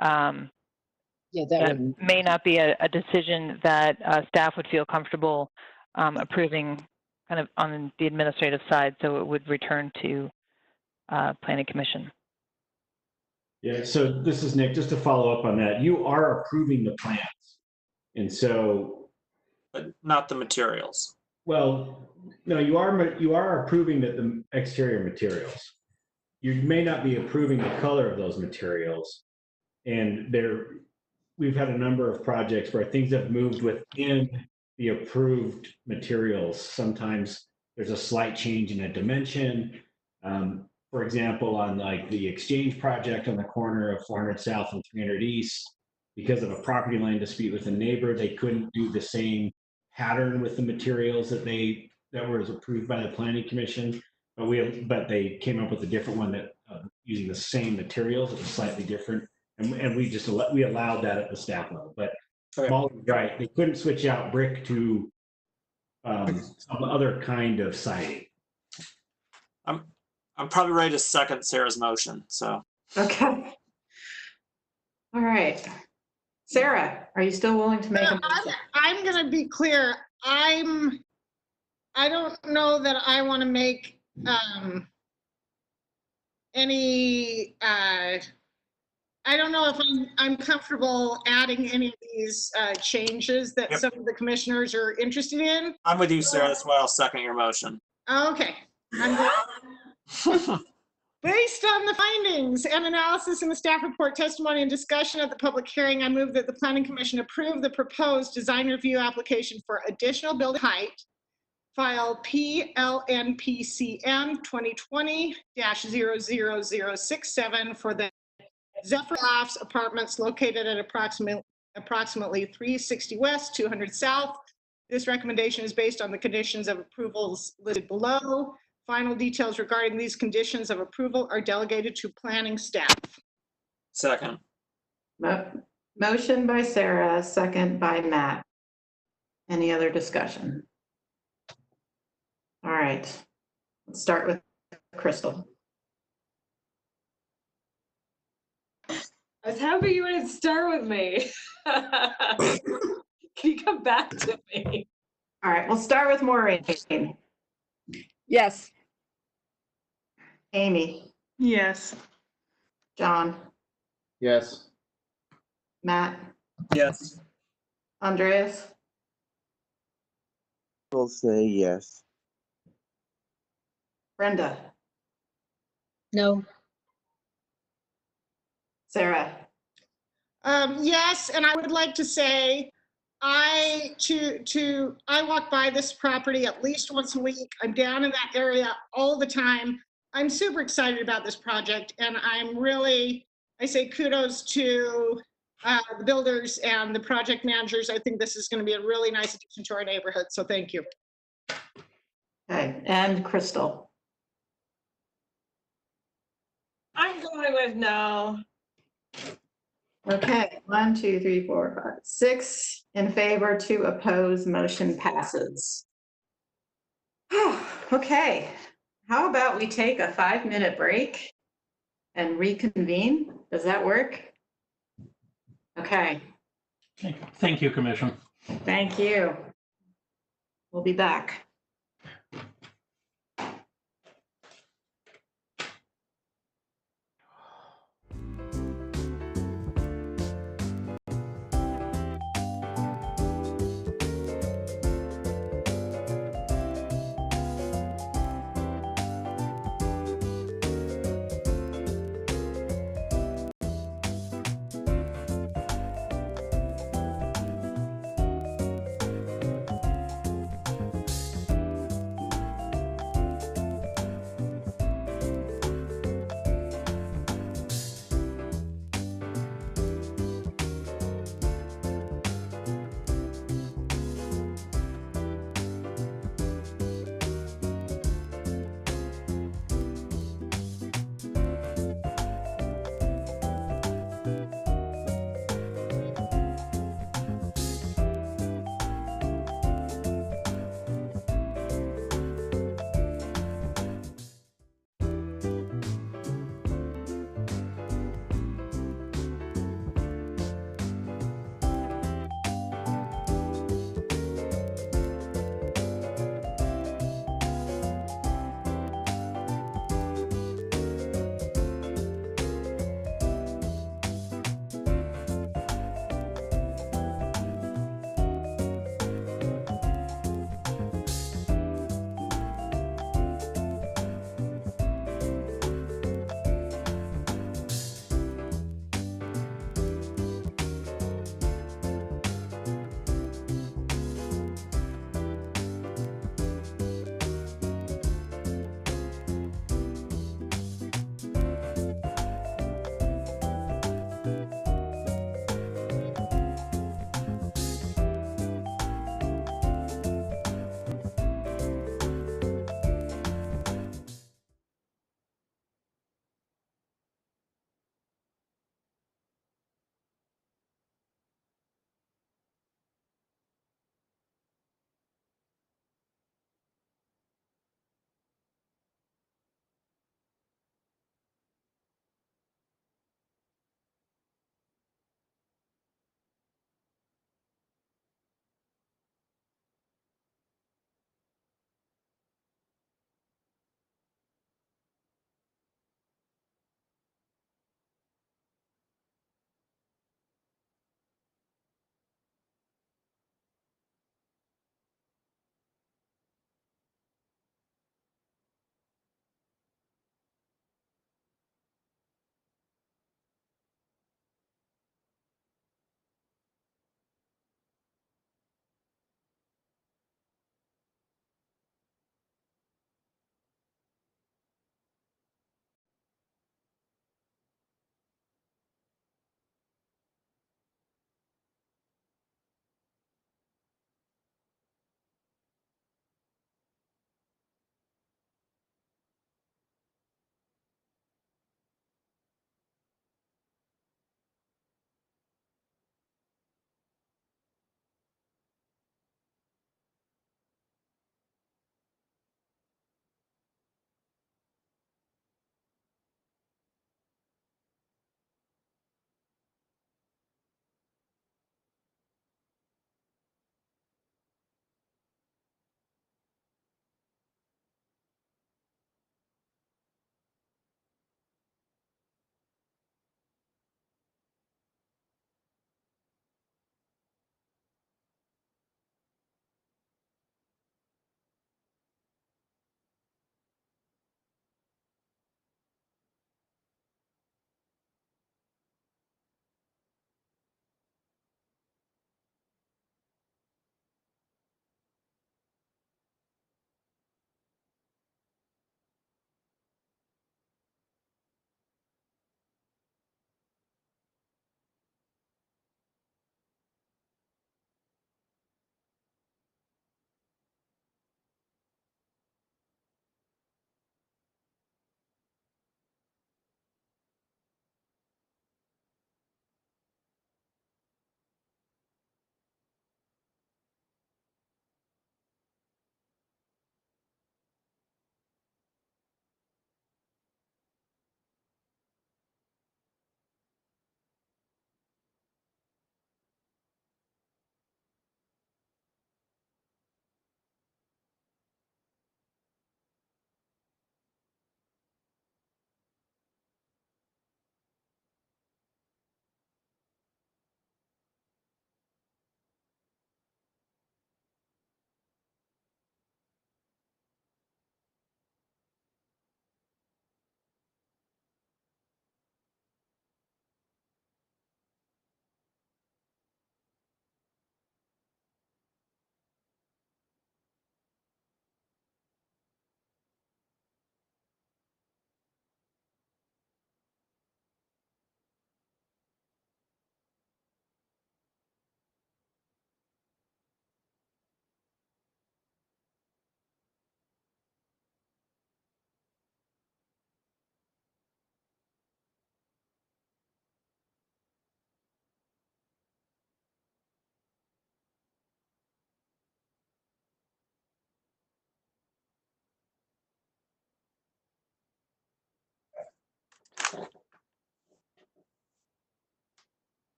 that may not be a decision that staff would feel comfortable approving kind of on the administrative side, so it would return to Planning Commission. Yeah, so this is Nick, just to follow up on that, you are approving the plans. And so. But not the materials. Well, no, you are approving the exterior materials. You may not be approving the color of those materials. And we've had a number of projects where things have moved within the approved materials. Sometimes there's a slight change in a dimension. For example, on like the Exchange project on the corner of 400 South and 300 East, because of a property line dispute with a neighbor, they couldn't do the same pattern with the materials that was approved by the Planning Commission. But they came up with a different one that using the same materials. It was slightly different. And we allowed that at the staff level, but Molly's right. They couldn't switch out brick to some other kind of siding. I'm probably ready to second Sarah's motion. So okay. All right, Sarah, are you still willing to make a motion? I'm going to be clear. I don't know that I want to make any. I don't know if I'm comfortable adding any of these changes that some of the commissioners are interested in. I'm with you, Sarah. That's why I'll second your motion. Okay. Based on the findings and analysis in the staff report, testimony, and discussion at the public hearing, I move that the Planning Commission approve the proposed design review application for additional building height, file PLNPCM 2020-00067 for the Zephyr Lofts Apartments located at approximately 360 West, 200 South. This recommendation is based on the conditions of approvals listed below. Final details regarding these conditions of approval are delegated to planning staff. Second. Motion by Sarah, second by Matt. Any other discussion? All right, let's start with Crystal. I was happy you would start with me. Can you come back to me? All right, we'll start with Maureen. Yes. Amy, Yes. John, Yes. Matt, Yes. Andreas, I'll say yes. Brenda, No. Sarah. Yes, and I would like to say, I walk by this property at least once a week. I'm down in that area all the time. I'm super excited about this project, and I say kudos to the builders and the project managers. I think this is going to be a really nice addition to our neighborhood, so thank you. Okay, and Crystal. I'm going with no. Okay, 1, 2, 3, 4, 5, 6 in favor, 2 oppose, motion passes. Okay, how about we take a 5-minute break and reconvene? Does that work? Okay, Thank you, Commission. thank you. We'll be back.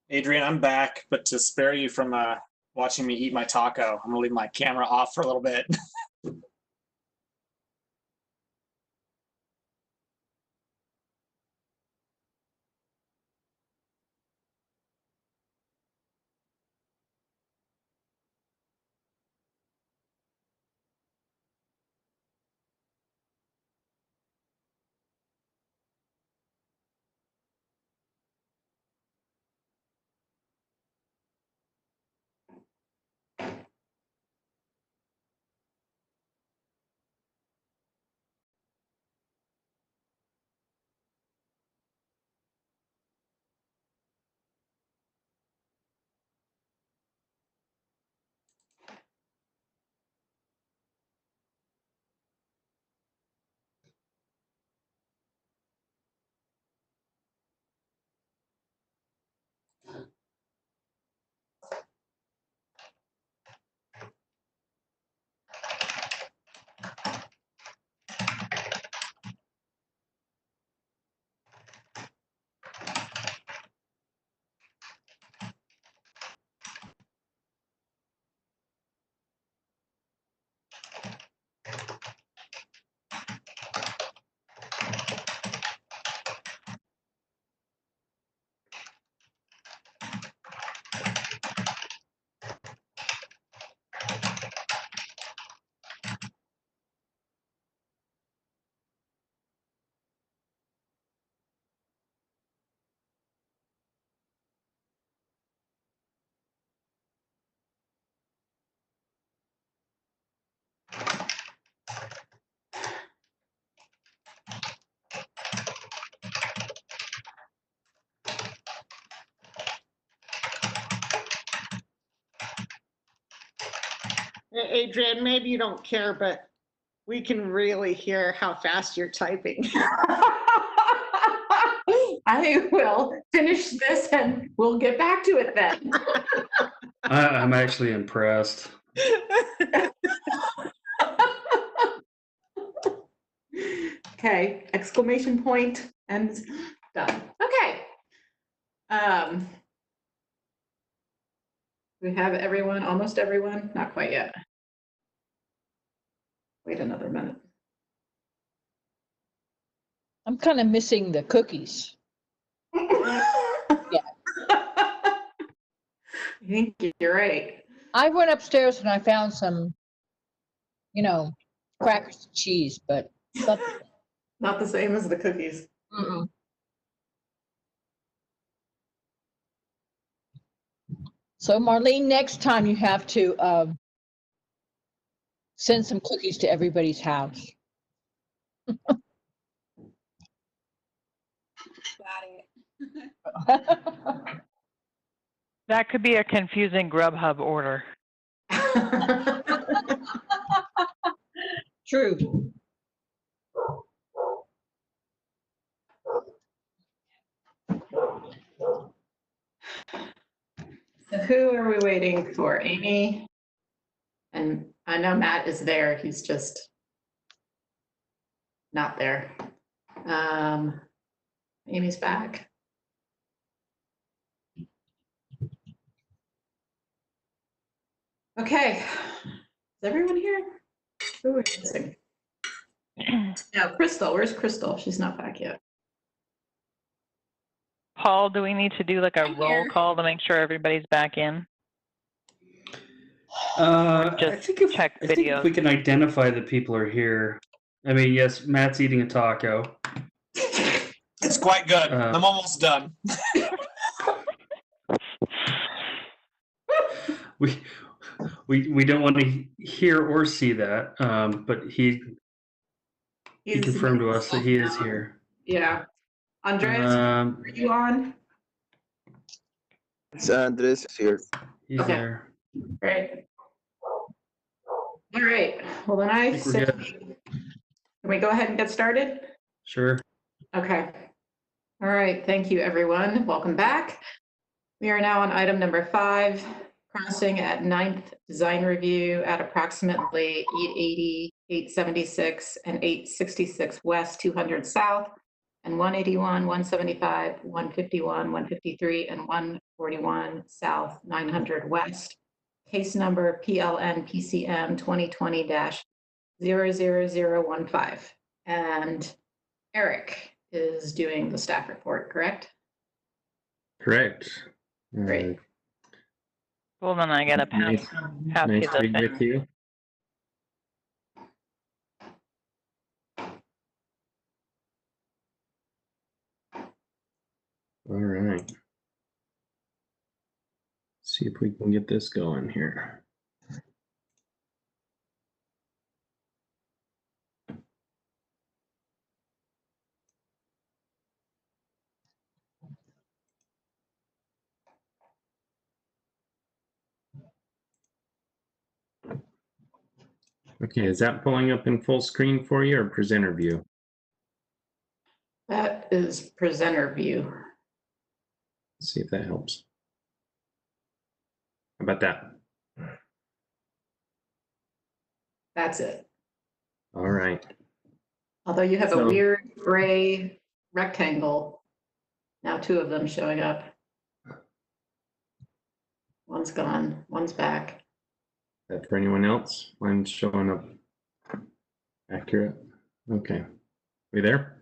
Adrian, I'm back, but to spare you from watching me eat my taco, I'm gonna leave my camera off for a little bit. Adrian, maybe you don't care, but we can really hear how fast you're typing. I will finish this and we'll get back to it then. I'm actually impressed. Okay, exclamation point and done. Okay. We have everyone, almost everyone, not quite yet. Wait another minute. I'm kind of missing the cookies. Yeah. I think you're right. I went upstairs and I found some, crackers and cheese, but not the same as the cookies. Mm-mm. So Marlene, next time you have to send some cookies to everybody's house. That could be a confusing Grubhub order. True. So who are we waiting for? Amy? And I know Matt is there. He's just not there. Amy's back. Okay. Is everyone here? Who are we missing? No, Crystal. Where's Crystal? She's not back yet. Paul, do we need to do like a roll call to make sure everybody's back in? I think if videos. we can identify that people are here. I mean, yes, Matt's eating a taco. It's quite good. I'm almost done. We don't want to hear or see that, but he confirmed to us that he is here. Yeah. Andreas, are you on? It's Andres here. He's there. Great. All right. Well, then I say, can we go ahead and get started? Sure. Okay. All right. Thank you, everyone. Welcome back. We are now on item number 5, crossing at 9th design review at approximately 880, 876, and 866 West, 200 South, and 181, 175, 151, 153, and 141 South, 900 West. Case number PLN PCM 2020-00015. And Eric is doing the staff report, correct? Correct. Great. Well, then I gotta pass Nice, pass nice you to the be thing. with you. All right. See if we can get this going here. Okay, is that pulling up in full screen for you or presenter view? That is presenter view. Let's see if that helps. How about that? That's it. All right. Although you have a So- weird gray rectangle. Now 2 of them showing up. One's gone, one's back. That for anyone else? Mine's showing up accurate. Okay. We there?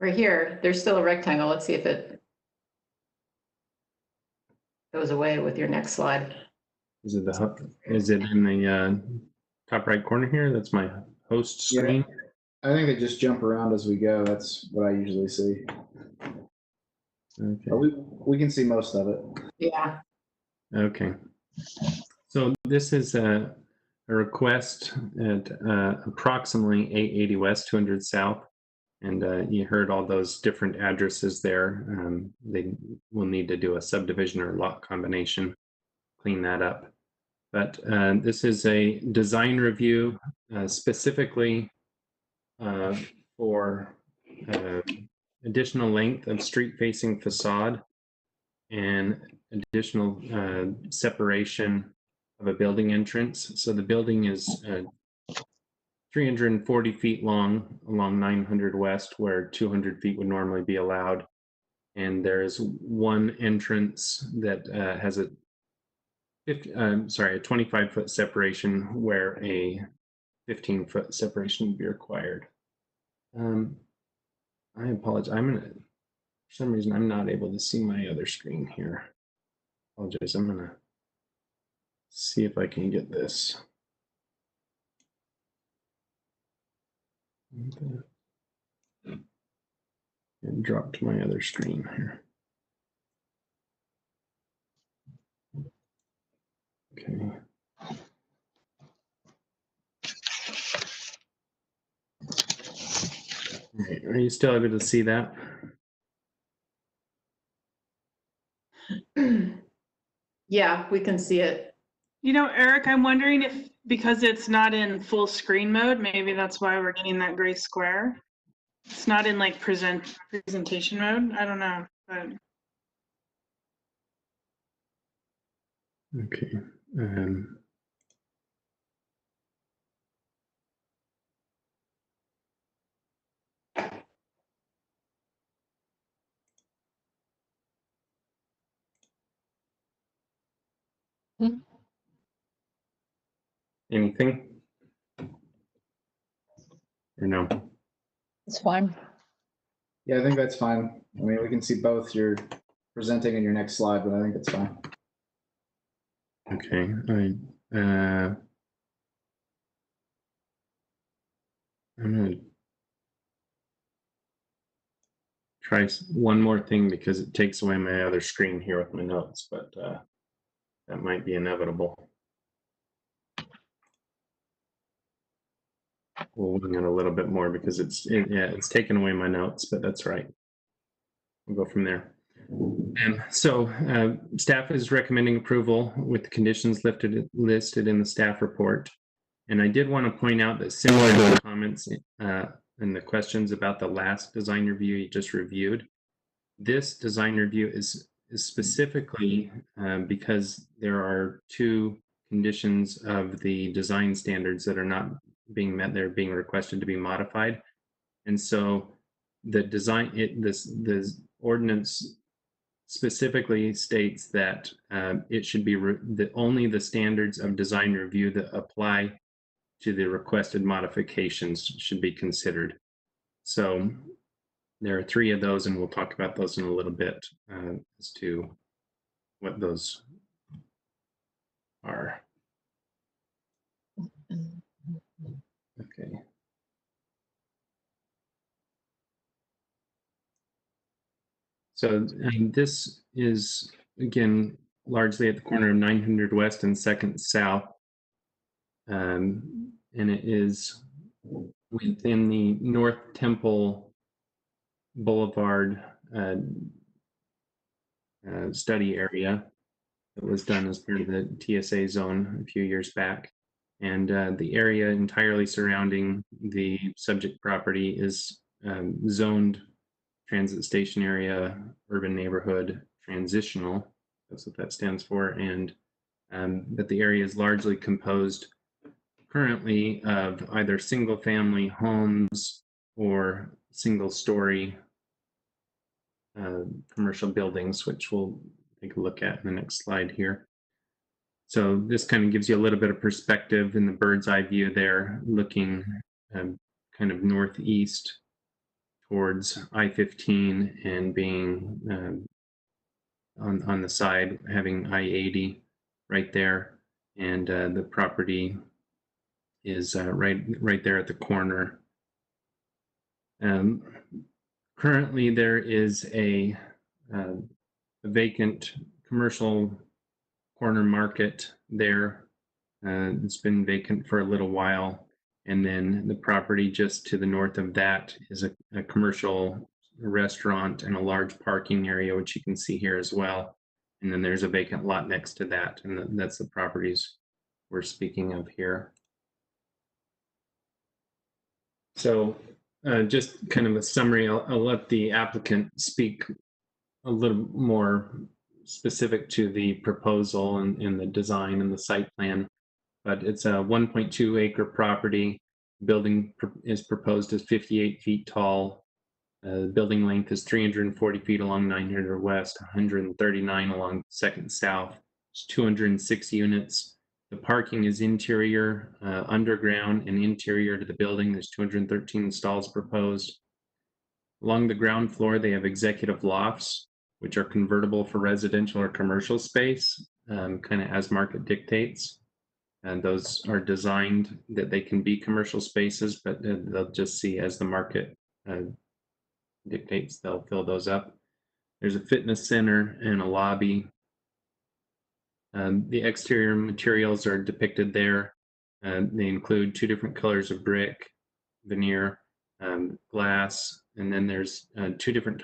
Right here, there's still a rectangle. Let's see if it goes away with your next slide. Is it is it in the top right corner here? That's my host screen. Yeah, I think they just jump around as we go. That's what I usually see. Okay. But we can see most of it. Yeah. Okay. So this is a request at approximately 880 West, 200 South. And you heard all those different addresses there. They will need to do a subdivision or lot combination, clean that up. But this is a design review specifically for additional length of street-facing facade and additional separation of a building entrance. So the building is 340 feet long along 900 West, where 200 feet would normally be allowed. And there is one entrance that has a 25-foot separation where a 15-foot separation would be required. I apologize. For some reason, I'm not able to see my other screen here. Apologize. I'm gonna see if I can get this. And drop to my other screen here. Okay. All right. Are you still able to see that? Yeah, we can see it. You know, Eric, I'm wondering if, because it's not in full screen mode, maybe that's why we're getting that gray square. It's not in like presentation mode. I don't know, but Okay. Anything? Or no? It's fine. Yeah, I think that's fine. I mean, we can see both your presenting and your next slide, but I think it's fine. Okay. All right. I'm gonna try one more thing because it takes away my other screen here with my notes, but that might be inevitable. We'll wing it a little bit more because it's taken away my notes, but that's right. We'll go from there. And so staff is recommending approval with the conditions listed in the staff report. And I did want to point out that similar to the comments and the questions about the last design review you just reviewed, this design review is specifically because there are 2 conditions of the design standards that are not being met. They're being requested to be modified. And so the design, the ordinance specifically states that it should be only the standards of design review that apply to the requested modifications should be considered. So there are 3 of those, and we'll talk about those in a little bit as to what those are. Okay. So this is, again, largely at the corner of 900 West and 2nd South. And it is within the North Temple Boulevard study area that was done as part of the TSA zone a few years back. And the area entirely surrounding the subject property is zoned transit station area, urban neighborhood transitional. That's what that stands for. And that the area is largely composed currently of either single family homes or single story commercial buildings, which we'll take a look at in the next slide here. So this kind of gives you a little bit of perspective in the bird's eye view there, looking kind of northeast towards I-15 and being on the side, having I-80 right there. And the property is right there at the corner. Currently, there is a vacant commercial corner market there. It's been vacant for a little while. And then the property just to the north of that is a commercial restaurant and a large parking area, which you can see here as well. And then there's a vacant lot next to that. And that's the properties we're speaking of here. So just kind of a summary, I'll let the applicant speak a little more specific to the proposal and the design and the site plan. But it's a 1.2 acre property. Building is proposed as 58 feet tall. The building length is 340 feet along 900 West, 139 along 2nd South. It's 206 units. The parking is interior, underground, and interior to the building. There's 213 stalls proposed. Along the ground floor, they have executive lofts, which are convertible for residential or commercial space, kind of as market dictates. And those are designed that they can be commercial spaces, but they'll just see as the market dictates, they'll fill those up. There's a fitness center and a lobby. The exterior materials are depicted there. They include 2 different colors of brick, veneer, glass, and then there's 2 different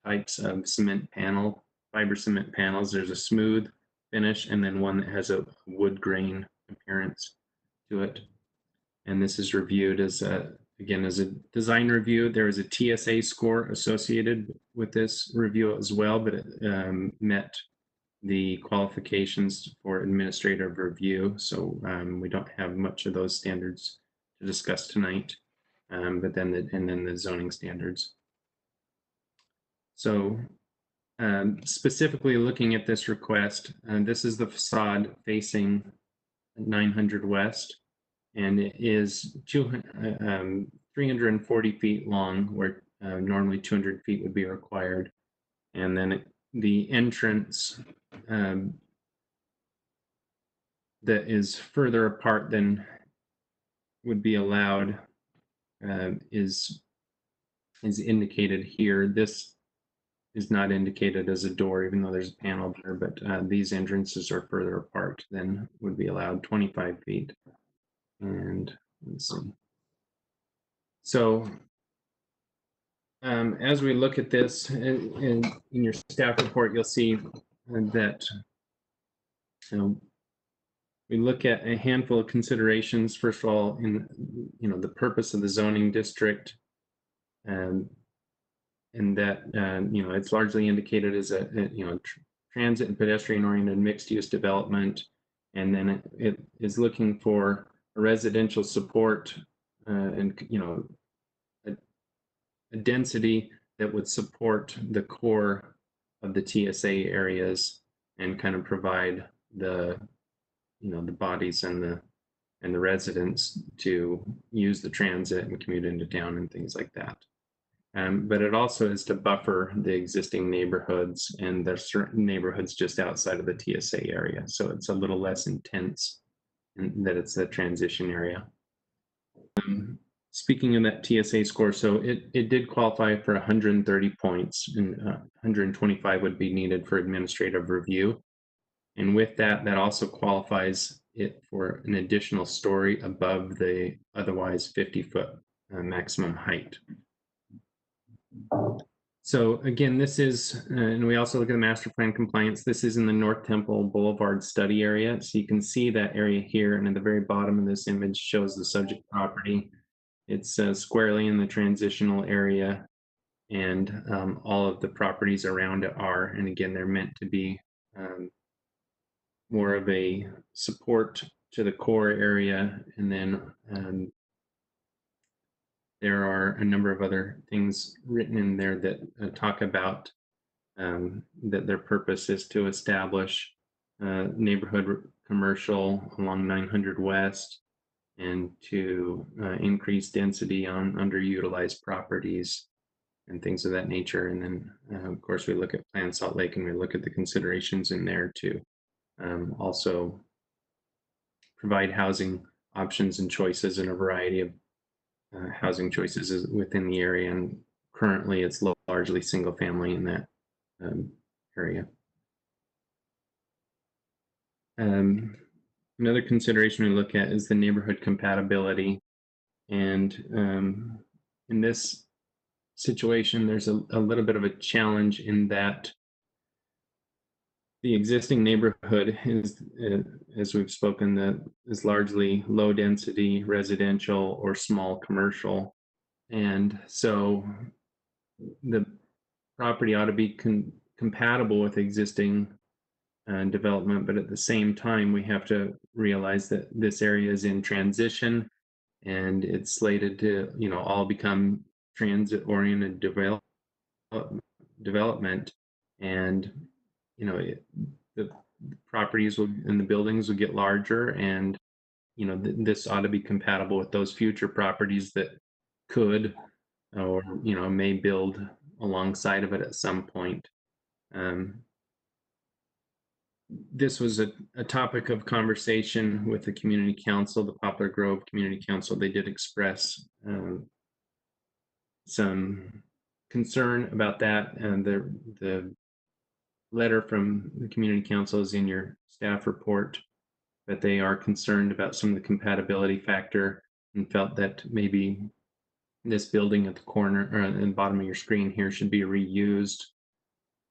types of cement panel, fiber cement panels. There's a smooth finish and then one that has a wood grain appearance to it. And this is reviewed as again, as a design review. There is a TSA score associated with this review as well, but it met the qualifications for administrative review. So we don't have much of those standards to discuss tonight, but then the zoning standards. So specifically looking at this request, this is the facade facing 900 West, and it is 340 feet long, where normally 200 feet would be required. And then the entrance that is further apart than would be allowed is indicated here. This is not indicated as a door, even though there's a panel there, but these entrances are further apart than would be allowed, 25 feet. And let's see. So as we look at this in your staff report, you'll see that we look at a handful of considerations. First of all, in the purpose of the zoning district, and that it's largely indicated as a transit and pedestrian oriented mixed use development, and then it is looking for a residential support and a density that would support the core of the TSA areas and kind of provide the, the bodies and the residents to use the transit and commute into town and things like that. But it also is to buffer the existing neighborhoods, and there's certain neighborhoods just outside of the TSA area. So it's a little less intense in that it's a transition area. Speaking of that TSA score, so it did qualify for 130 points, and 125 would be needed for administrative review. And with that, that also qualifies it for an additional story above the otherwise 50-foot maximum height. So again, this is, and we also look at the master plan compliance. This is in the North Temple Boulevard study area. So you can see that area here, and at the very bottom of this image shows the subject property. It's squarely in the transitional area, and all of the properties around it are, and again, they're meant to be more of a support to the core area. And then there are a number of other things written in there that talk about that their purpose is to establish neighborhood commercial along 900 West and to increase density on underutilized properties and things of that nature. And then, of course, we look at Plan Salt Lake and we look at the considerations in there to also provide housing options and choices in a variety of housing choices within the area. And currently it's largely single family in that area. Another consideration we look at is the neighborhood compatibility. And in this situation, there's a little bit of a challenge in that the existing neighborhood is, as we've spoken, is largely low density residential or small commercial. And so the property ought to be compatible with existing development, but at the same time, we have to realize that this area is in transition and it's slated to, all become transit-oriented development. And, the properties and the buildings will get larger, and, this ought to be compatible with those future properties that could or, may build alongside of it at some point. This was a topic of conversation with the community council, the Poplar Grove Community Council. They did express some concern about that, and the letter from the community council is in your staff report, but they are concerned about some of the compatibility factor and felt that maybe this building at the corner or at the bottom of your screen here should be reused,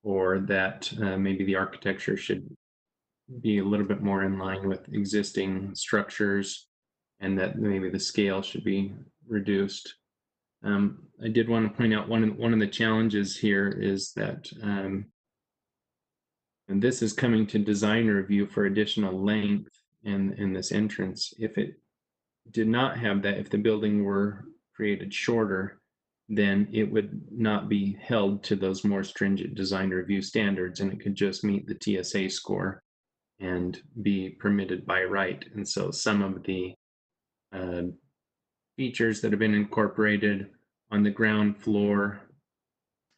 or that maybe the architecture should be a little bit more in line with existing structures, and that maybe the scale should be reduced. I did want to point out one of the challenges here is that, and this is coming to design review for additional length in this entrance. If it did not have that, if the building were created shorter, then it would not be held to those more stringent design review standards, and it could just meet the TSA score and be permitted by right. And so some of the features that have been incorporated on the ground floor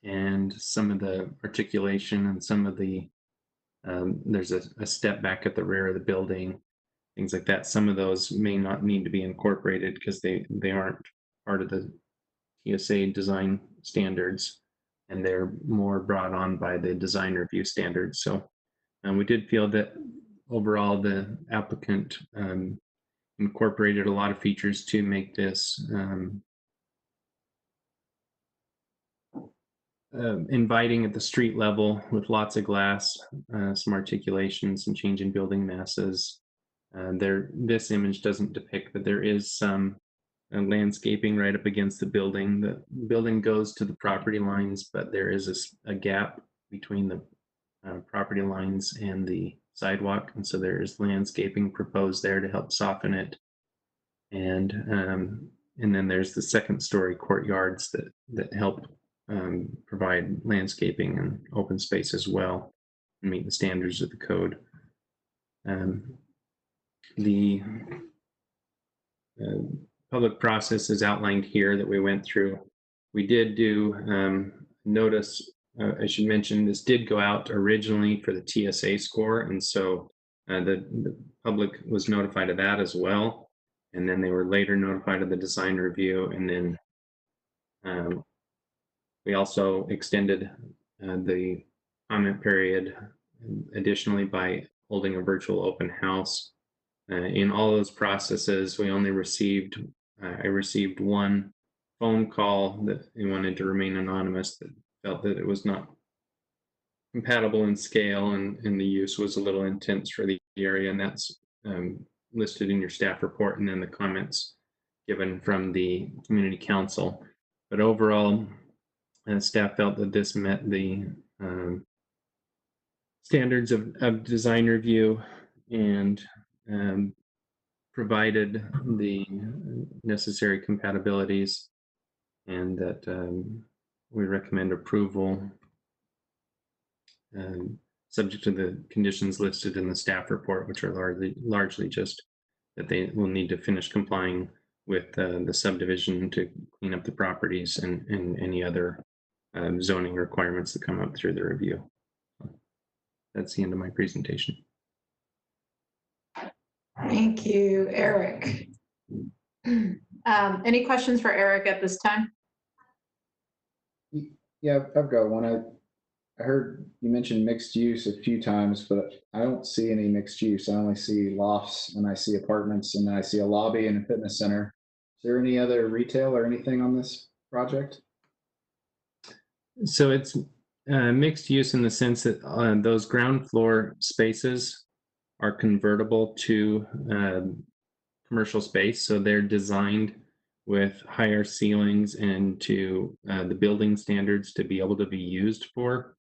and some of the articulation and some of the, there's a step back at the rear of the building, things like that. Some of those may not need to be incorporated because they aren't part of the TSA design standards, and they're more brought on by the design review standards. So we did feel that overall the applicant incorporated a lot of features to make this inviting at the street level with lots of glass, some articulations and change in building masses. This image doesn't depict, but there is some landscaping right up against the building. The building goes to the property lines, but there is a gap between the property lines and the sidewalk, and so there is landscaping proposed there to help soften it. And and then there's the second story courtyards that help provide landscaping and open space as well and meet the standards of the code. The public process is outlined here that we went through. We did do notice, I should mention, this did go out originally for the TSA score, and so the public was notified of that as well. And then they were later notified of the design review, and then we also extended the comment period additionally by holding a virtual open house. In all those processes, we only received, I received one phone call that they wanted to remain anonymous, that felt that it was not compatible in scale and the use was a little intense for the area, and that's listed in your staff report, and then the comments given from the community council. But overall, staff felt that this met the standards of design review and provided the necessary compatibilities, and that we recommend approval subject to the conditions listed in the staff report, which are largely just that they will need to finish complying with the subdivision to clean up the properties and any other zoning requirements that come up through the review. That's the end of my presentation. Thank you, Eric. Any questions for Eric at this time? Yeah, I've got one. I heard you mention mixed use a few times, but I don't see any mixed use. I only see lofts and I see apartments and I see a lobby and a fitness center. Is there any other retail or anything on this project? So it's mixed use in the sense that those ground floor spaces are convertible to commercial space. So they're designed with higher ceilings and to the building standards to be able to be used for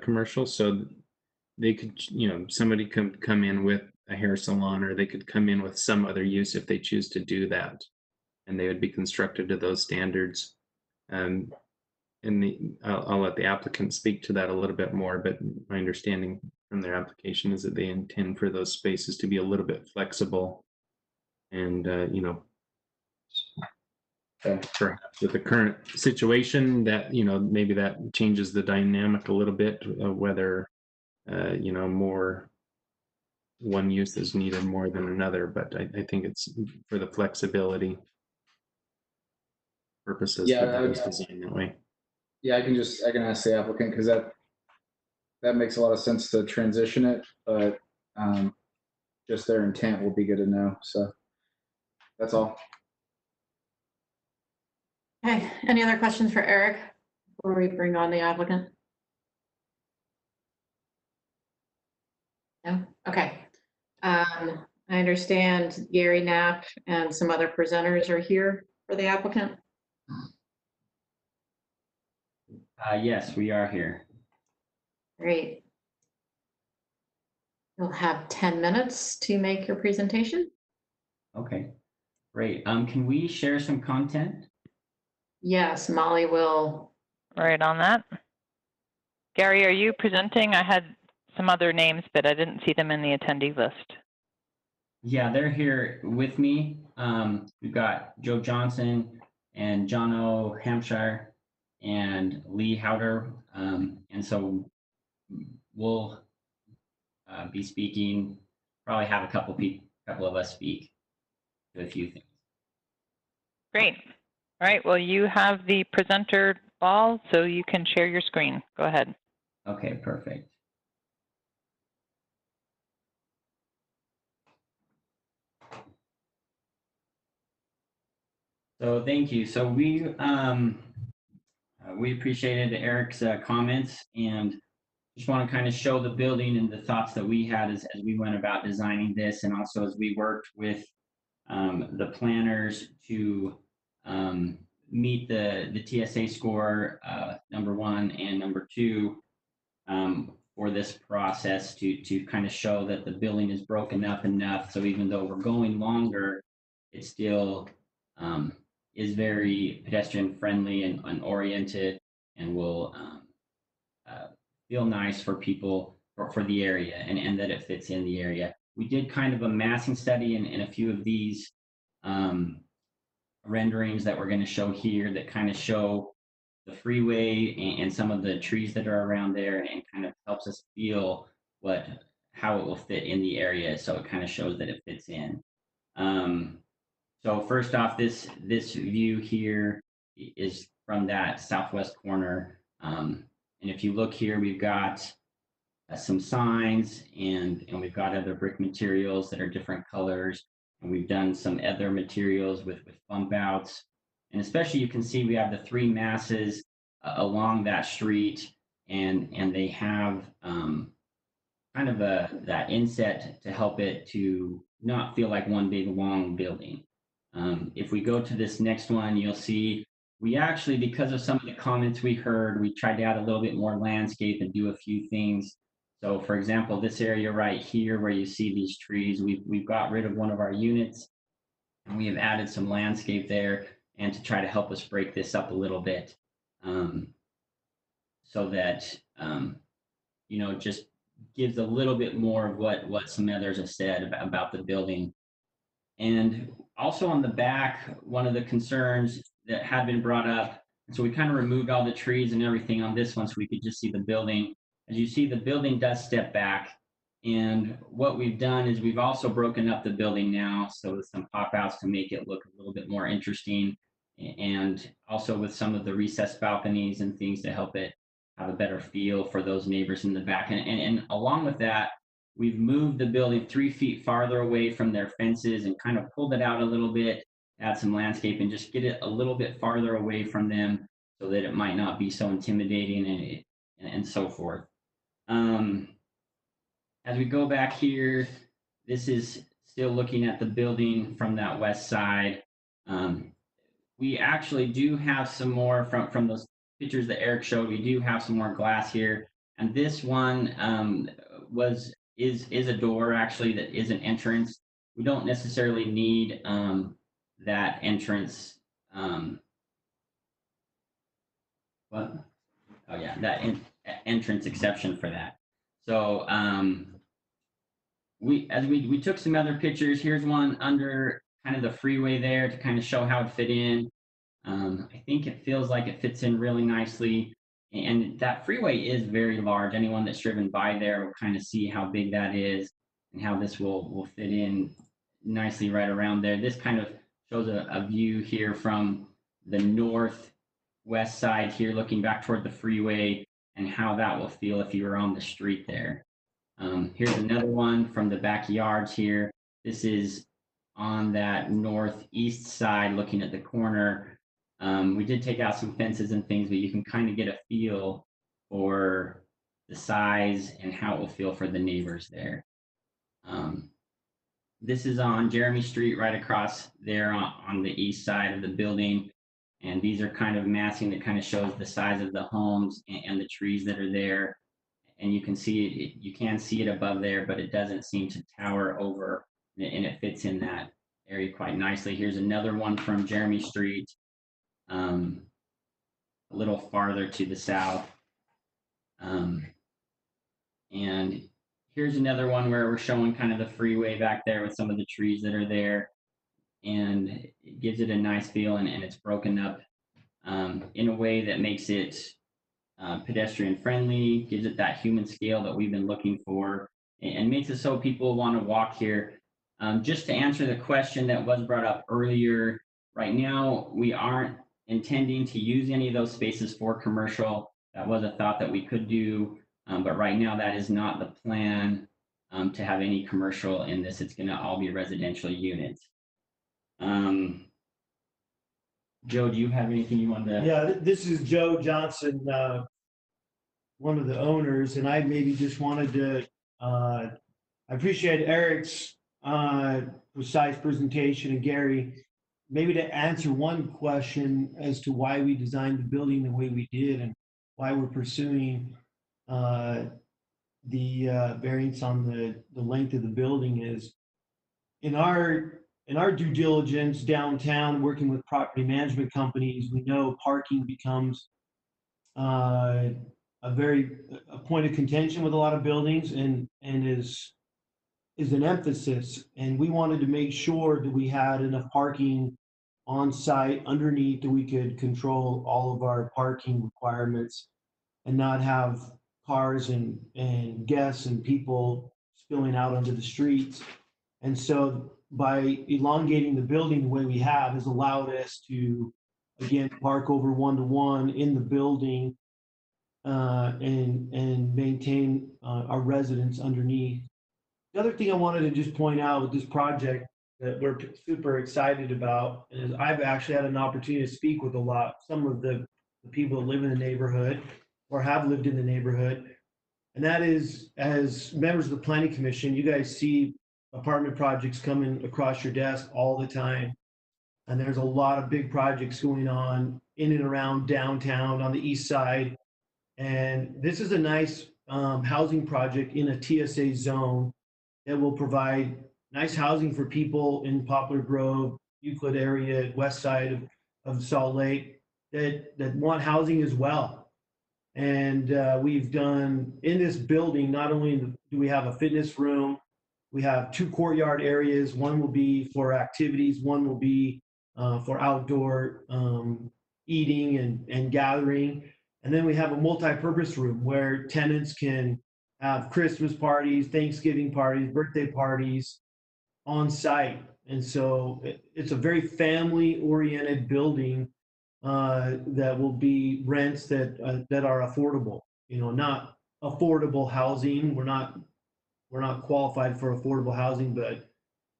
commercial. So they could, somebody could come in with a hair salon, or they could come in with some other use if they choose to do that, and they would be constructed to those standards. And I'll let the applicant speak to that a little bit more, but my understanding from their application is that they intend for those spaces to be a little bit flexible and, perhaps with the current situation that, maybe that changes the dynamic a little bit of whether, more one use is needed more than another, but I think it's for the flexibility purposes that it's designed that way. Yeah, I can ask the applicant, because that makes a lot of sense to transition it, but just their intent will be good to know. So that's all. Okay, any other questions for Eric before we bring on the applicant? No? Okay. I understand Gary Knapp and some other presenters are here for the applicant. Yes, we are here. Great. You'll have 10 minutes to make your presentation. Okay, great. Can we share some content? Yes, Molly will. Right on that. Gary, are you presenting? I had some other names, but I didn't see them in the attendee list. Yeah, they're here with me. We've got Joe Johnson and John O. Hampshire and Lee Howder. And so we'll be speaking, probably have a couple of us speak to a few things. Great. All right, well, you have the presenter ball, so you can share your screen. Go ahead. Okay, perfect. So thank you. So we appreciated Eric's comments, and just want to kind of show the building and the thoughts that we had as we went about designing this, and also as we worked with the planners to meet the TSA score, number 1 and number 2, for this process to kind of show that the building is broken up enough. So even though we're going longer, it still is very pedestrian friendly and oriented, and will feel nice for people for the area, and that it fits in the area. We did kind of a massing study in a few of these renderings that we're going to show here that kind of show the freeway and some of the trees that are around there, and kind of helps us feel how it will fit in the area. So it kind of shows that it fits in. So first off, this view here is from that southwest corner. And if you look here, we've got some signs, and we've got other brick materials that are different colors. And we've done some other materials with bump outs. And especially you can see we have the three masses along that street, and they have kind of that inset to help it to not feel like one big long building. If we go to this next one, you'll see we actually, because of some of the comments we heard, we tried to add a little bit more landscape and do a few things. So for example, this area right here where you see these trees, we've got rid of one of our units, and we have added some landscape there, and to try to help us break this up a little bit, so that just gives a little bit more of what some others have said about the building. And also on the back, one of the concerns that had been brought up, so we kind of removed all the trees and everything on this one so we could just see the building. As you see, the building does step back. And what we've done is we've also broken up the building now, so with some pop outs to make it look a little bit more interesting, and also with some of the recessed balconies and things to help it have a better feel for those neighbors in the back. And along with that, we've moved the building 3 feet farther away from their fences and kind of pulled it out a little bit, add some landscape, and just get it a little bit farther away from them so that it might not be so intimidating and so forth. As we go back here, this is still looking at the building from that west side. We actually do have some more from those pictures that Eric showed. We do have some more glass here, and this one is a door actually that is an entrance. We don't necessarily need that entrance. Entrance exception for that. So we took some other pictures. Here's one under kind of the freeway there to kind of show how it fit in. I think it feels like it fits in really nicely. And that freeway is very large. Anyone that's driven by there will kind of see how big that is and how this will fit in nicely right around there. This kind of shows a view here from the northwest side here, looking back toward the freeway, and how that will feel if you were on the street there. Here's another one from the backyards here. This is on that northeast side, looking at the corner. We did take out some fences and things, but you can kind of get a feel for the size and how it will feel for the neighbors there. This is on Jeremy Street, right across there on the east side of the building. And these are kind of massing that kind of shows the size of the homes and the trees that are there. And you can see it above there, but it doesn't seem to tower over, and it fits in that area quite nicely. Here's another one from Jeremy Street, a little farther to the south. And here's another one where we're showing kind of the freeway back there with some of the trees that are there, and it gives it a nice feel, and it's broken up in a way that makes it pedestrian friendly, gives it that human scale that we've been looking for, and makes it so people want to walk here. Just to answer the question that was brought up earlier, right now we aren't intending to use any of those spaces for commercial. That was a thought that we could do, but right now that is not the plan, to have any commercial in this. It's going to all be residential units. Joe, do you have anything you want to? Yeah, this is Joe Johnson, one of the owners, and I maybe just wanted to, I appreciate Eric's precise presentation, and Gary, maybe to answer one question as to why we designed the building the way we did and why we're pursuing the variance on the length of the building is, in our in our due diligence downtown, working with property management companies, we know parking becomes a point of contention with a lot of buildings and is an emphasis. And we wanted to make sure that we had enough parking on site underneath that we could control all of our parking requirements and not have cars and guests and people spilling out onto the streets. And so by elongating the building the way we have has allowed us to, again, park over 1-to-1 in the building and maintain our residents underneath. The other thing I wanted to just point out with this project that we're super excited about is I've actually had an opportunity to speak with some of the people that live in the neighborhood or have lived in the neighborhood. And that is, as members of the Planning Commission, you guys see apartment projects coming across your desk all the time. And there's a lot of big projects going on in and around downtown on the east side. And this is a nice housing project in a TSA zone that will provide nice housing for people in Poplar Grove, Euclid area, west side of Salt Lake that want housing as well. And we've done in this building, not only do we have a fitness room, we have 2 courtyard areas. One will be for activities, one will be for outdoor eating and gathering. And then we have a multi-purpose room where tenants can have Christmas parties, Thanksgiving parties, birthday parties on site. And so it's a very family-oriented building that will be rents that are affordable. Not affordable housing. We're not qualified for affordable housing, but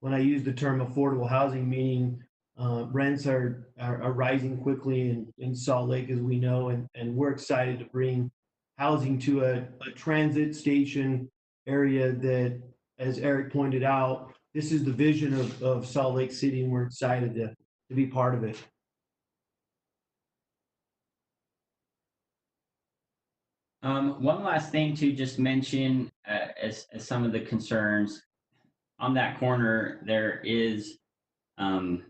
when I use the term affordable housing, meaning rents are rising quickly in Salt Lake, as we know, and we're excited to bring housing to a transit station area that, as Eric pointed out, this is the vision of Salt Lake City, and we're excited to be part of it. One last thing to just mention as some of the concerns. On that corner, there is one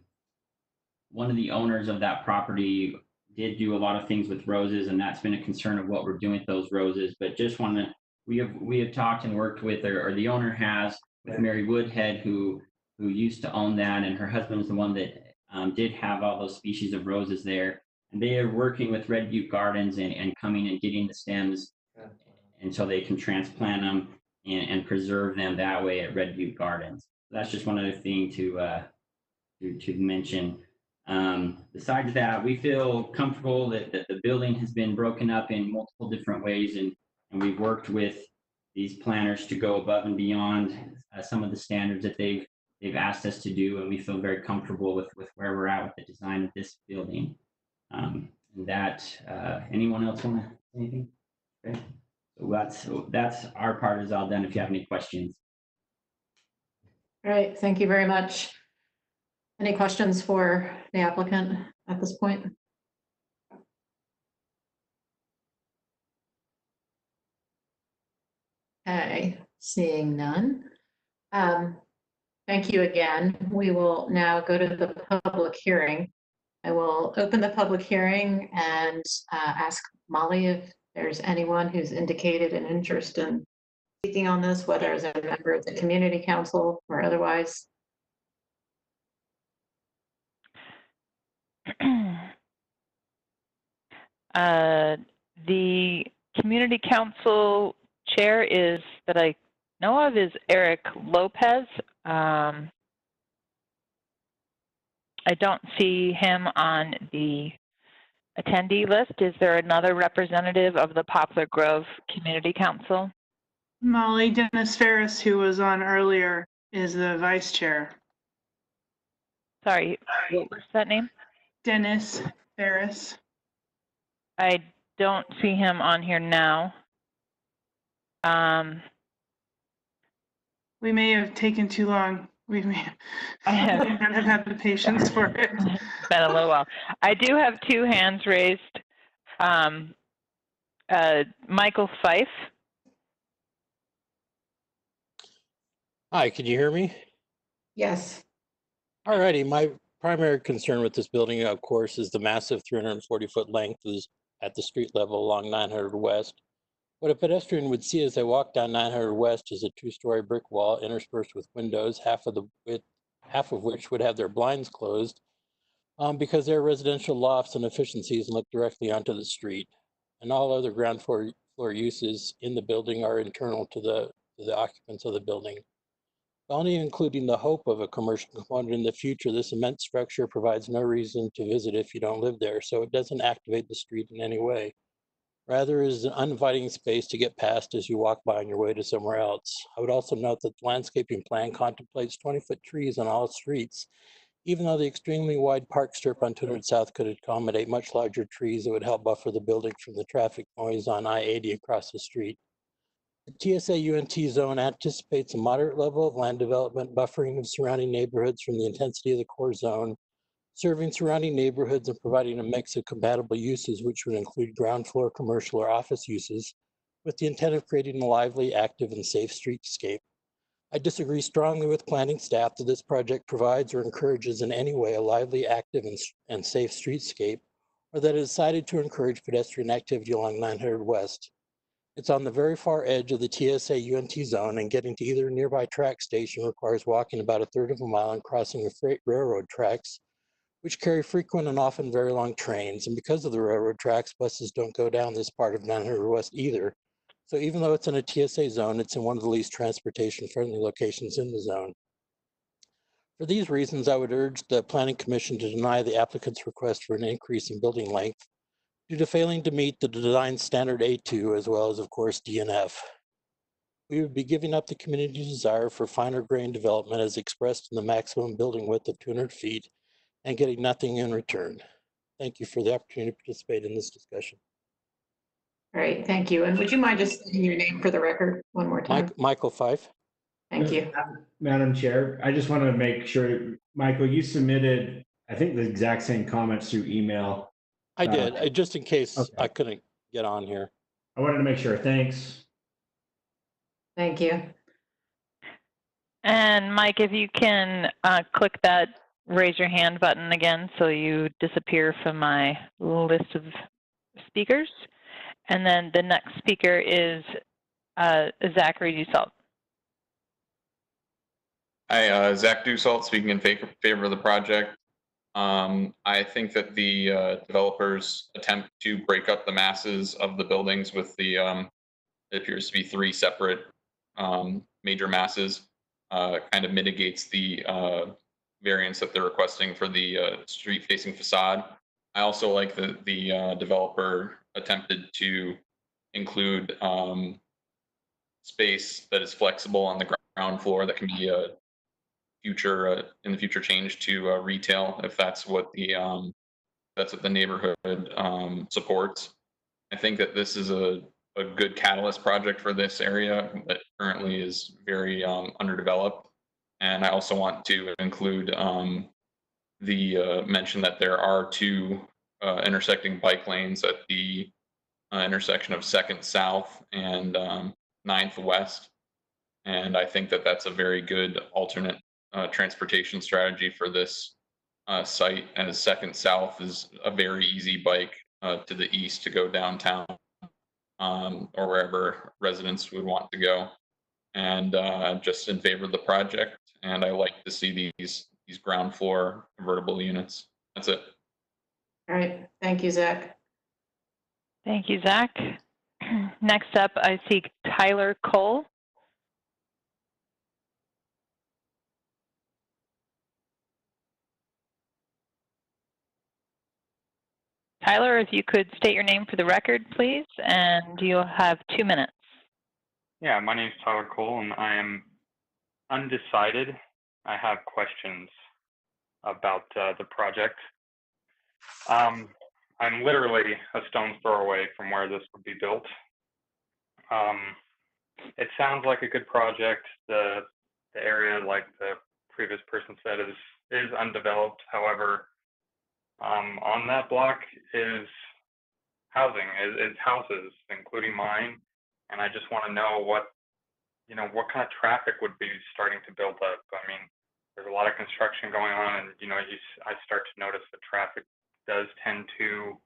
of the owners of that property did do a lot of things with roses, and that's been a concern of what we're doing with those roses. But just want to, we have talked and worked with, or the owner has, with Mary Woodhead, who used to own that, and her husband was the one that did have all those species of roses there. And they are working with Red Butte Gardens and coming and getting the stems until they can transplant them and preserve them that way at Red Butte Gardens. So that's just one other thing to mention. Besides that, we feel comfortable that the building has been broken up in multiple different ways, and we've worked with these planners to go above and beyond some of the standards that they've asked us to do, and we feel very comfortable with where we're at with the design of this building. Anyone else want to say anything? Okay. So that's our part is all done. If you have any questions. All right, thank you very much. Any questions for the applicant at this point? Okay, seeing none. Thank you again. We will now go to the public hearing. I will open the public hearing and ask Molly if there's anyone who's indicated an interest in speaking on this, whether as a member of the community council or otherwise. The community council chair that I know of is Eric Lopez. I don't see him on the attendee list. Is there another representative of the Poplar Grove Community Council? Molly, Dennis Ferris, who was on earlier, is the vice chair. Sorry, what was that name? Dennis Ferris. I don't see him on here now. We may have taken too long. We may not have had the patience for it. It's been a little while. I do have 2 hands raised. Michael Fife. Hi, can you hear me? Yes. Alrighty, my primary concern with this building, of course, is the massive 340-foot length is at the street level along 900 West. What a pedestrian would see as they walk down 900 West is a two-story brick wall interspersed with windows, half of which would have their blinds closed because they're residential lofts and efficiencies and look directly onto the street. And all other ground floor uses in the building are internal to the occupants of the building. Only including the hope of a commercial component in the future, this immense structure provides no reason to visit if you don't live there, so it doesn't activate the street in any way. Rather, it is an uninviting space to get past as you walk by on your way to somewhere else. I would also note that the landscaping plan contemplates 20-foot trees on all streets, even though the extremely wide park strip on 200 South could accommodate much larger trees that would help buffer the building from the traffic noise on I-80 across the street. The TSA UNT zone anticipates a moderate level of land development, buffering of surrounding neighborhoods from the intensity of the core zone, serving surrounding neighborhoods and providing a mix of compatible uses, which would include ground floor commercial or office uses, with the intent of creating a lively, active, and safe streetscape. I disagree strongly with planning staff that this project provides or encourages in any way a lively, active, and safe streetscape, or that it is decided to encourage pedestrian activity along 900 West. It's on the very far edge of the TSA UNT zone, and getting to either nearby track station requires walking about a third of a mile and crossing the freight railroad tracks, which carry frequent and often very long trains. And because of the railroad tracks, buses don't go down this part of 900 West either. So even though it's in a TSA zone, it's in one of the least transportation-friendly locations in the zone. For these reasons, I would urge the Planning Commission to deny the applicant's request for an increase in building length due to failing to meet the design standard A2 as well as, of course, DNF. We would be giving up the community's desire for finer grain development as expressed in the maximum building width of 200 feet and getting nothing in return. Thank you for the opportunity to participate in this discussion. All right, thank you. And would you mind just stating your name for the record one more time? Michael Fife. Thank you. Madam Chair, I just want to make sure, Michael, you submitted, I think, the exact same comments through email. I did, just in case I couldn't get on here. I wanted to make sure. Thanks. Thank you. And Mike, if you can click that raise your hand button again so you disappear from my list of speakers. And then the next speaker is Zachary Dussault. Hi, Zach Dussault speaking in favor of the project. I think that the developers attempt to break up the masses of the buildings with the, it appears to be 3 separate major masses, kind of mitigates the variance that they're requesting for the street-facing facade. I also like that the developer attempted to include space that is flexible on the ground floor that can be in the future change to retail if that's what the neighborhood supports. I think that this is a good catalyst project for this area that currently is very underdeveloped. And I also want to include the mention that there are 2 intersecting bike lanes at the intersection of 2nd South and 9th West. And I think that that's a very good alternate transportation strategy for this site, as 2nd South is a very easy bike to the east to go downtown or wherever residents would want to go. And I'm just in favor of the project, and I like to see these ground floor convertible units. That's it. All right, thank you, Zach. Thank you, Zach. Next up, I see Tyler Cole. Tyler, if you could state your name for the record, please, and you'll have 2 minutes. Yeah, my name is Tyler Cole, and I am undecided. I have questions about the project. I'm literally a stone's throw away from where this would be built. It sounds like a good project. The area, like the previous person said, is undeveloped. However, on that block is housing, is houses, including mine. And I just want to know what kind of traffic would be starting to build up. I mean, there's a lot of construction going on, and I start to notice the traffic does tend to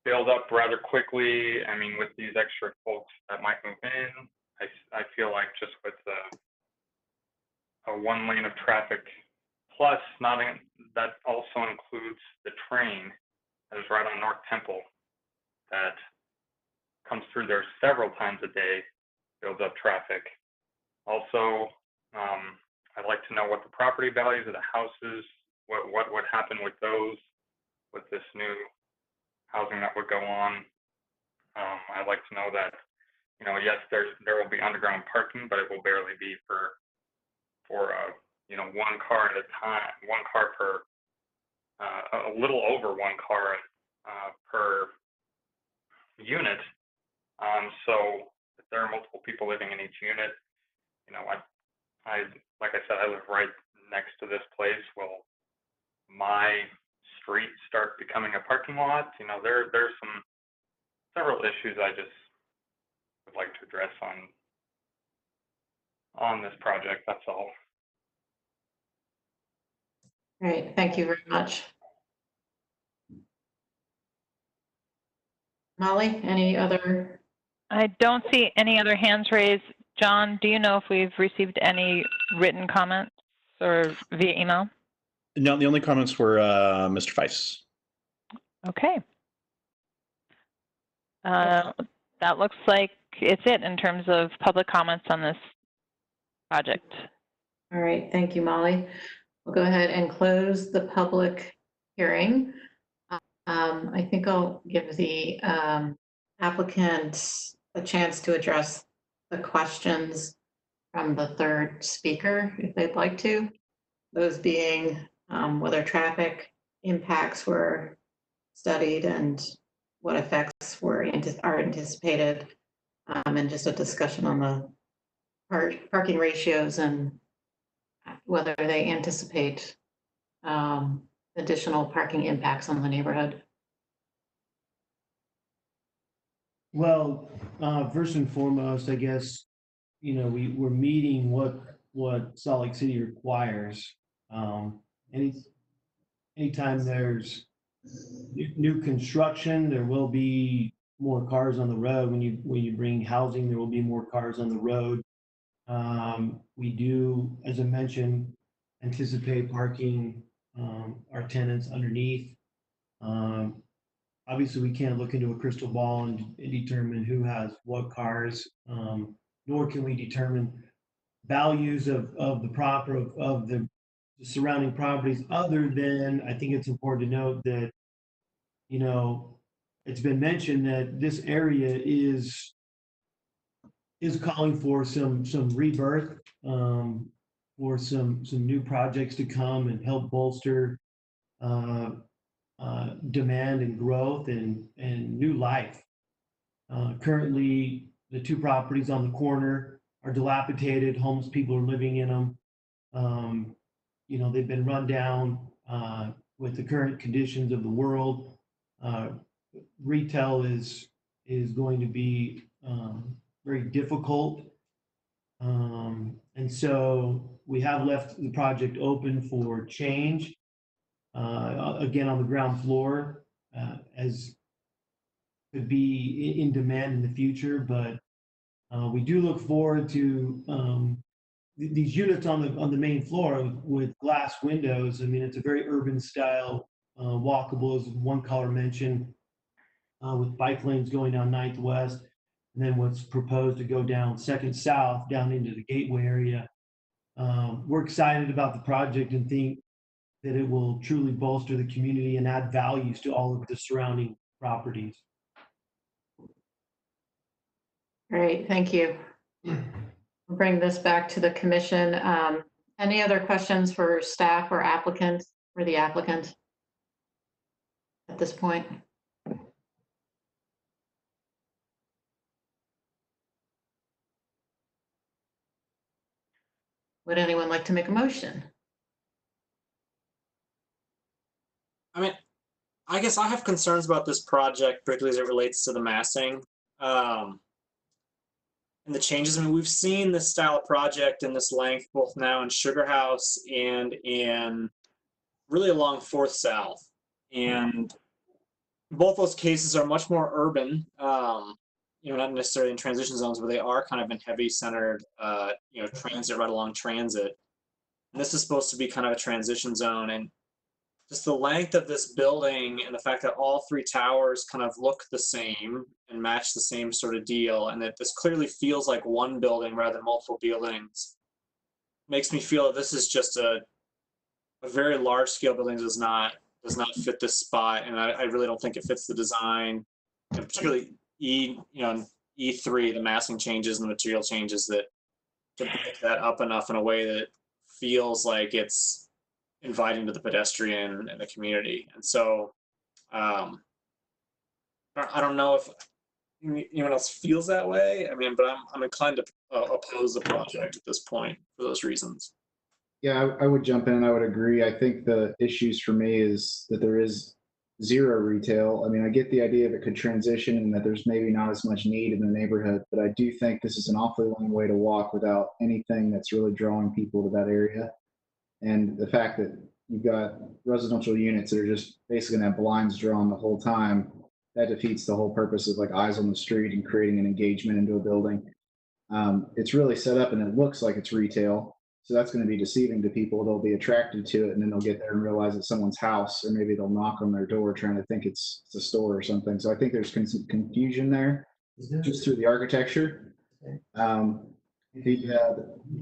build up rather quickly. I mean, with these extra folks that might move in, I feel like just with a one lane of traffic, plus that also includes the train that is right on North Temple that comes through there several times a day, builds up traffic. Also, I'd like to know what the property values of the houses, what would happen with those, with this new housing that would go on. I'd like to know that, yes, there will be underground parking, but it will barely be for one car at a time, one car per, a little over one car per unit. So if there are multiple people living in each unit, I like I said, I live right next to this place. Will my street start becoming a parking lot? There's several issues I just would like to address on this project. That's all. Great, thank you very much. Molly, any other? I don't see any other hands raised. John, do you know if we've received any written comments or via email? No, the only comments were Mr. Feiss. Okay. That looks like it's it in terms of public comments on this project. All right, thank you, Molly. We'll go ahead and close the public hearing. I think I'll give the applicant a chance to address the questions from the third speaker, if they'd like to. Those being whether traffic impacts were studied and what effects are anticipated, and just a discussion on the parking ratios and whether they anticipate additional parking impacts on the neighborhood. Well, first and foremost, I guess, we're meeting what Salt Lake City requires. Anytime there's new construction, there will be more cars on the road. When you bring housing, there will be more cars on the road. We do, as I mentioned, anticipate parking our tenants underneath. Obviously, we can't look into a crystal ball and determine who has what cars, nor can we determine values of the surrounding properties, other than I think it's important to note that, it's been mentioned that this area is calling for some rebirth, for some new projects to come and help bolster demand and growth and new life. Currently, the two properties on the corner are dilapidated. Homeless people are living in them. They've been run down with the current conditions of the world. Retail is going to be very difficult. And so we have left the project open for change. Again, on the ground floor, as could be in demand in the future, but we do look forward to these units on the main floor with glass windows. I mean, it's a very urban style, walkable, as one caller mentioned, with bike lanes going down 9th West, and then what's proposed to go down 2nd South down into the Gateway area. We're excited about the project and think that it will truly bolster the community and add values to all of the surrounding properties. Great, thank you. We'll bring this back to the commission. Any other questions for staff or applicant, or the applicant at this point? Would anyone like to make a motion? I mean, I guess I have concerns about this project, particularly as it relates to the massing. And and the changes. I mean, we've seen this style of project and this length both now in Sugar House and in really along 4th South. And both those cases are much more urban, not necessarily in transition zones, but they are kind of in heavy centered, transit, right along transit. And this is supposed to be kind of a transition zone. And just the length of this building and the fact that all 3 towers kind of look the same and match the same sort of deal, and that this clearly feels like one building rather than multiple buildings, makes me feel that this is just a very large scale building does not fit this spot, and I really don't think it fits the design, and particularly E3, the massing changes and the material changes that to break that up enough in a way that feels like it's inviting to the pedestrian and the community. And so I don't know if anyone else feels that way. I mean, but I'm inclined to oppose the project at this point for those reasons. Yeah, I would jump in. I would agree. I think the issues for me is that there is zero retail. I mean, I get the idea of it could transition and that there's maybe not as much need in the neighborhood, but I do think this is an awfully long way to walk without anything that's really drawing people to that area. And the fact that you've got residential units that are just basically gonna have blinds drawn the whole time, that defeats the whole purpose of like eyes on the street and creating an engagement into a building. It's really set up and it looks like it's retail. So that's going to be deceiving to people. They'll be attracted to it and then they'll get there and realize it's someone's house, or maybe they'll knock on their door trying to think it's a store or something. So I think there's some confusion there just through the architecture. I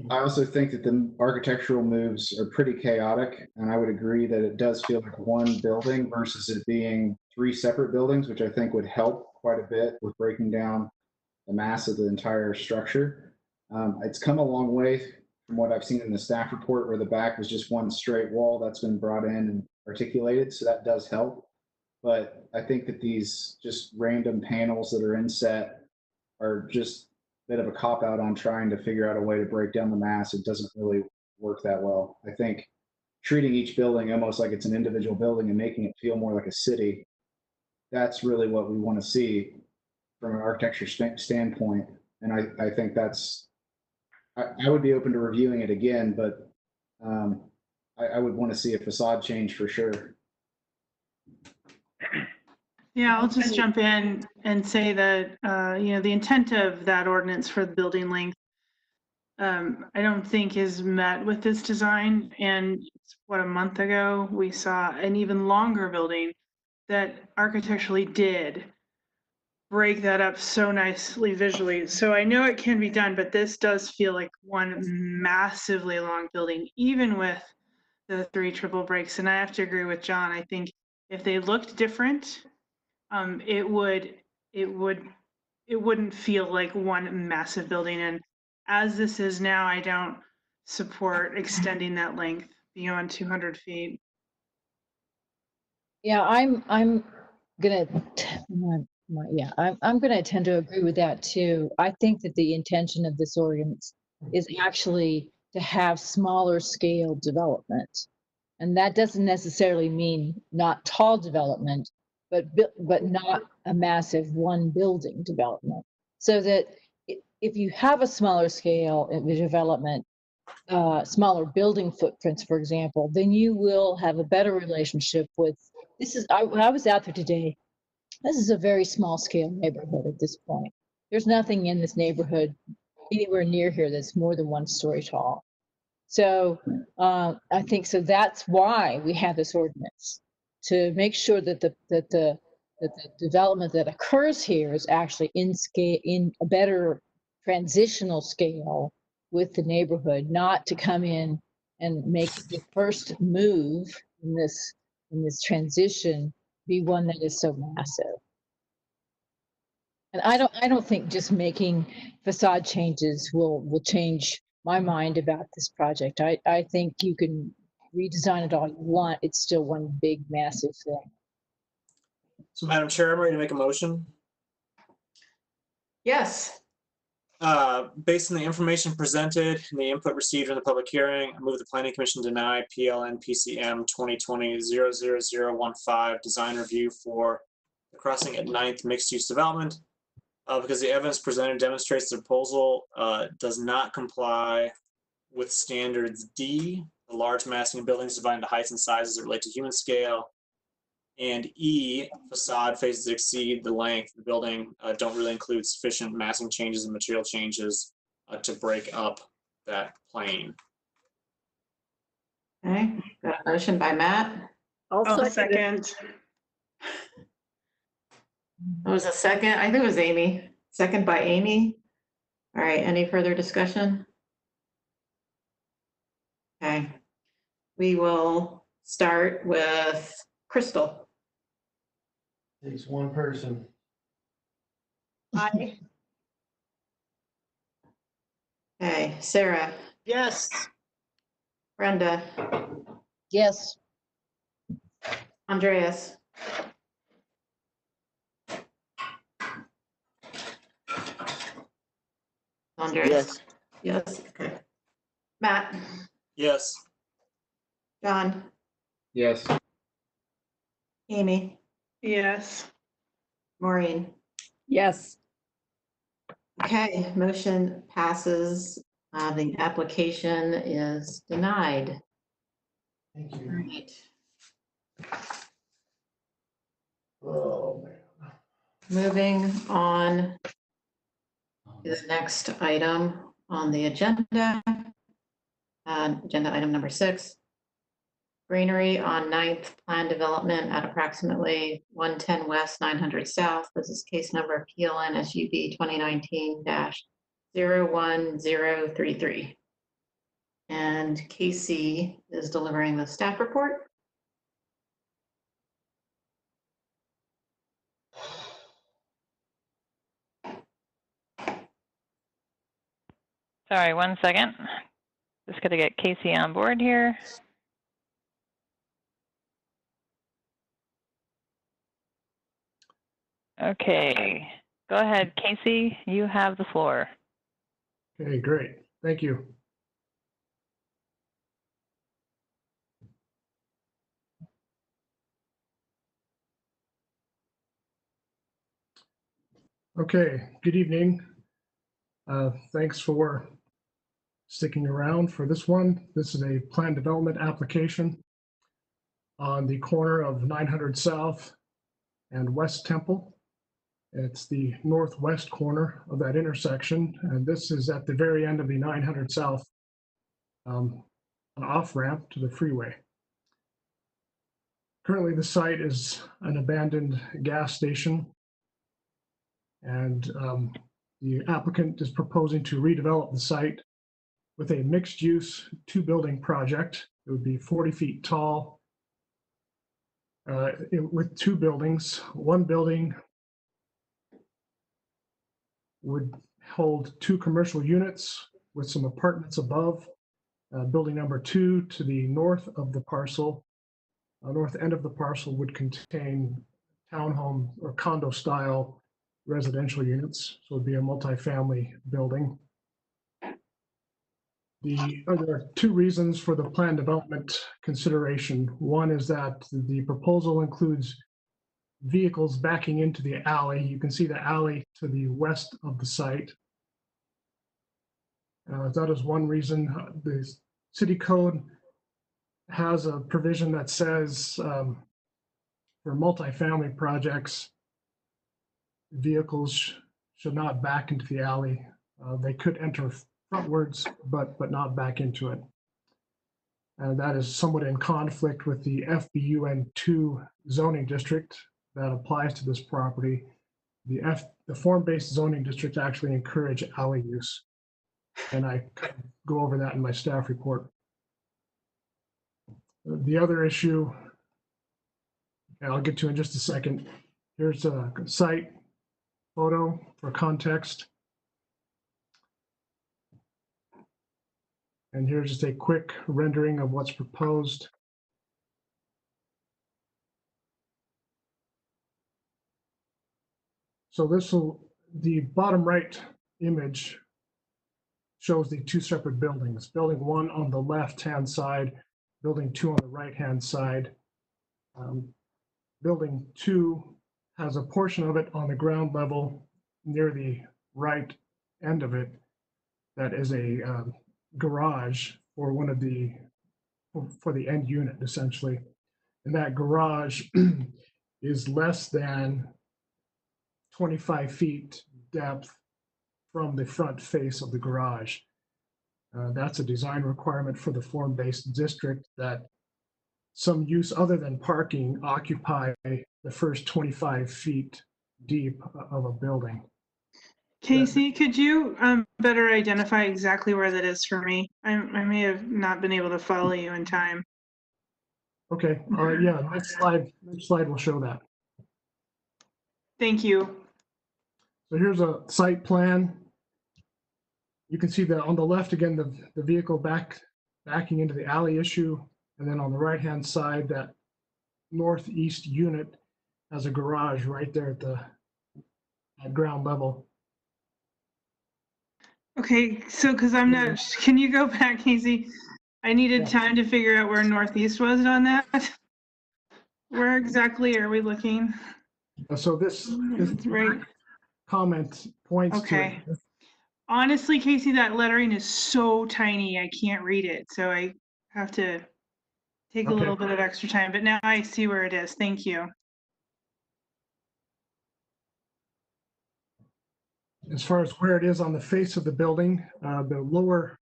also think that the architectural moves are pretty chaotic, and I would agree that it does feel like one building versus it being 3 separate buildings, which I think would help quite a bit with breaking down the mass of the entire structure. It's come a long way from what I've seen in the staff report, where the back was just one straight wall. That's been brought in and articulated, so that does help. But I think that these just random panels that are inset are just a bit of a cop out on trying to figure out a way to break down the mass. It doesn't really work that well. I think treating each building almost like it's an individual building and making it feel more like a city, that's really what we want to see from an architecture standpoint. And I think that's, I would be open to reviewing it again, but I would want to see a facade change for sure. Yeah, I'll just jump in and say that, the intent of that ordinance for the building length, I don't think is met with this design. And a month ago, we saw an even longer building that architecturally did break that up so nicely visually. So I know it can be done, but this does feel like one massively long building, even with the 3 triple breaks. And I have to agree with John. I think if they looked different, it wouldn't feel like one massive building. And as this is now, I don't support extending that length beyond 200 feet. Yeah, I'm gonna, I'm gonna tend to agree with that too. I think that the intention of this ordinance is actually to have smaller scale development. And that doesn't necessarily mean not tall development, but not a massive one building development. So that if you have a smaller scale of development, smaller building footprints, for example, then you will have a better relationship with, when I was out there today, this is a very small scale neighborhood at this point. There's nothing in this neighborhood anywhere near here that's more than 1 story tall. So I think so that's why we have this ordinance, to make sure that the development that occurs here is actually in a better transitional scale with the neighborhood, not to come in and make the first move in this transition be one that is so massive. And I don't think just making facade changes will change my mind about this project. I think you can redesign it all you want. It's still one big, massive thing. So, Madam Chair, I'm ready to make a motion. Yes. Based on the information presented and the input received in the public hearing, I move the Planning Commission deny PLN PCM 2020-00015 design review for the crossing at 9th mixed-use development because the evidence presented demonstrates the proposal does not comply with standards D, the large massing of buildings divided into heights and sizes that relate to human scale, and E, facade faces that exceed the length of the building don't really include sufficient massing changes and material changes to break up that plane. Okay, got a motion by Matt. I'll second. It was a second, I think it was Amy. Second by Amy. All right, any further discussion? Okay, we will start with Crystal. Takes one person. Aye. Okay, Sarah, Yes. Brenda, Yes. Andreas. Andreas. Yes, okay. Matt, Yes. John, Yes. Amy, Yes. Maureen. Yes. Okay, motion passes. The application is denied. Thank All you. right. Oh, man. Moving on to the next item on the agenda. Agenda item number 6. Greenery on 9th plan development at approximately 110 West, 900 South. This is case number PLN SUB 2019-01033. And Casey is delivering the staff report. Sorry, 1 second. Just got to get Casey on board here. Okay, go ahead, Casey. You have the floor. Okay, great. Thank you. Okay, good evening. Thanks for sticking around for this one. This is a plan development application on the corner of 900 South and West Temple. It's the northwest corner of that intersection, and this is at the very end of the 900 South an off-ramp to the freeway. Currently, the site is an abandoned gas station, and the applicant is proposing to redevelop the site with a mixed-use 2-building project. It would be 40 feet tall with 2 buildings. One building would hold 2 commercial units with some apartments above. Building number 2 to the north of the parcel, north end of the parcel, would contain townhome or condo style residential units. So it would be a multifamily building. There are 2 reasons for the plan development consideration. One is that the proposal includes vehicles backing into the alley. You can see the alley to the west of the site. That is one reason. The city code has a provision that says for multifamily projects, vehicles should not back into the alley. They could enter frontwards, but not back into it. And that is somewhat in conflict with the FBUN2 zoning district that applies to this property. The form-based zoning districts actually encourage alley use. And I go over that in my staff report. The other issue, I'll get to in just a second. Here's a site photo for context. And here's just a quick rendering of what's proposed. So the bottom right image shows the 2 separate buildings. Building 1 on the left-hand side, building 2 on the right-hand side. Building 2 has a portion of it on the ground level near the right end of it, that is a garage for one of the, for the end unit essentially. And that garage is less than 25 feet depth from the front face of the garage. That's a design requirement for the form-based district, that some use other than parking occupy the first 25 feet deep of a building. Casey, could you better identify exactly where that is for me? I may have not been able to follow you in time. Okay, yeah, next slide will show that. Thank you. So here's a site plan. You can see that on the left, again, the vehicle backing into the alley issue. And then on the right-hand side, that northeast unit has a garage right there at ground level. Okay, so because I'm not, can you go back, Casey? I needed time to figure out where Northeast was on that. Where exactly are we looking? So this right comment points Okay. to it. Honestly, Casey, that lettering is so tiny, I can't read it. So I have to take a Okay. little bit of extra time, but now I see where it is. Thank you. As far as where it is on the face of the building, the lower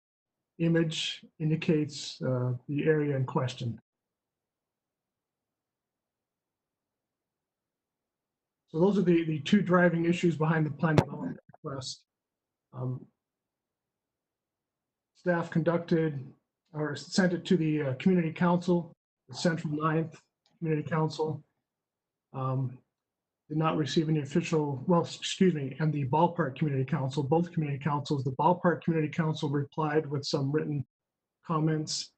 image indicates the area in question. So those are the two driving issues behind the plan development request. Staff conducted or sent it to the community council, the Central 9th Community Council. Did not receive any official, well, excuse me, and the Ballpark Community Council, both community councils. The Ballpark Community Council replied with some written comments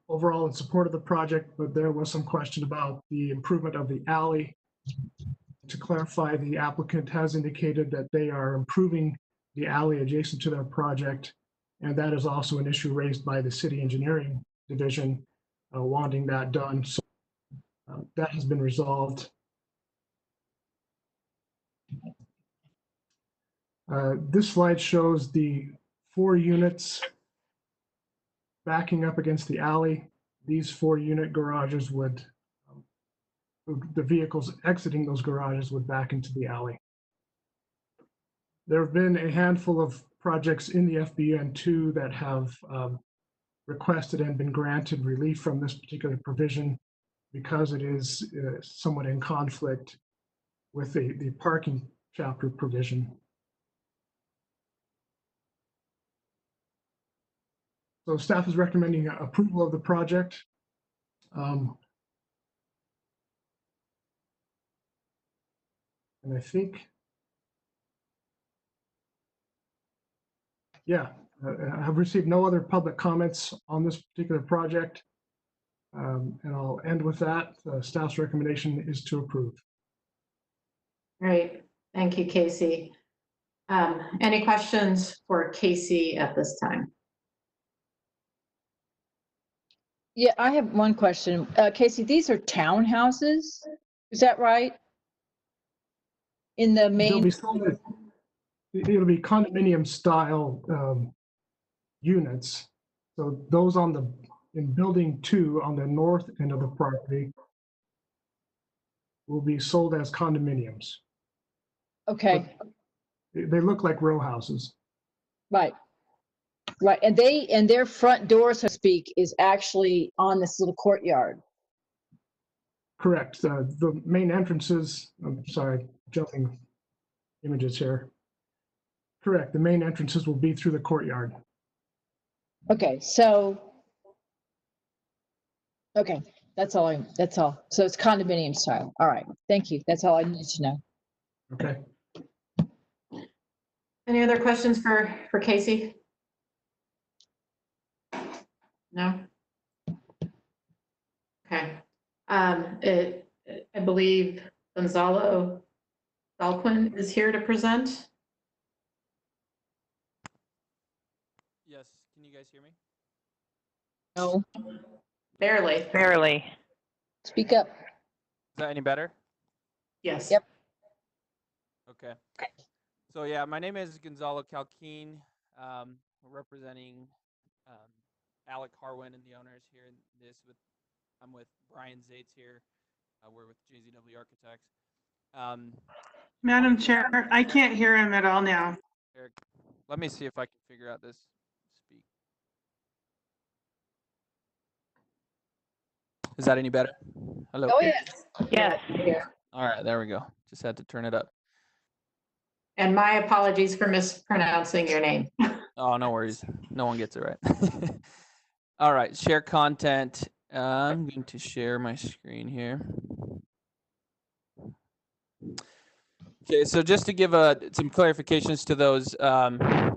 overall in support of the project, but there was some question about the improvement of the alley. To clarify, the applicant has indicated that they are improving the alley adjacent to their project, and that is also an issue raised by the city engineering division wanting that done. So that has been resolved. This slide shows the 4 units backing up against the alley. These 4-unit garages would, the vehicles exiting those garages would back into the alley. There have been a handful of projects in the FBN2 that have requested and been granted relief from this particular provision because it is somewhat in conflict with the parking chapter provision. So staff is recommending approval of the project. And I think, yeah, I have received no other public comments on this particular project. And I'll end with that. Staff's recommendation is to approve. Great, thank you, Casey. Any questions for Casey at this time? Yeah, I have one question. Casey, these are townhouses, is that right? In the main, It'll be condominium style units. So those in building 2 on the north end of the property will be sold as condominiums. okay, They look like row houses. right. Right, and their front door, so to speak, is actually on this little courtyard. Correct. The main entrances, I'm sorry, jumping images here. Correct. The main entrances will be through the courtyard. Okay, so, okay, that's all. So it's condominium style. All right, thank you. That's all I needed to know. Okay. Any other questions for Casey? No? Okay. I believe Gonzalo Dalquin is here to present. Yes, can you guys hear me? No. Barely. Barely. Speak up. Is that any better? Yes. Yep. Okay. So yeah, my name is Gonzalo Calquin. We're representing Alec Harwin and the owners here in this. I'm with Brian Zaitz here. We're with JZW Architects. Madam Chair, I can't hear him at all now. Eric, let me see if I can figure out this speak. Is that any better? Hello? Oh, yes. Yes. All right, there we go. Just had to turn it up. And my apologies for mispronouncing your name. Oh, no worries. No one gets it right. All right, share content. I'm going to share my screen here. Okay, so just to give some clarifications to those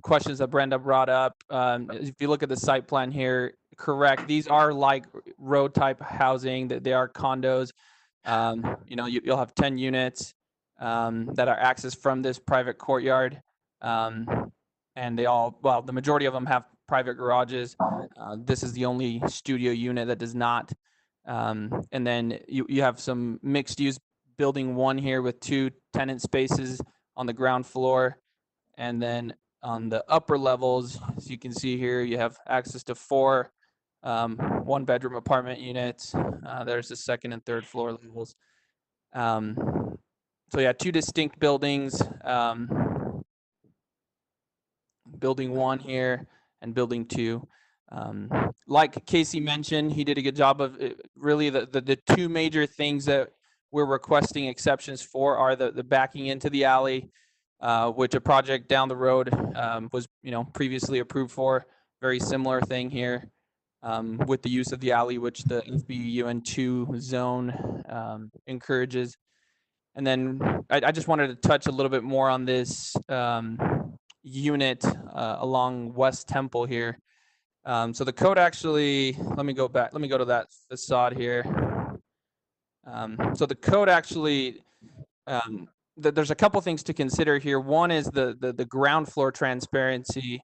questions that Brenda brought up, if you look at the site plan here, correct, these are like road type housing, that they are condos. You'll have 10 units that are accessed from this private courtyard. And the majority of them have private garages. This is the only studio unit that does not. And then you have some mixed use building 1 here with 2 tenant spaces on the ground floor. And then on the upper levels, as you can see here, you have access to 4 1-bedroom apartment units. There's the 2nd and 3rd floor levels. So yeah, 2 distinct buildings. Building 1 here and building 2. Like Casey mentioned, he did a good job of really the 2 major things that we're requesting exceptions for are the backing into the alley, which a project down the road was previously approved for. Very similar thing here with the use of the alley, which the FBUN2 zone encourages. And then I just wanted to touch a little bit more on this unit along West Temple here. So the code actually, let me go to that facade here. So the code actually, there's a couple things to consider here. One is the ground floor transparency,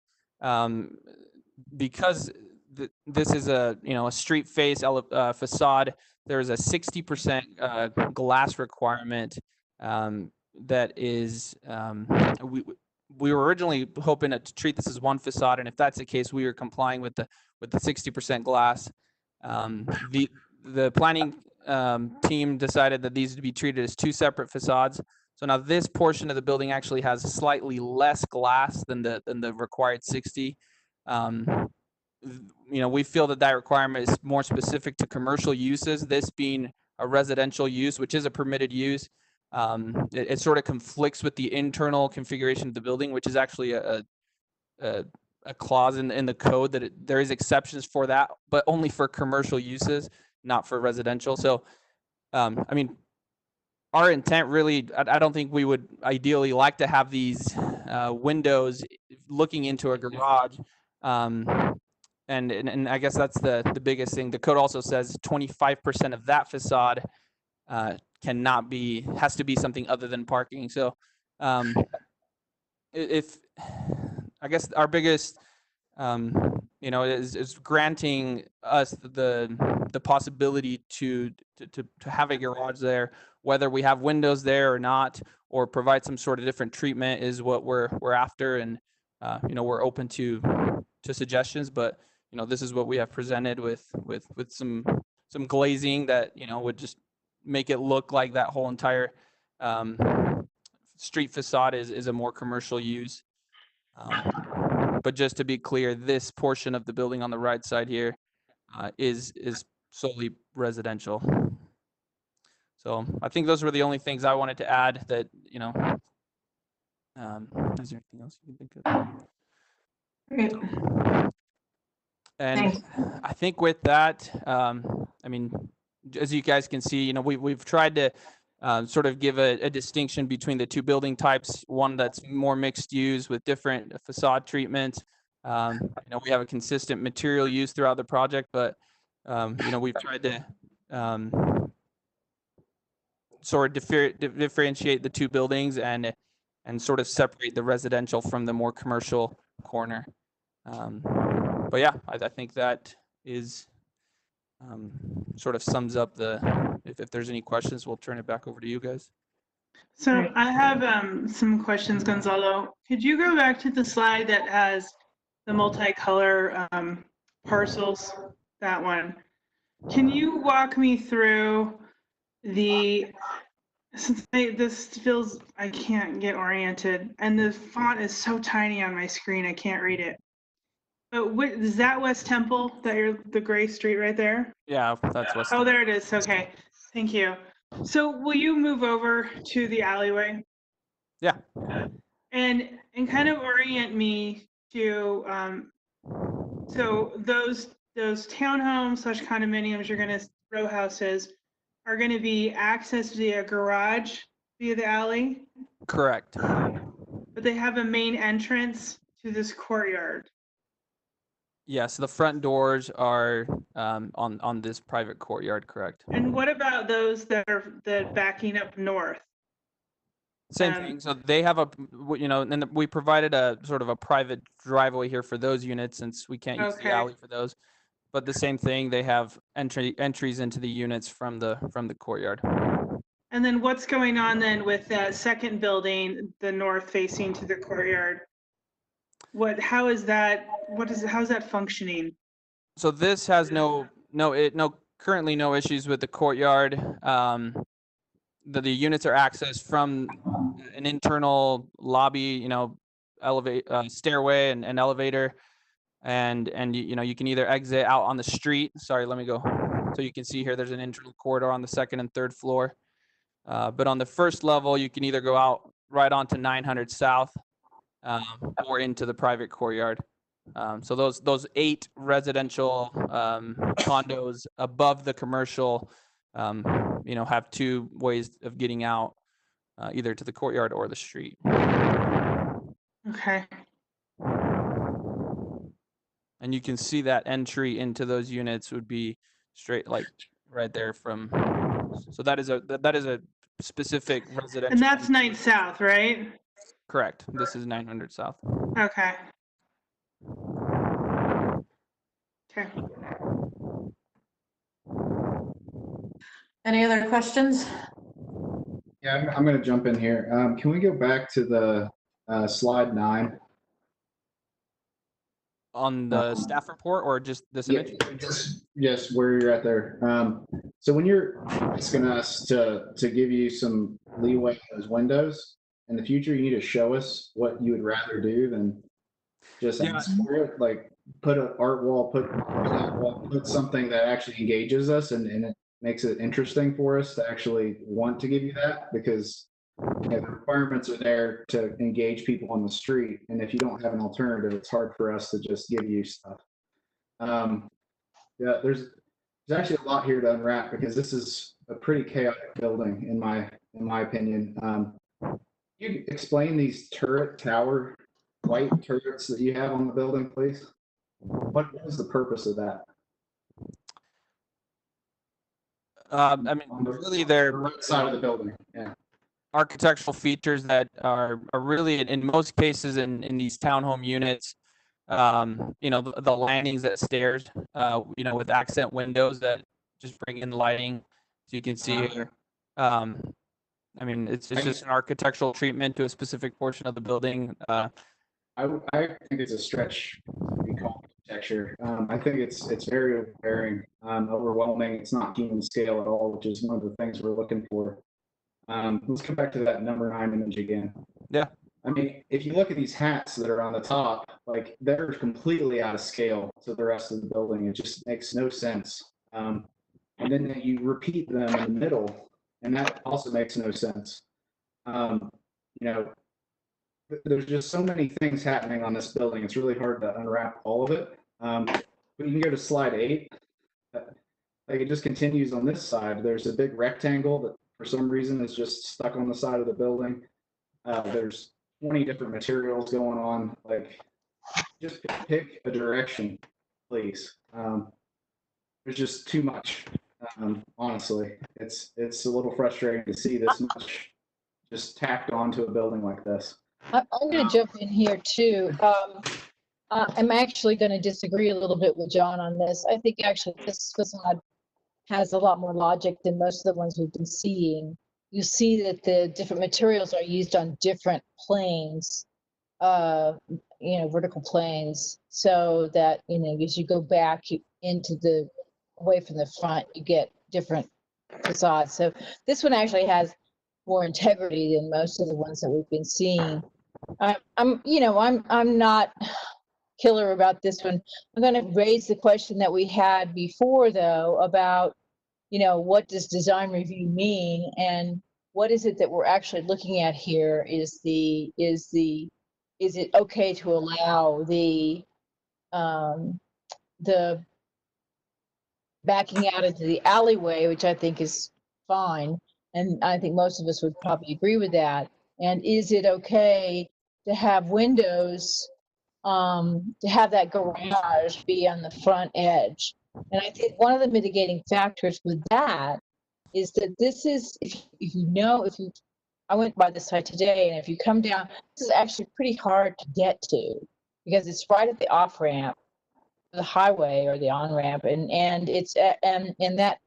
because this is a street face facade. There's a 60% glass requirement that is we were originally hoping to treat this as one facade, and if that's the case, we are complying with the 60% glass. The planning team decided that these to be treated as 2 separate facades. So now this portion of the building actually has slightly less glass than the required 60. We feel that requirement is more specific to commercial uses. This being a residential use, which is a permitted use. It sort of conflicts with the internal configuration of the building, which is actually a clause in the code that there is exceptions for that, but only for commercial uses, not for residential. So, our intent really, I don't think we would ideally like to have these windows looking into a garage. And I guess that's the biggest thing. The code also says 25% of that facade has to be something other than parking. So if I guess our biggest is granting us the possibility to have a garage there, whether we have windows there or not, or provide some sort of different treatment is what we're after. And we're open to suggestions, but this is what we have presented with some glazing that would just make it look like that whole entire street facade is a more commercial use. But just to be clear, this portion of the building on the right side here is solely residential. So I think those were the only things I wanted to add. That is there anything else you can think of? And thanks. I think with that, as you guys can see, we've tried to sort of give a distinction between the 2 building types, one that's more mixed use with different facade treatments. We have a consistent material use throughout the project, but we've tried to sort of differentiate the 2 buildings and sort of separate the residential from the more commercial corner. But yeah, I think that is sort of sums up if there's any questions, we'll turn it back over to you guys. So I have some questions, Gonzalo. Could you go back to the slide that has the multicolor parcels? That one. Can you walk me through since this feels, I can't get oriented, and the font is so tiny on my screen, I can't read it. But is that West Temple, the gray street right there? Yeah, that's West. Oh, there it is. Okay, thank you. So will you move over to the alleyway? Yeah. And kind of orient me to, so those townhomes / condominiums you're gonna, row houses, are gonna be accessed via garage via the alley, Correct. but they have a main entrance to this courtyard. Yes, the front doors are on this private courtyard, correct? And what about those that are backing up north? Same thing. So they have and we provided a sort of a private driveway here for those units since we can't use the alley for those. But the same thing, they have entries into the units from the courtyard. And then what's going on then with that second building, the north facing to the courtyard? How's that functioning? So this has currently no issues with the courtyard. The units are accessed from an internal lobby, stairway and elevator, and you can either exit out on the street. Sorry, let me go. So you can see here, there's an internal corridor on the second and third floor. But on the first level, you can either go out right onto 900 South or into the private courtyard. So those 8 residential condos above the commercial, have 2 ways of getting out, either to the courtyard or the street. Okay. And you can see that entry into those units would be straight, like right there from. So that is a specific residential. And that's 9th South, right? Correct. This is 900 South. Okay. Okay. Any other questions? Yeah, I'm going to jump in here. Can we go back to the slide 9? On the staff report or just this image? Just where you're at there. So when you're asking us to give you some leeway in those windows, in the future, you need to show us what you would rather do than just ask for it. Like put an art wall, put something that actually engages us and it makes it interesting for us to actually want to give you that, because the requirements are there to engage people on the street. And if you don't have an alternative, it's hard for us to just give you stuff. Yeah, there's actually a lot here to unwrap because this is a pretty chaotic building in my opinion. Can you explain these tower white turrets that you have on the building, please? What is the purpose of that? I mean, really, they're right side of the building. Yeah. Architectural features that are really, in most cases, in these townhome units, the landings that stairs, with accent windows that just bring in lighting, so you can see here. I mean, it's just an architectural treatment to a specific portion of the building. I think it's a stretch to call architecture. I think it's very overbearing, overwhelming. It's not human scale at all, which is one of the things we're looking for. Let's come back to that number 9 image again. Yeah. I mean, if you look at these hats that are on the top, like they're completely out of scale to the rest of the building. It just makes no sense. And then you repeat them in the middle, and that also makes no sense. There's just so many things happening on this building. It's really hard to unwrap all of it. But you can go to slide 8. Like it just continues on this side. There's a big rectangle that for some reason is just stuck on the side of the building. There's 20 different materials going on. Like just pick a direction, please. There's just too much. Honestly, it's a little frustrating to see this much just tacked onto a building like this. I'm going to jump in here too. I'm actually going to disagree a little bit with John on this. I think actually this facade has a lot more logic than most of the ones we've been seeing. you see that the different materials are used on different planes, vertical planes, so that, as you go back away from the front, you get different facades. So this one actually has more integrity than most of the ones that we've been seeing. I'm not killer about this one. I'm going to raise the question that we had before, though, about, what does design review mean, and what is it that we're actually looking at here? Is it okay to allow the backing out into the alleyway, which I think is fine, and I think most of us would probably agree with that. And is it okay to have windows, to have that garage be on the front edge? And I think one of the mitigating factors with that is that this is, I went by the site today, and if you come down, this is actually pretty hard to get to because it's right at the off ramp, the highway or the on ramp, and it's and that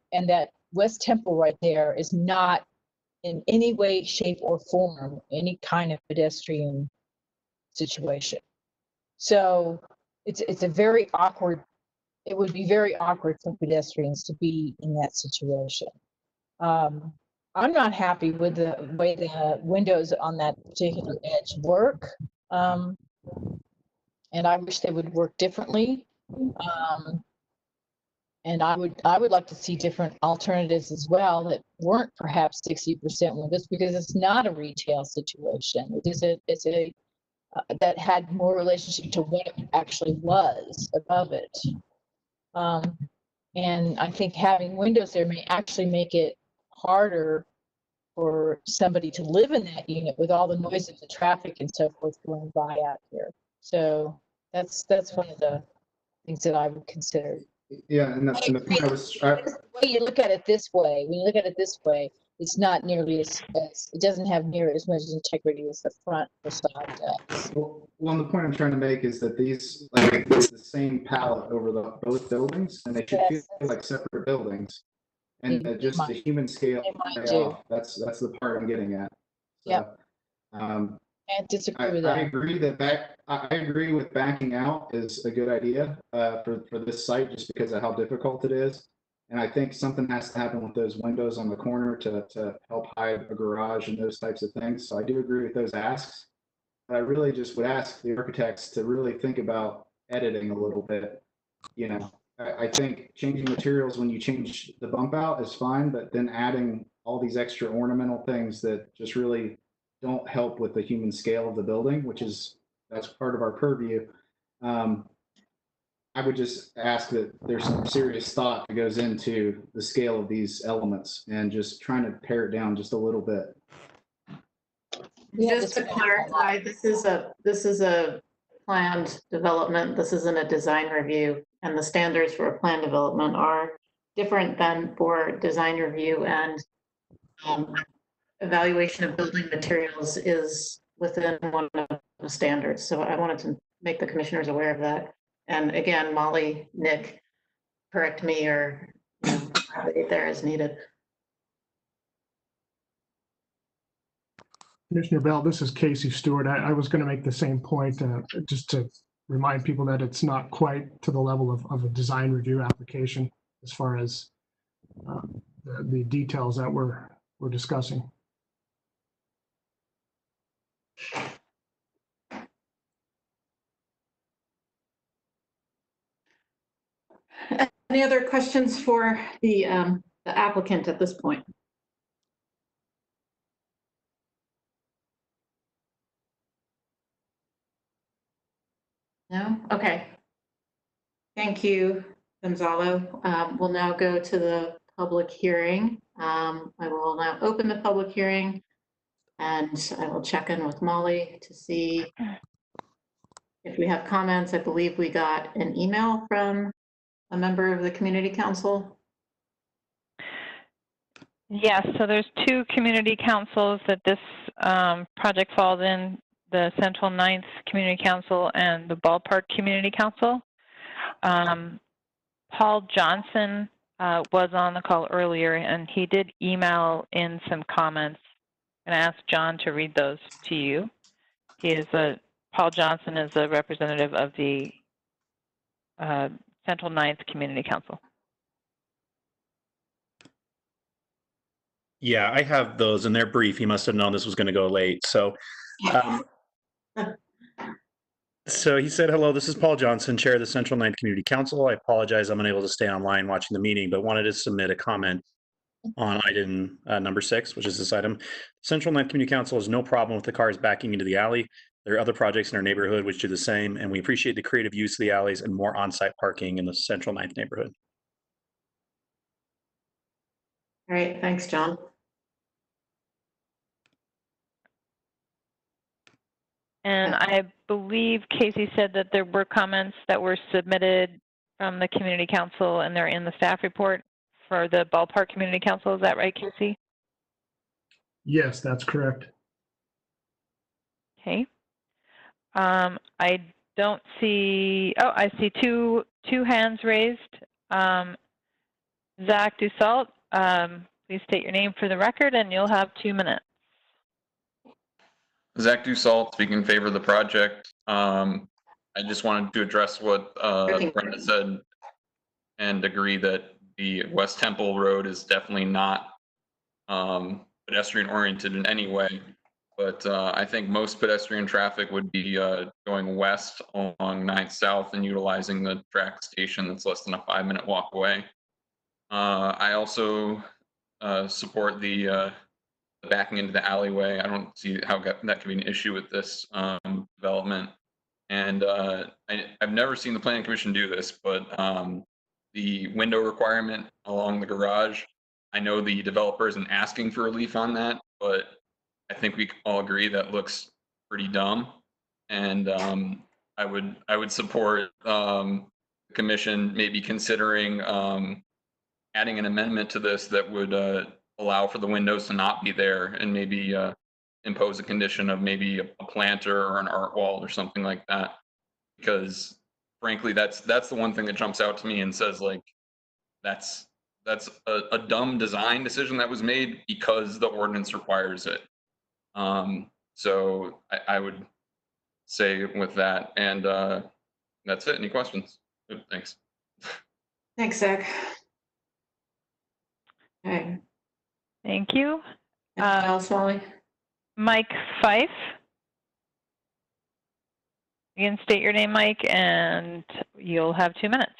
West Temple right there is not in any way, shape, or form any kind of pedestrian situation. So it's a very awkward. It would be very awkward for pedestrians to be in that situation. I'm not happy with the way the windows on that particular edge work, and I wish they would work differently. And I would like to see different alternatives as well that weren't perhaps 60% windows, because it's not a retail situation. It's a that had more relationship to what it actually was above it. And I think having windows there may actually make it harder for somebody to live in that unit with all the noise of the traffic and so forth going by out here. So that's one of the things that I would consider. Yeah, and the point I was. When you look at it this way, it's not nearly as it doesn't have near as much integrity as the front facade does. Well, the point I'm trying to make is that these, it's the same palette over both buildings, and they should feel like separate buildings. And just the human scale payoff, that's the part I'm getting at. So, yeah. I disagree with that. I agree with backing out is a good idea for this site, just because of how difficult it is. And I think something has to happen with those windows on the corner to help hide a garage and those types of things. So I do agree with those asks. But I really just would ask the architects to really think about editing a little bit. I think changing materials when you change the bump out is fine, but then adding all these extra ornamental things that just really don't help with the human scale of the building, that's part of our purview. I would just ask that there's some serious thought that goes into the scale of these elements and just trying to pare it down just a little bit. Just to clarify, this is a planned development. This isn't a design review, and the standards for a plan development are different than for design review, and evaluation of building materials is within one of the standards. So I wanted to make the commissioners aware of that. And again, Molly, Nick, correct me or there as needed. Commissioner Bell, this is Casey Stewart. I was going to make the same point, just to remind people that it's not quite to the level of a design review application as far as the details that we're discussing. Any other questions for the applicant at this point? No? Okay. Thank you, Gonzalo. We'll now go to the public hearing. I will now open the public hearing, and I will check in with Molly to see if we have comments. I believe we got an email from a member of the community council. Yes, so there's two community councils that this project falls in, the Central Ninth Community Council and the Ballpark Community Council. Paul Johnson was on the call earlier, and he did email in some comments. I'm going to ask John to read those to you. Paul Johnson is a representative of the Central Ninth Community Council. Yeah, I have those, and they're brief. He must have known this was going to go late. So he said, hello, this is Paul Johnson, Chair of the Central Ninth Community Council. I apologize I'm unable to stay online watching the meeting, but wanted to submit a comment on item number 6, which is this item. Central Ninth Community Council has no problem with the cars backing into the alley. There are other projects in our neighborhood which do the same, and we appreciate the creative use of the alleys and more on-site parking in the Central Ninth neighborhood. All right, thanks, John. And I believe Casey said that there were comments that were submitted from the community council, and they're in the staff report for the Ballpark Community Council. Is that right, Casey? Yes, that's correct. Okay. I don't see, oh, I see two hands raised. Zach Dussault, please state your name for the record, and you'll have 2 minutes. Zach Dussault, speaking in favor of the project. I just wanted to address what Brenda said and agree that the West Temple Road is definitely not pedestrian oriented in any way. But I think most pedestrian traffic would be going west along 9th South and utilizing the track station that's less than a 5-minute walk away. I also support the backing into the alleyway. I don't see how that could be an issue with this development. And I've never seen the planning commission do this, but the window requirement along the garage, I know the developer isn't asking for relief on that, but I think we all agree that looks pretty dumb. And I would support the commission maybe considering adding an amendment to this that would allow for the windows to not be there, and maybe impose a condition of maybe a planter or an art wall or something like that. Because frankly, that's the one thing that jumps out to me and says, like, that's a dumb design decision that was made because the ordinance requires it. So I would say with that, and that's it. Any questions? Good, thanks. Thanks, Zach. Okay. Thank you. Anything else, Molly? Mike Fife. You can state your name, Mike, and you'll have 2 minutes.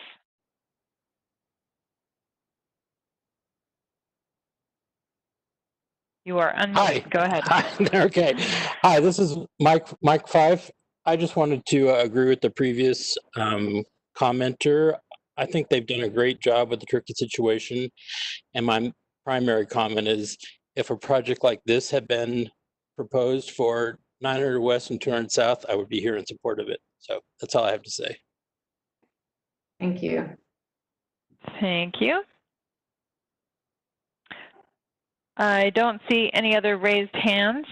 You are unmuted. Hi. Go ahead. Hi. Okay. Hi, this is Mike Five. I just wanted to agree with the previous commenter. I think they've done a great job with the tricky situation. And my primary comment is, if a project like this had been proposed for 900 West and 200 South, I would be here in support of it. So that's all I have to say. Thank you. Thank you. I don't see any other raised hands.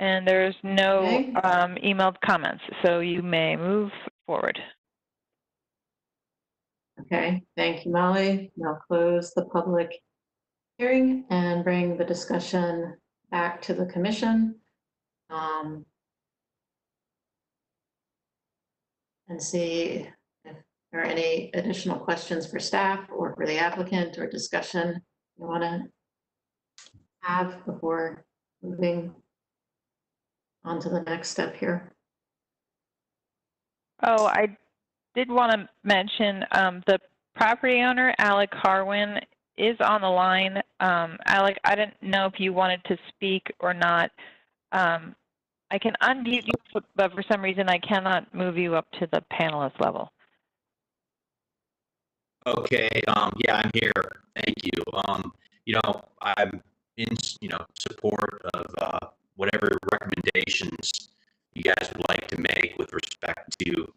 And there's no emailed comments, so you may move forward. Okay, thank you, Molly. Now close the public hearing and bring the discussion back to the commission. And see if there are any additional questions for staff or for the applicant or discussion you want to have before moving on to the next step here. Oh, I did want to mention the property owner, Alec Harwin, is on the line. Alec, I didn't know if you wanted to speak or not. I can unmute you, but for some reason I cannot move you up to the panelist level. Okay, yeah, I'm here. Thank you. I'm in, support of whatever recommendations you guys would like to make with respect to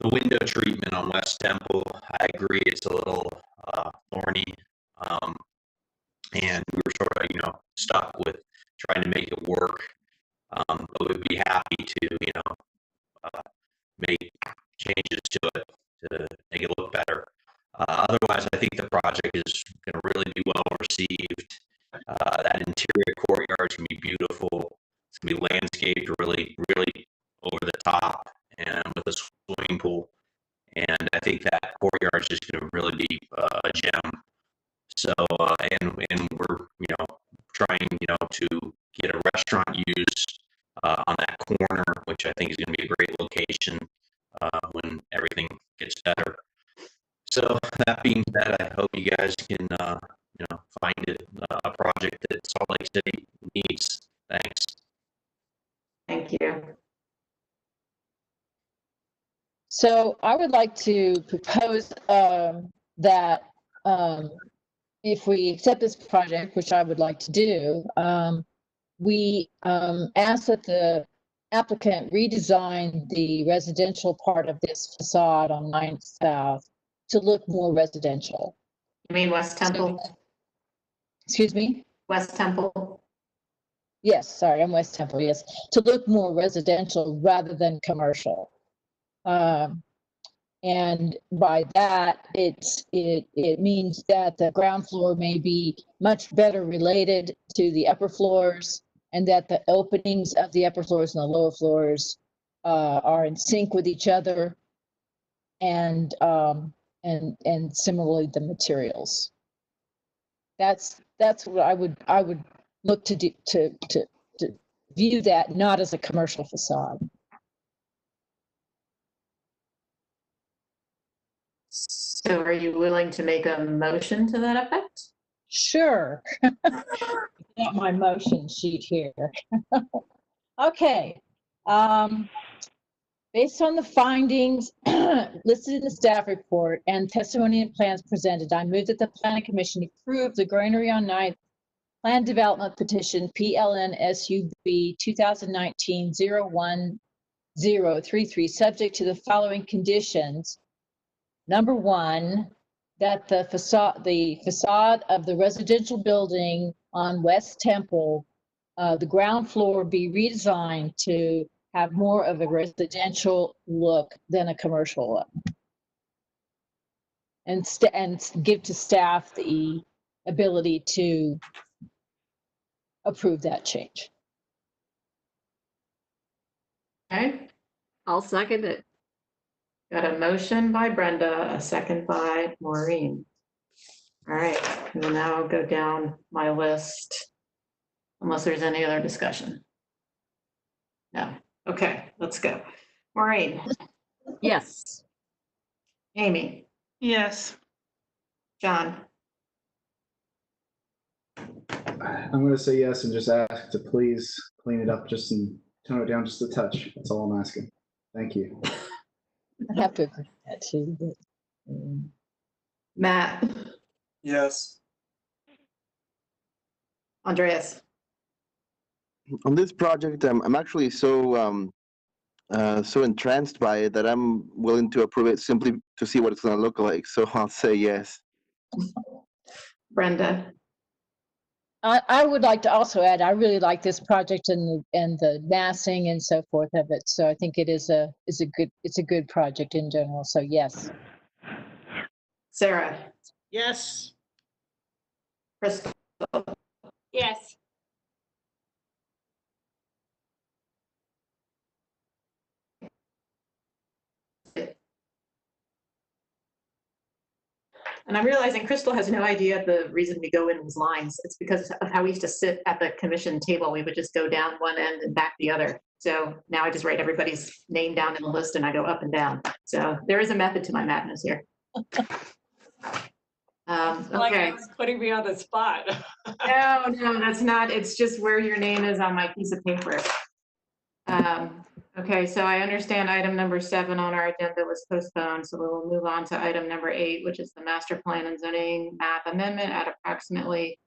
the window treatment on West Temple. I agree it's a little thorny, and we were sort of, stuck with trying to make it work. But we'd be happy to, make changes to it I think the project is going to really be well received. That interior courtyard is going to be beautiful. It's going to be landscaped really, really over the top and with a swimming pool. And I think that courtyard is just going to really be a gem. So, and we're, trying, to get a restaurant use on that corner, which I think is going to be a great location when everything gets better. So that being said, I hope you guys can, find it a project that Salt Lake City needs. Thanks. Thank you. So I would like to propose that if we accept this project, which I would like to do, we ask that the applicant redesign the residential part of this facade on 9th South to look more residential. You mean West Temple? Excuse me? West Temple? Yes, sorry, I'm West Temple, yes. To look more residential rather than commercial. And by that, it means that the ground floor may be much better related to the upper floors, and that the openings of the upper floors and the lower floors are in sync with each other, and similarly the materials. That's what I would look to do to view that not as a commercial facade. So are you willing to make a motion to that effect? Sure. Got my motion sheet here. Okay. Based on the findings listed in the staff report and testimony and plans presented, I move that the Planning Commission approve the Granary on 9th Plan Development Petition PLN SUB 2019-01033, subject to the following conditions. Number one, that the facade of the residential building on West Temple, the ground floor be redesigned to have more of a residential look than a commercial look. And give to staff the ability to approve that change. Okay, I'll second it. got a motion by Brenda, a second by Maureen. All right, we'll now go down my list unless there's any other discussion. No. Okay, let's go. Maureen. Yes. Amy. Yes. John. I'm going to say yes and just ask to please clean it up just and tone it down just a touch. That's all I'm asking. Thank you. I have to agree with that too. But, Matt. Yes. Andreas. On this project, I'm actually so entranced by it that I'm willing to approve it simply to see what it's going to look like. So I'll say yes. Brenda. I would like to also add, I really like this project and the massing and so forth of it. So I think it is a good project in general. So yes. Sarah. Yes. Crystal. Yes. And I'm realizing Crystal has no idea the reason we go in these lines. It's because of how we used to sit at the commission table. We would just go down one end and back the other. So now I just write everybody's name down in the list and I go up and down. So there is a method to my madness here. Like okay. it's putting me on the spot. No, that's not. It's just where your name is on my piece of paper. Okay, so I understand item number 7 on our agenda was postponed, so we will move on to item number 8, which is the master plan and zoning map amendment at approximately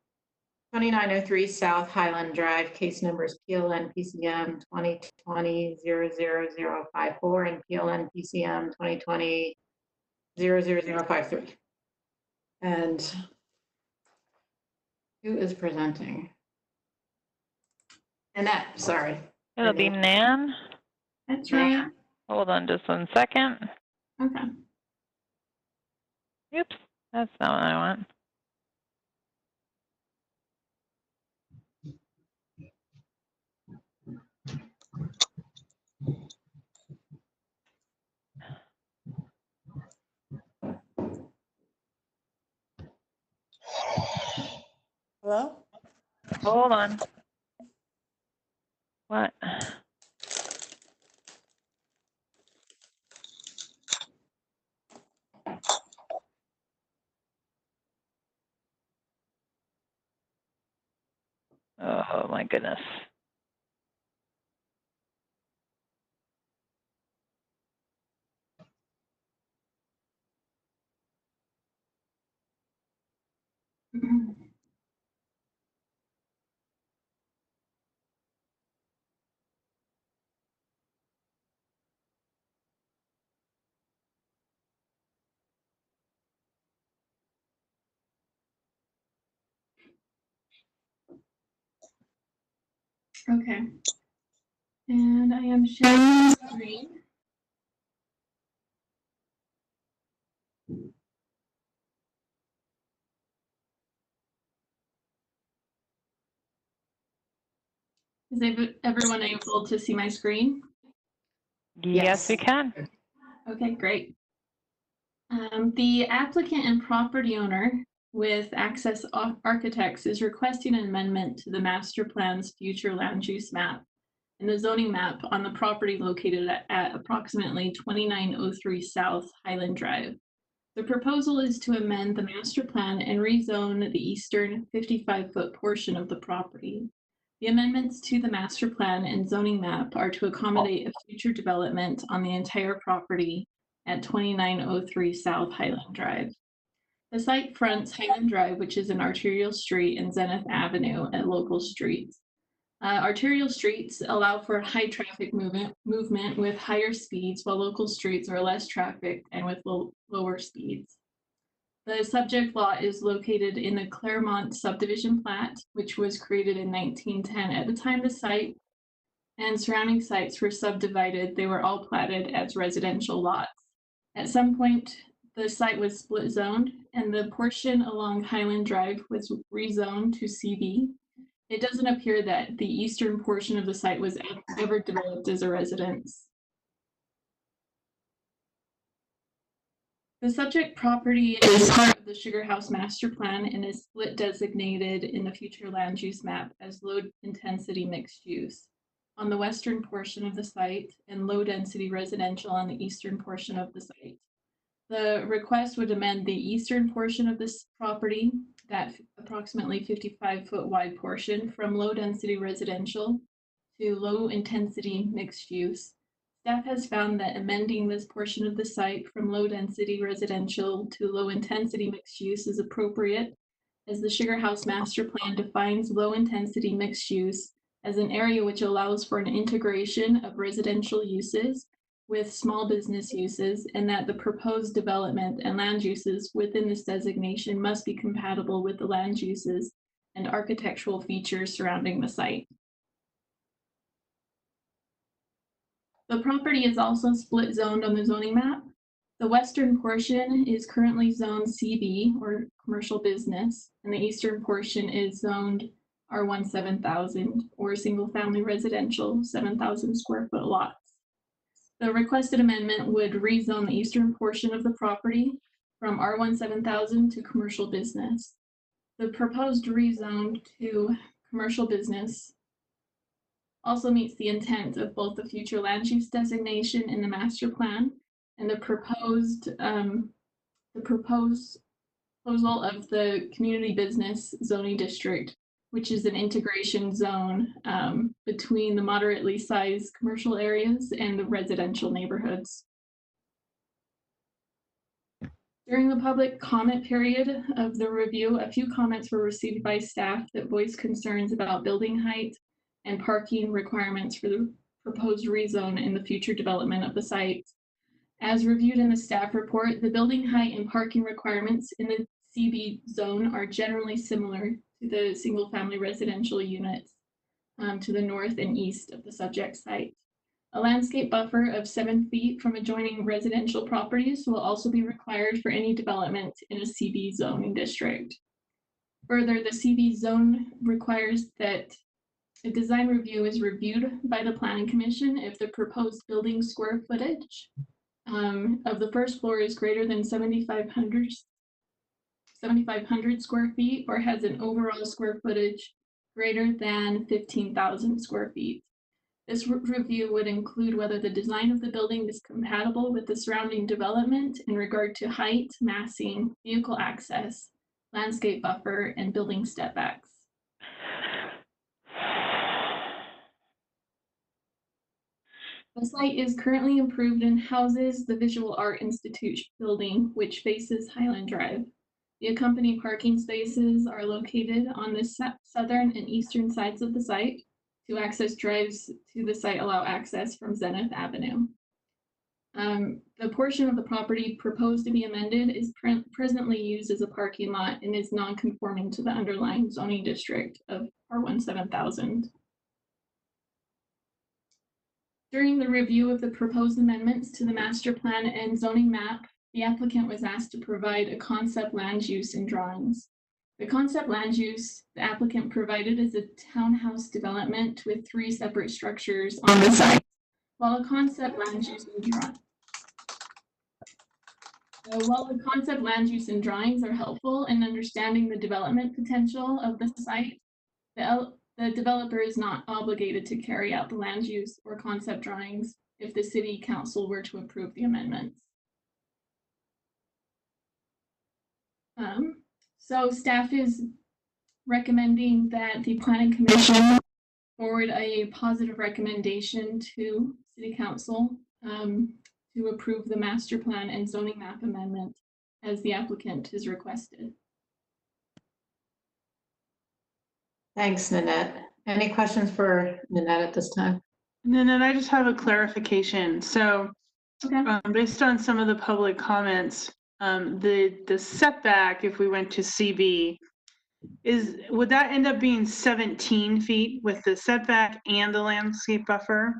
2903 South Highland Drive, case numbers PLN PCM 2020-00054 and PLN PCM 2020-00053. And who is presenting? Annette, sorry. It'll be Nan. That's right. Hold on just 1 second. Okay. Oops. That's not what I want. Hello? Hold on. What? Oh my goodness. Okay. And I am sharing the screen. Is everyone able to see my screen? Yes, we can. Okay, great. The applicant and property owner with Access Architects is requesting an amendment to the master plan's future land use map and the zoning map on the property located at approximately 2903 South Highland Drive. The proposal is to amend the master plan and rezone the eastern 55-foot portion of the property. The amendments to the master plan and zoning map are to accommodate a future development on the entire property at 2903 South Highland Drive. The site fronts Highland Drive, which is an arterial street, and Zenith Avenue at local streets. Arterial streets allow for high traffic movement with higher speeds, while local streets are less trafficked and with lower speeds. The subject lot is located in the Claremont subdivision plat, which was created in 1910. At the time the site and surrounding sites were subdivided, they were all platted as residential lots. At some point, the site was split zoned, and the portion along Highland Drive was rezoned to CB. It doesn't appear that the eastern portion of the site was ever developed as a residence. The subject property is part of the Sugar House Master Plan and is split designated in the future land use map as low intensity mixed use on the western portion of the site and low density residential on the eastern portion of the site. The request would amend the eastern portion of this property, that approximately 55-foot wide portion, from low density residential to low intensity mixed use. Staff has found that amending this portion of the site from low density residential to low intensity mixed use is appropriate, as the Sugar House Master Plan defines low intensity mixed use as an area which allows for an integration of residential uses with small business uses, and that the proposed development and land uses within this designation must be compatible with the land uses and architectural features surrounding the site. The property is also split zoned on the zoning map. The western portion is currently zoned CB, or commercial business, and the eastern portion is zoned R1 7000, or single family residential 7,000 square foot lots. The requested amendment would rezone the eastern portion of the property from R1 7000 to commercial business. The proposed rezone to commercial business also meets the intent of both the future land use designation in the master plan and the proposal of the community business zoning district, which is an integration zone between the moderately sized commercial areas and the residential neighborhoods. During the public comment period of the review, a few comments were received by staff that voiced concerns about building height and parking requirements for the proposed rezone in the future development of the site. As reviewed in the staff report, the building height and parking requirements in the CB zone are generally similar to the single family residential units to the north and east of the subject site. A landscape buffer of 7 feet from adjoining residential properties will also be required for any development in a CB zoning district. Further, the CB zone requires that a design review is reviewed by the Planning Commission if the proposed building square footage of the first floor is greater than 7,500 square feet or has an overall square footage greater than 15,000 square feet. This review would include whether the design of the building is compatible with the surrounding development in regard to height, massing, vehicle access, landscape buffer, and building stepbacks. The site is currently improved and houses the Visual Art Institute building, which faces Highland Drive. The accompanying parking spaces are located on the southern and eastern sides of the site. To access drives to the site allow access from Zenith Avenue. The portion of the property proposed to be amended is presently used as a parking lot and is non-conforming to the underlying zoning district of R1 7000. During the review of the proposed amendments to the master plan and zoning map, the applicant was asked to provide a concept land use and drawings. The concept land use the applicant provided is a townhouse development with 3 separate structures on the site. While a concept land use and drawings are helpful in understanding the development potential of the site, the developer is not obligated to carry out the land use or concept drawings if the city council were to approve the amendments. So staff is recommending that the Planning Commission forward a positive recommendation to City Council to approve the master plan and zoning map amendment as the applicant has requested. Thanks, Nanette. Any questions for Nanette at this time? Nanette, I just have a clarification. So based on some of the public comments, the setback, if we went to CB, would that end up being 17 feet with the setback and the landscape buffer?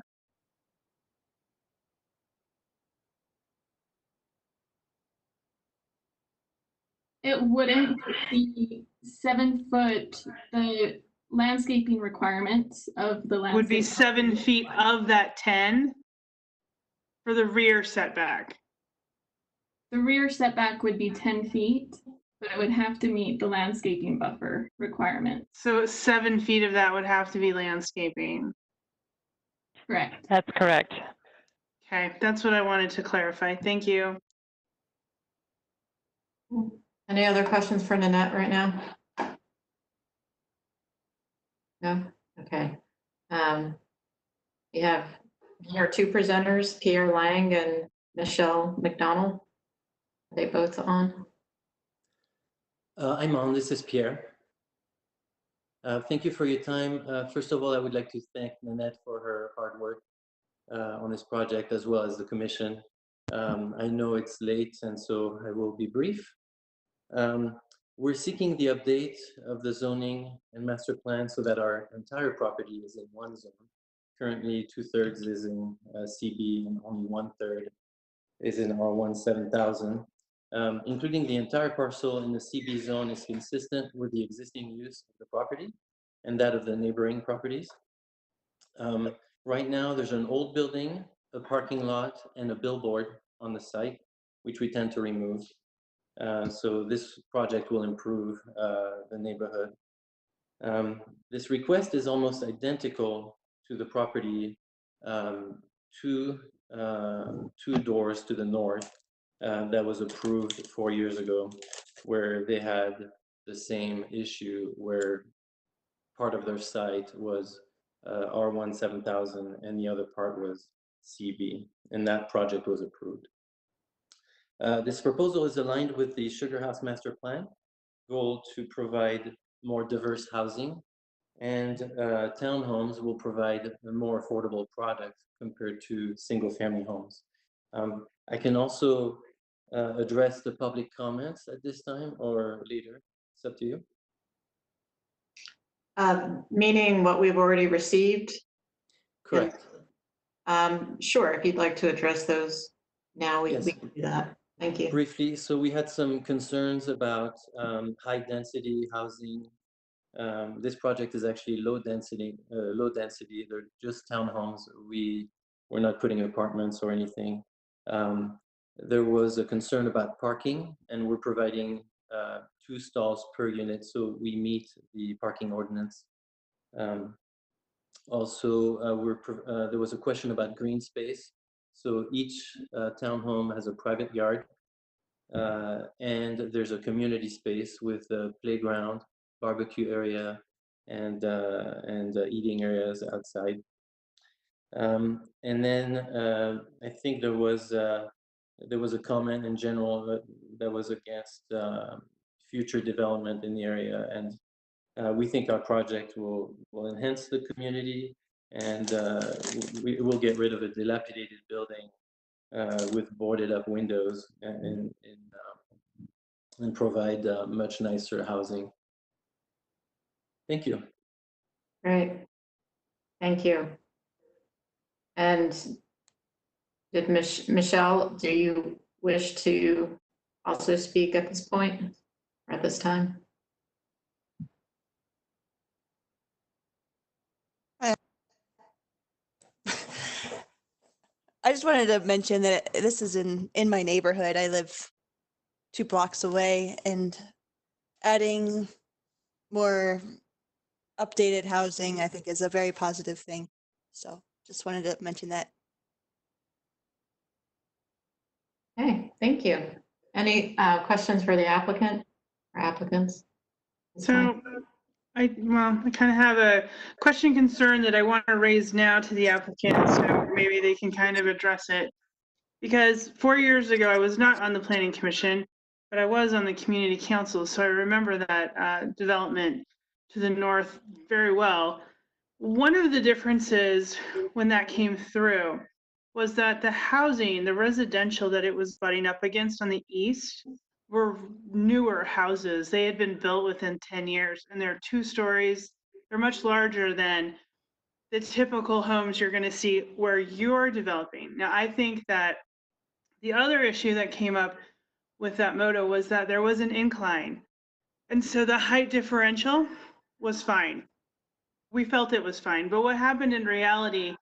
It wouldn't be 7 foot. The landscaping requirements of the landscape would be 7 feet of that 10 for the rear setback. The rear setback would be 10 feet, but it would have to meet the landscaping buffer requirement. So 7 feet of that would have to be landscaping. Correct. That's correct. Okay, that's what I wanted to clarify. Thank you. Any other questions for Nanette right now? No? Okay. We have our 2 presenters, Pierre Lang and Michelle McDonald. Are they both on? I'm on. This is Pierre. Thank you for your time. First of all, I would like to thank Nanette for her hard work on this project, as well as the commission. I know it's late, and so I will be brief. We're seeking the update of the zoning and master plan so that our entire property is in one zone. Currently, 2/3 is in CB and only 1/3 is in R1 7000. Including the entire parcel in the CB zone is consistent with the existing use of the property and that of the neighboring properties. Right now, there's an old building, a parking lot, and a billboard on the site, which we tend to remove. So this project will improve the neighborhood. This request is almost identical to the property two doors to the north that was approved 4 years ago, where they had the same issue where part of their site was R1 7000 and the other part was CB, and that project was approved. This proposal is aligned with the Sugar House Master Plan goal to provide more diverse housing, and townhomes will provide a more affordable product compared to single-family homes. I can also address the public comments at this time or later. It's up to you. Meaning what we've already received? Correct. Sure, if you'd like to address those now, we Yes. can do that. Thank you. Briefly, so we had some concerns about high density housing. This project is actually low density. They're just townhomes. We're not putting apartments or anything. There was a concern about parking, and we're providing 2 stalls per unit, so we meet the parking ordinance. Also, there was a question about green space. So each townhome has a private yard, and there's a community space with a playground, barbecue area, and eating areas outside. And then I think there was a comment in general that was against future development in the area, and we think our project will enhance the community, and we will get rid of a dilapidated building with boarded up windows and provide much nicer housing. Thank you. Great. Thank you. And did Michelle, do you wish to also speak at this point or at this time? I just wanted to mention that this is in my neighborhood. I live 2 blocks away, and adding more updated housing, I think, is a very positive thing. So just wanted to mention that. Okay, thank you. Any questions for the applicant or applicants? So I kind of have a question concern that I want to raise now to the applicant, so maybe they can kind of address it. Because 4 years ago, I was not on the planning commission, but I was on the community council. So I remember that development to the north very well. One of the differences when that came through was that the housing, the residential that it was butting up against on the east were newer houses. They had been built within 10 years, and they're 2 stories. They're much larger than the typical homes you're going to see where you're developing. Now, I think that the other issue that came up with that moto was that there was an incline. And so the height differential was fine. We felt it was fine. But what happened in reality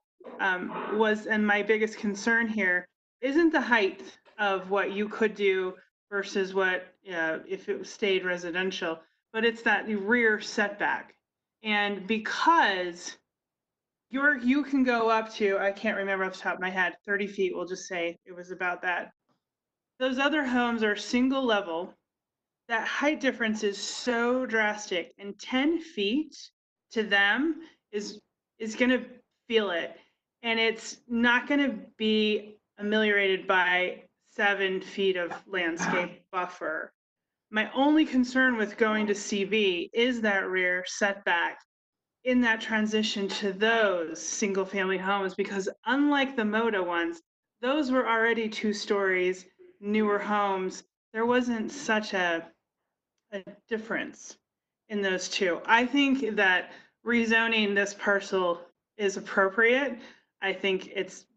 was, and my biggest concern here, isn't the height of what you could do versus what if it stayed residential, but it's that rear setback. And because you can go up to, I can't remember off the top of my head, 30 feet, we'll just say it was about that. Those other homes are single level. That height difference is so drastic, and 10 feet to them is going to feel it. And it's not going to be ameliorated by 7 feet of landscape buffer. My only concern with going to CV is that rear setback in that transition to those single family homes, because unlike the Moda ones, those were already 2 stories, newer homes. There wasn't such a difference in those 2. I think that rezoning this parcel is appropriate. I think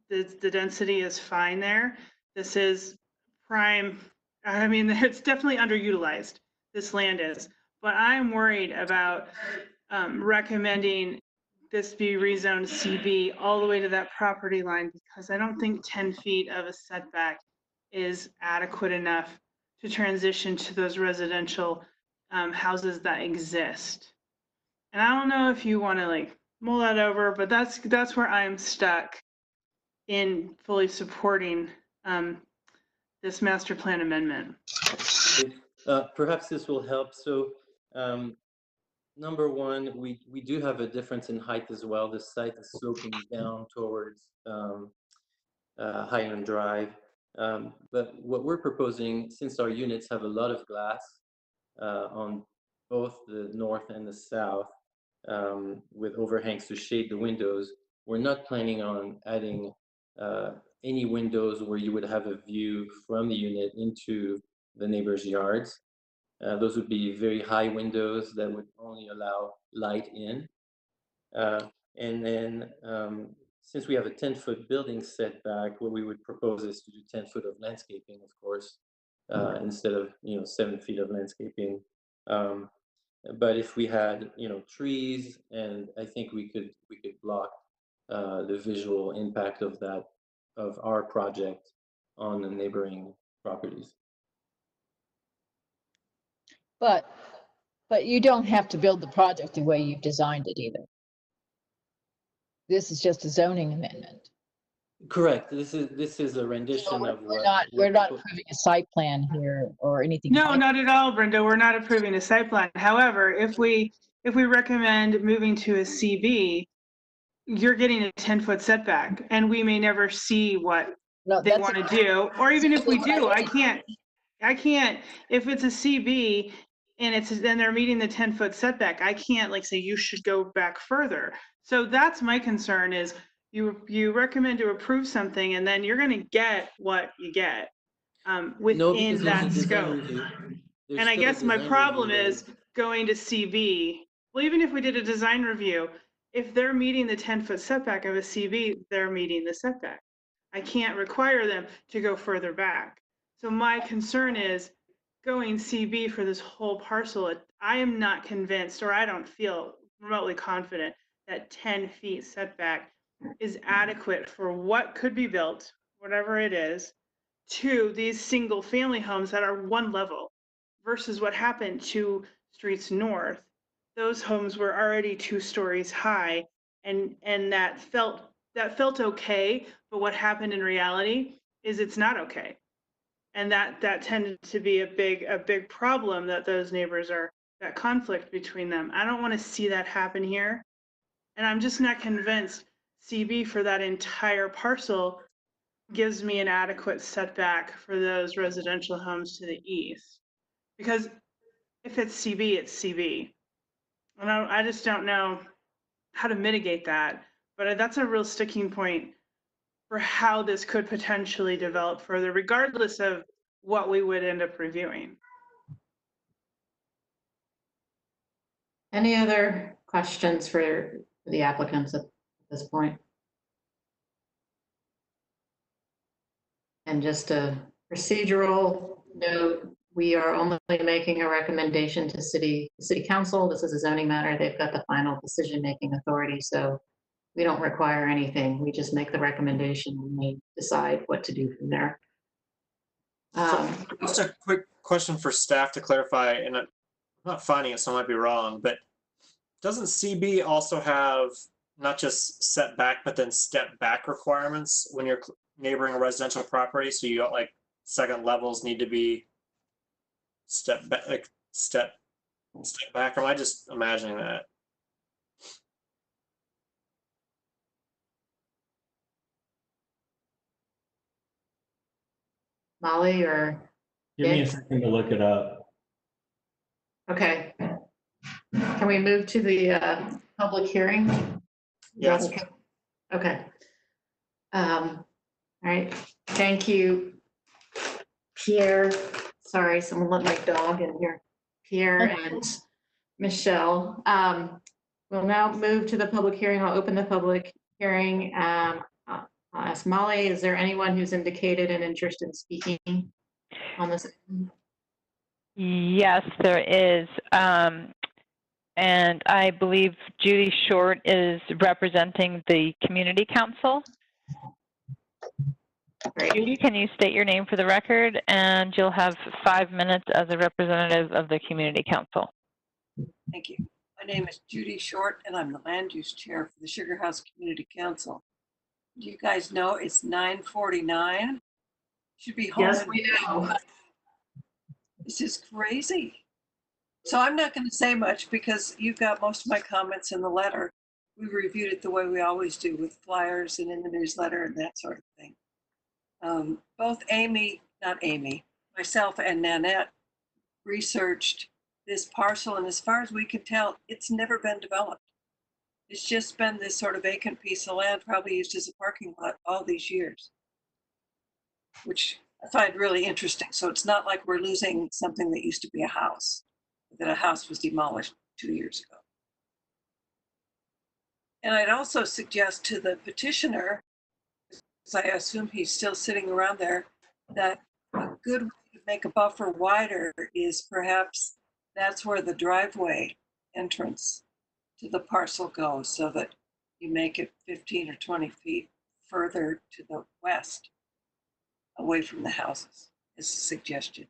the density is fine there. This is prime. I mean, it's definitely underutilized, this land is, but I'm worried about recommending this be rezoned CB all the way to that property line, because I don't think 10 feet of a setback is adequate enough to transition to those residential houses that exist. And I don't know if you want to like mull that over, but that's where I'm stuck in fully supporting this master plan amendment. Perhaps this will help. So number one, we do have a difference in height as well. The site is sloping down towards Highland Drive. But what we're proposing, since our units have a lot of glass on both the north and the south, with overhangs to shade the windows, we're not planning on adding any windows where you would have a view from the unit into the neighbors' yards. Those would be very high windows that would only allow light in. And then since we have a 10-foot building setback, what we would propose is to do 10 foot of landscaping, of course, instead of 7 feet of landscaping. But if we had trees, and I think we could block the visual impact of that, of our project on the neighboring properties. But you don't have to build the project the way you've designed it either. This is just a zoning amendment. Correct. This is a rendition of We're what not approving a site plan here or anything. No, not at all, Brenda. We're not approving a site plan. However, if we recommend moving to a CB, you're getting a 10-foot setback, and we may never see what they want to do. Or even if we do, I can't, if it's a CB and then they're meeting the 10-foot setback, I can't like say you should go back further. So that's my concern is you recommend to approve something and then you're going to get what you get within that scope. And I guess my problem is going to CB. Well, even if we did a design review, if they're meeting the 10-foot setback of a CB, they're meeting the setback. I can't require them to go further back. So my concern is going CB for this whole parcel. I am not convinced, or I don't feel remotely confident that 10 feet setback is adequate for what could be built, whatever it is, to these single family homes that are one level versus what happened 2 streets north. Those homes were already 2 stories high and that felt okay, but what happened in reality is it's not okay. And that tended to be a big problem that those neighbors that conflict between them. I don't want to see that happen here. And I'm just not convinced CB for that entire parcel gives me an adequate setback for those residential homes to the east. Because if it's CB, it's CB. And I just don't know how to mitigate that. But that's a real sticking point for how this could potentially develop further, regardless of what we would end up reviewing. Any other questions for the applicants at this point? And just a procedural note, we are only making a recommendation to city council. This is a zoning matter. They've got the final decision-making authority, so we don't require anything. We just make the recommendation and they decide what to do from there. Just a quick question for staff to clarify, and I'm not finding it, so I might be wrong, but doesn't CB also have not just setback, but then step back requirements when you're neighboring a residential property? So you got like second levels need to be step back, like step back. Or am I just imagining that? Molly or? Give me a second to look it up. Okay. Can we move to the public hearing? Yes. Okay. All right. Thank you, Pierre. Sorry, someone let my dog in here. Pierre and Michelle. We'll now move to the public hearing. I'll open the public hearing. I'll ask Molly, is there anyone who's indicated an interest in speaking on this? Yes, there is. And I believe Judy Short is representing the community council. Great. Judy, can you state your name for the record? And you'll have 5 minutes as a representative of the community council. Thank you. My name is Judy Short, and I'm the land use chair for the Sugar House Community Council. Do you guys know it's 9:49? Should be home. Yes, we know. This is crazy. So I'm not going to say much because you've got most of my comments in the letter. We reviewed it the way we always do with flyers and in the newsletter and that sort of thing. Both myself and Nanette researched this parcel, and as far as we can tell, it's never been developed. It's just been this sort of vacant piece of land, probably used as a parking lot all these years, which I find really interesting. So it's not like we're losing something that used to be a house, that a house was demolished 2 years ago. And I'd also suggest to the petitioner, because I assume he's still sitting around there, that a good way to make a buffer wider is perhaps that's where the driveway entrance to the parcel goes, so that you make it 15 or 20 feet further to the west, away from the houses, is a suggestion.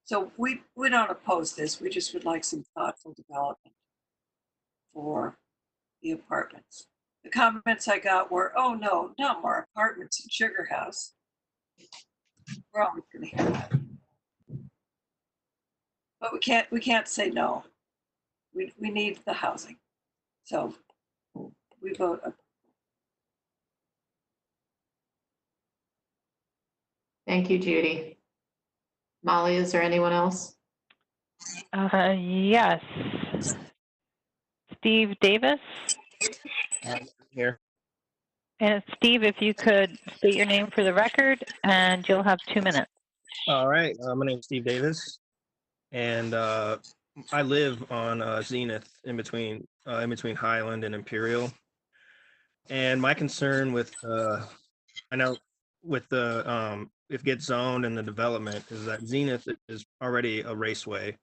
So we don't oppose this, we just would like some thoughtful development for the apartments. The comments I got were, oh no, not more apartments in Sugar House. We're always gonna hear that. But we can't say no. We need the housing. So we vote. Thank you, Judy. Molly, is there anyone else? Yes. Steve Davis. Here. And Steve, if you could state your name for the record, and you'll have 2 minutes. All right. My name is Steve Davis, and I live on Zenith in between Highland and Imperial. And my concern with I know with the if it gets zoned and the development is that Zenith is already a raceway.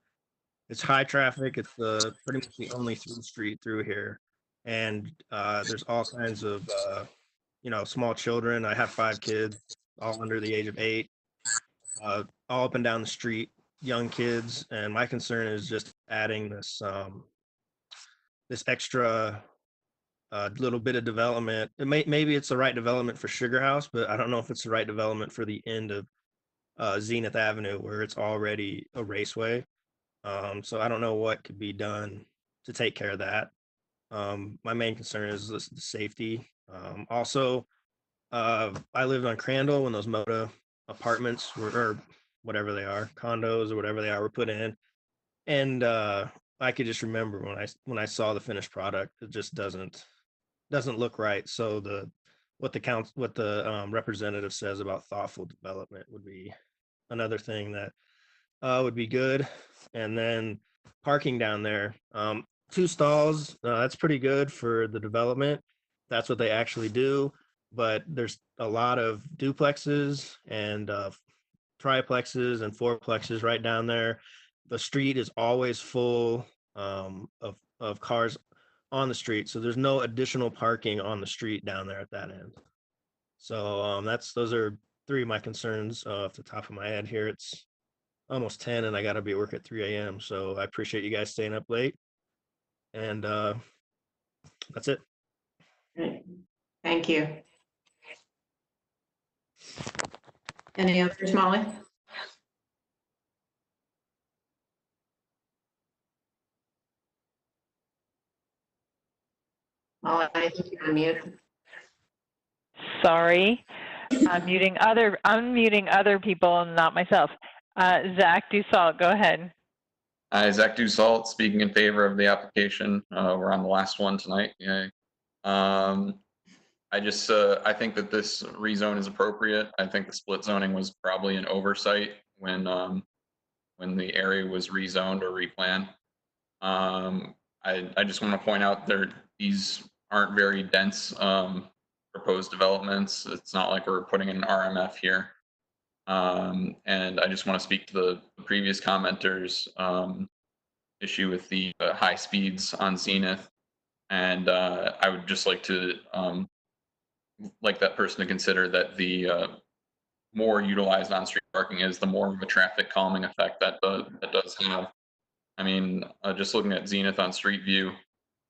It's high traffic. It's pretty much the only through street through here, and there's all kinds of small children. I have 5 kids, all under the age of 8, all up and down the street, young kids. And my concern is just adding this this extra little bit of development. Maybe it's the right development for Sugar House, but I don't know if it's the right development for the end of Zenith Avenue, where it's already a raceway. So I don't know what could be done to take care of that. My main concern is the safety. Also, I lived on Crandall when those Moda apartments were, or whatever they are, condos or whatever they are, were put in, and I could just remember when I saw the finished product, it just doesn't look right. So what the representative says about thoughtful development would be another thing that would be good. And then parking down there, 2 stalls, that's pretty good for the development. That's what they actually do. But there's a lot of duplexes and triplexes and fourplexes right down there. The street is always full of cars on the street, so there's no additional parking on the street down there at that end. So those are 3 of my concerns off the top of my head here. It's almost 10 and I got to be at work at 3 a.m. So I appreciate you guys staying up late. And that's it. Great. Thank you. Any others, Molly? Molly, I think you're on mute. Sorry. I'm muting other people and not myself. Zach Dussault, go ahead. Hi, Zach Dussault, speaking in favor of the application. We're on the last one tonight. Yay. I think that this rezone is appropriate. I think the split zoning was probably an oversight when the area was rezoned or replanned. I just want to point out these aren't very dense proposed developments. It's not like we're putting in an RMF here. And I just want to speak to the previous commenters' issue with the high speeds on Zenith. And I would just like to like that person to consider that the more utilized on-street parking is, the more of a traffic calming effect that does have. I mean, just looking at Zenith on Street View,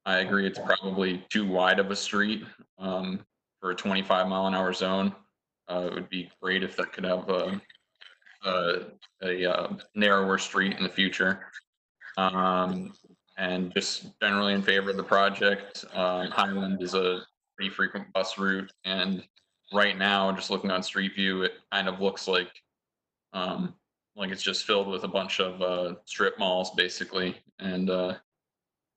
I agree it's probably too wide of a street for a 25-mile-an-hour zone. It would be great if that could have a narrower street in the future. And just generally in favor of the project. Highland is a pretty frequent bus route, and right now, just looking on Street View, it kind of looks like it's just filled with a bunch of strip malls, basically, and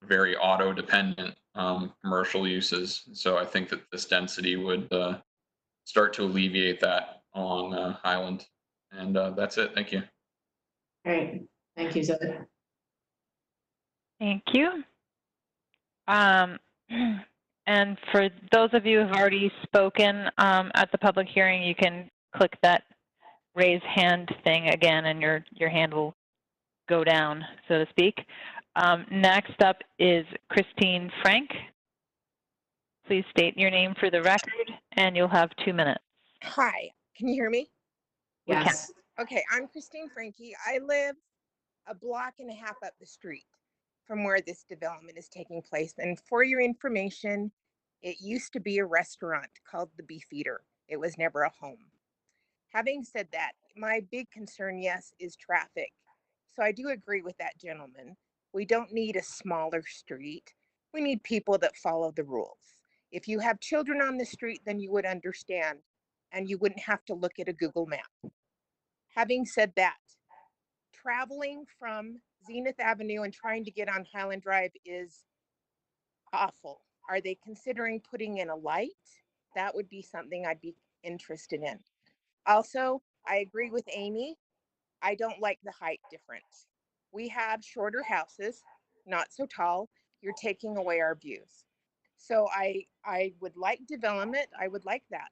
very auto-dependent commercial uses. So I think that this density would start to alleviate that along Highland. And that's it. Thank you. Great. Thank you, Zach. Thank you. And for those of you who've already spoken at the public hearing, you can click that raise hand thing again, and your hand will go down, so to speak. Next up is Christine Frank. Please state your name for the record, and you'll have 2 minutes. Hi, can you hear me? Yes. Okay, I'm Christine Frankie. I live a block and a half up the street from where this development is taking place. And for your information, it used to be a restaurant called the Beefeater. It was never a home. Having said that, my big concern, yes, is traffic. So I do agree with that gentleman. We don't need a smaller street. We need people that follow the rules. If you have children on the street, then you would understand and you wouldn't have to look at a Google map. Having said that, traveling from Zenith Avenue and trying to get on Highland Drive is awful. Are they considering putting in a light? That would be something I'd be interested in. Also, I agree with Amy. I don't like the height difference. We have shorter houses, not so tall. You're taking away our views. So I would like development. I would like that.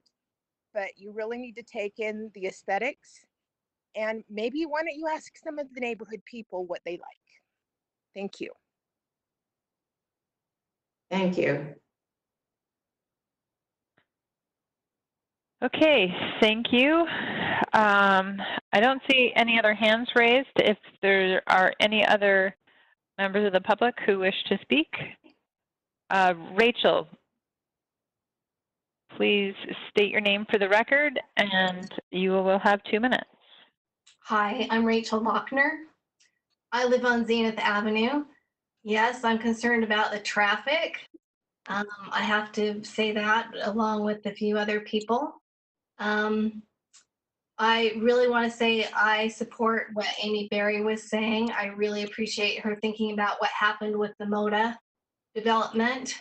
But you really need to take in the aesthetics. And maybe why don't you ask some of the neighborhood people what they like? Thank you. Thank you. Okay, thank you. I don't see any other hands raised. If there are any other members of the public who wish to speak, Rachel, please state your name for the record, and you will have 2 minutes. Hi, I'm Rachel Lochner. I live on Zenith Avenue. Yes, I'm concerned about the traffic. I have to say that along with a few other people. I really want to say I support what Amy Berry was saying. I really appreciate her thinking about what happened with the MODA development.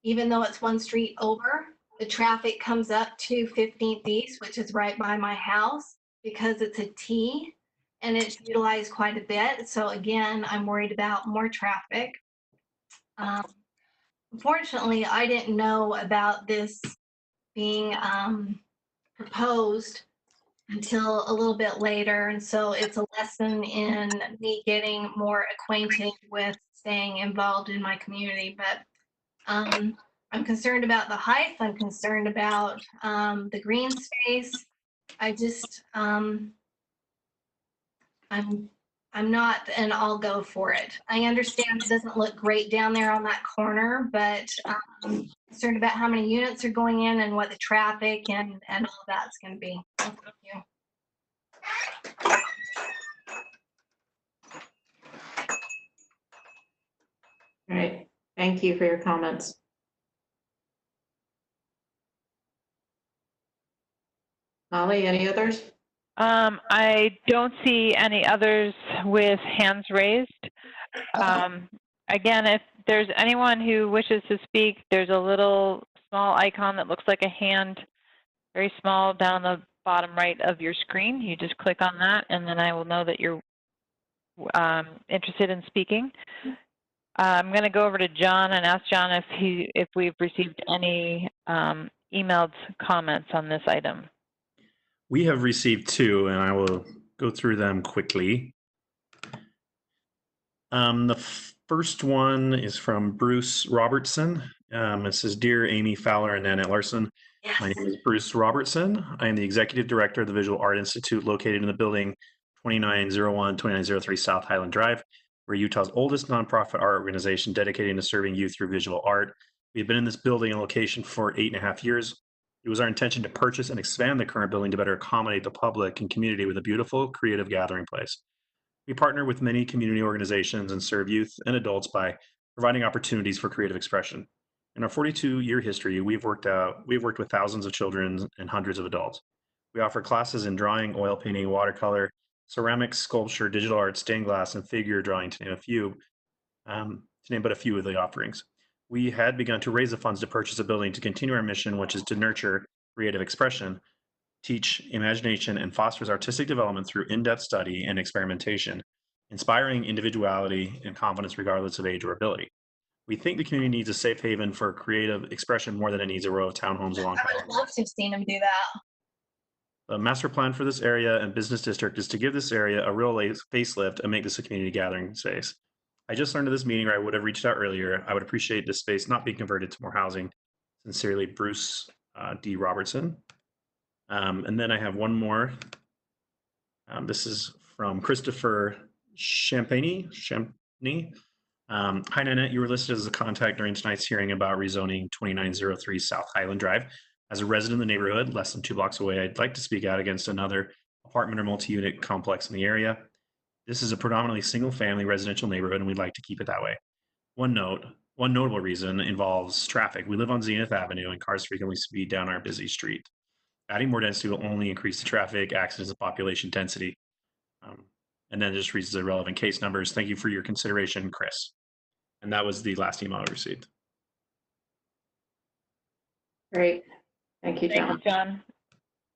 Even though it's one street over, the traffic comes up to 15th East, which is right by my house, because it's a T and it's utilized quite a bit. So again, I'm worried about more traffic. Unfortunately, I didn't know about this being proposed until a little bit later. And so it's a lesson in me getting more acquainted with staying involved in my community. But I'm concerned about the height. I'm concerned about the green space. I just, I'm not, and I'll go for it. I understand it doesn't look great down there on that corner, but I'm concerned about how many units are going in and what the traffic and all that's going to be. Thank you. All right. Thank you for your comments. Molly, any others? I don't see any others with hands raised. Again, if there's anyone who wishes to speak, there's a little small icon that looks like a hand, very small, down the bottom right of your screen. You just click on that, and then I will know that you're interested in speaking. I'm going to go over to John and ask John if we've received any emailed comments on this item. We have received 2, and I will go through them quickly. The first one is from Bruce Robertson. It says, "Dear Amy Fowler and Nanette Larson, Yes. My name is Bruce Robertson. I am the Executive Director of the Visual Art Institute located in the building 2901-2903 South Highland Drive. We're Utah's oldest nonprofit art organization dedicated to serving youth through visual art. We've been in this building and location for 8.5 years. It was our intention to purchase and expand the current building to better accommodate the public and community with a beautiful, creative gathering place. We partner with many community organizations and serve youth and adults by providing opportunities for creative expression. In our 42-year history, we've worked with thousands of children and hundreds of adults. We offer classes in drawing, oil painting, watercolor, ceramics, sculpture, digital art, stained glass, and figure drawing, to name but a few of the offerings. We had begun to raise the funds to purchase a building to continue our mission, which is to nurture creative expression, teach imagination, and fosters artistic development through in-depth study and experimentation, inspiring individuality and confidence regardless of age or ability. We think the community needs a safe haven for creative expression more than it needs a row of townhomes along. I would love to have seen him do that. The master plan for this area and business district is to give this area a real facelift and make this a community gathering space. I just learned of this meeting, or I would have reached out earlier. I would appreciate this space not being converted to more housing. Sincerely, Bruce D. Robertson. And then I have one more. This is from Christopher Champagny. Hi, Nanette. You were listed as a contact during tonight's hearing about rezoning 2903 South Highland Drive. As a resident of the neighborhood, less than 2 blocks away, I'd like to speak out against another apartment or multi-unit complex in the area. This is a predominantly single-family residential neighborhood, and we'd like to keep it that way. One notable reason involves traffic. We live on Zenith Avenue, and cars frequently speed down our busy street. Adding more density will only increase the traffic, accidents, and population density. And then just reads the relevant case numbers. Thank you for your consideration, Chris. And that was the last email I received. Great. Thank you, John. Thanks, John.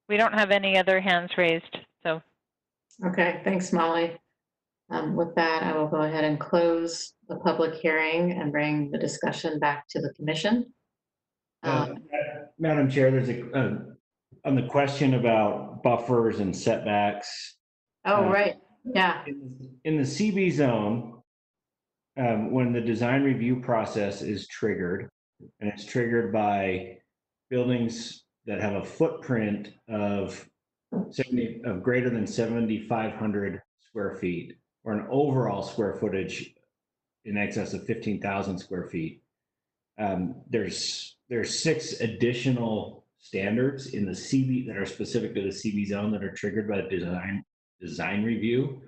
We don't have any other hands raised, so. Okay, thanks, Molly. With that, I will go ahead and close the public hearing and bring the discussion back to the commission. Madam Chair, there's on the question about buffers and setbacks. Oh, right. Yeah. In the CB zone, when the design review process is triggered, and it's triggered by buildings that have a footprint of greater than 7,500 square feet, or an overall square footage in excess of 15,000 square feet. There's 6 additional standards in the CB that are specific to the CB zone that are triggered by the design review.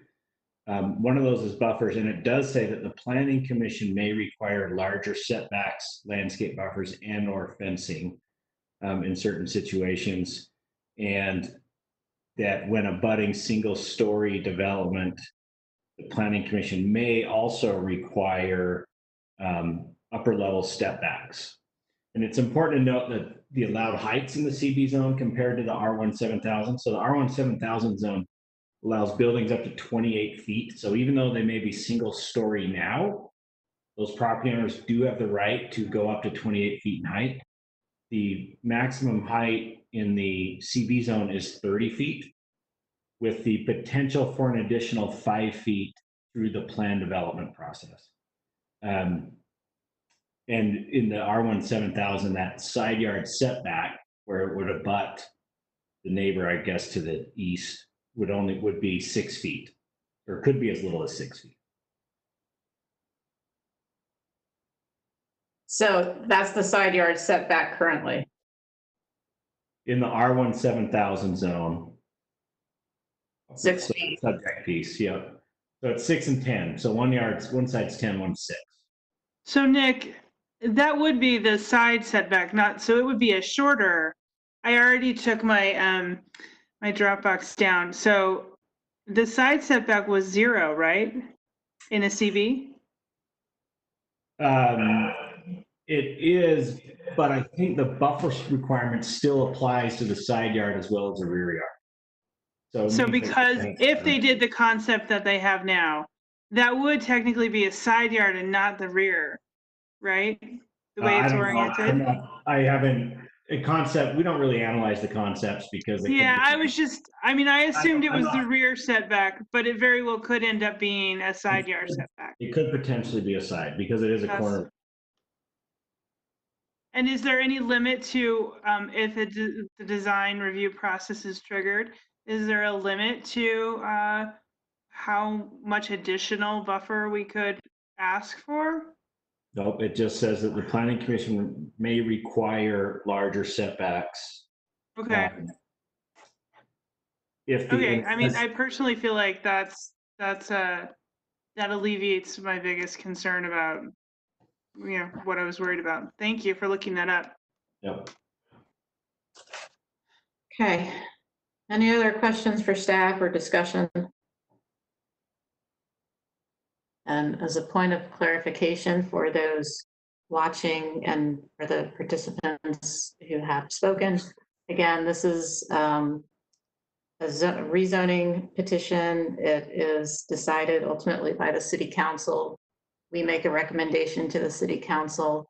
One of those is buffers, and it does say that the Planning Commission may require larger setbacks, landscape buffers, and/or fencing in certain situations, and that when abutting single-story development, the Planning Commission may also require upper-level step backs. And it's important to note that the allowed heights in the CB zone compared to the R1 7000. So the R1 7000 zone allows buildings up to 28 feet. So even though they may be single-story now, those property owners do have the right to go up to 28 feet in height. The maximum height in the CB zone is 30 feet, with the potential for an additional 5 feet through the plan development process. And in the R1 7000, that side yard setback where it would abut the neighbor, I guess, to the east would be 6 feet, or could be as little as 6 feet. So that's the side yard setback currently. In the R1 7000 zone. 6 feet. Subject piece, yeah. So it's 6 and 10. So one side's 10, one's 6. So Nick, that would be the side setback, so it would be a shorter. I already took my my Dropbox down. So the side setback was 0, right? In a CB? It is, but I think the buffer requirement still applies to the side yard as well as the rear yard. So because if they did the concept that they have now, that would technically be a side yard and not the rear, right? The way it's oriented. I haven't a concept. We don't really analyze the concepts because I assumed it was the rear setback, but it very well could end up being a side yard setback. It could potentially be a side because it is a corner. And is there any limit to if the design review process is triggered? Is there a limit to how much additional buffer we could ask for? Nope, it just says that the Planning Commission may require larger setbacks. Okay. I personally feel like that alleviates my biggest concern about what I was worried about. Thank you for looking that up. Yep. Okay. Any other questions for staff or discussion? And as a point of clarification for those watching and for the participants who have spoken, again, this is a rezoning petition. It is decided ultimately by the city council we make a recommendation to the city council.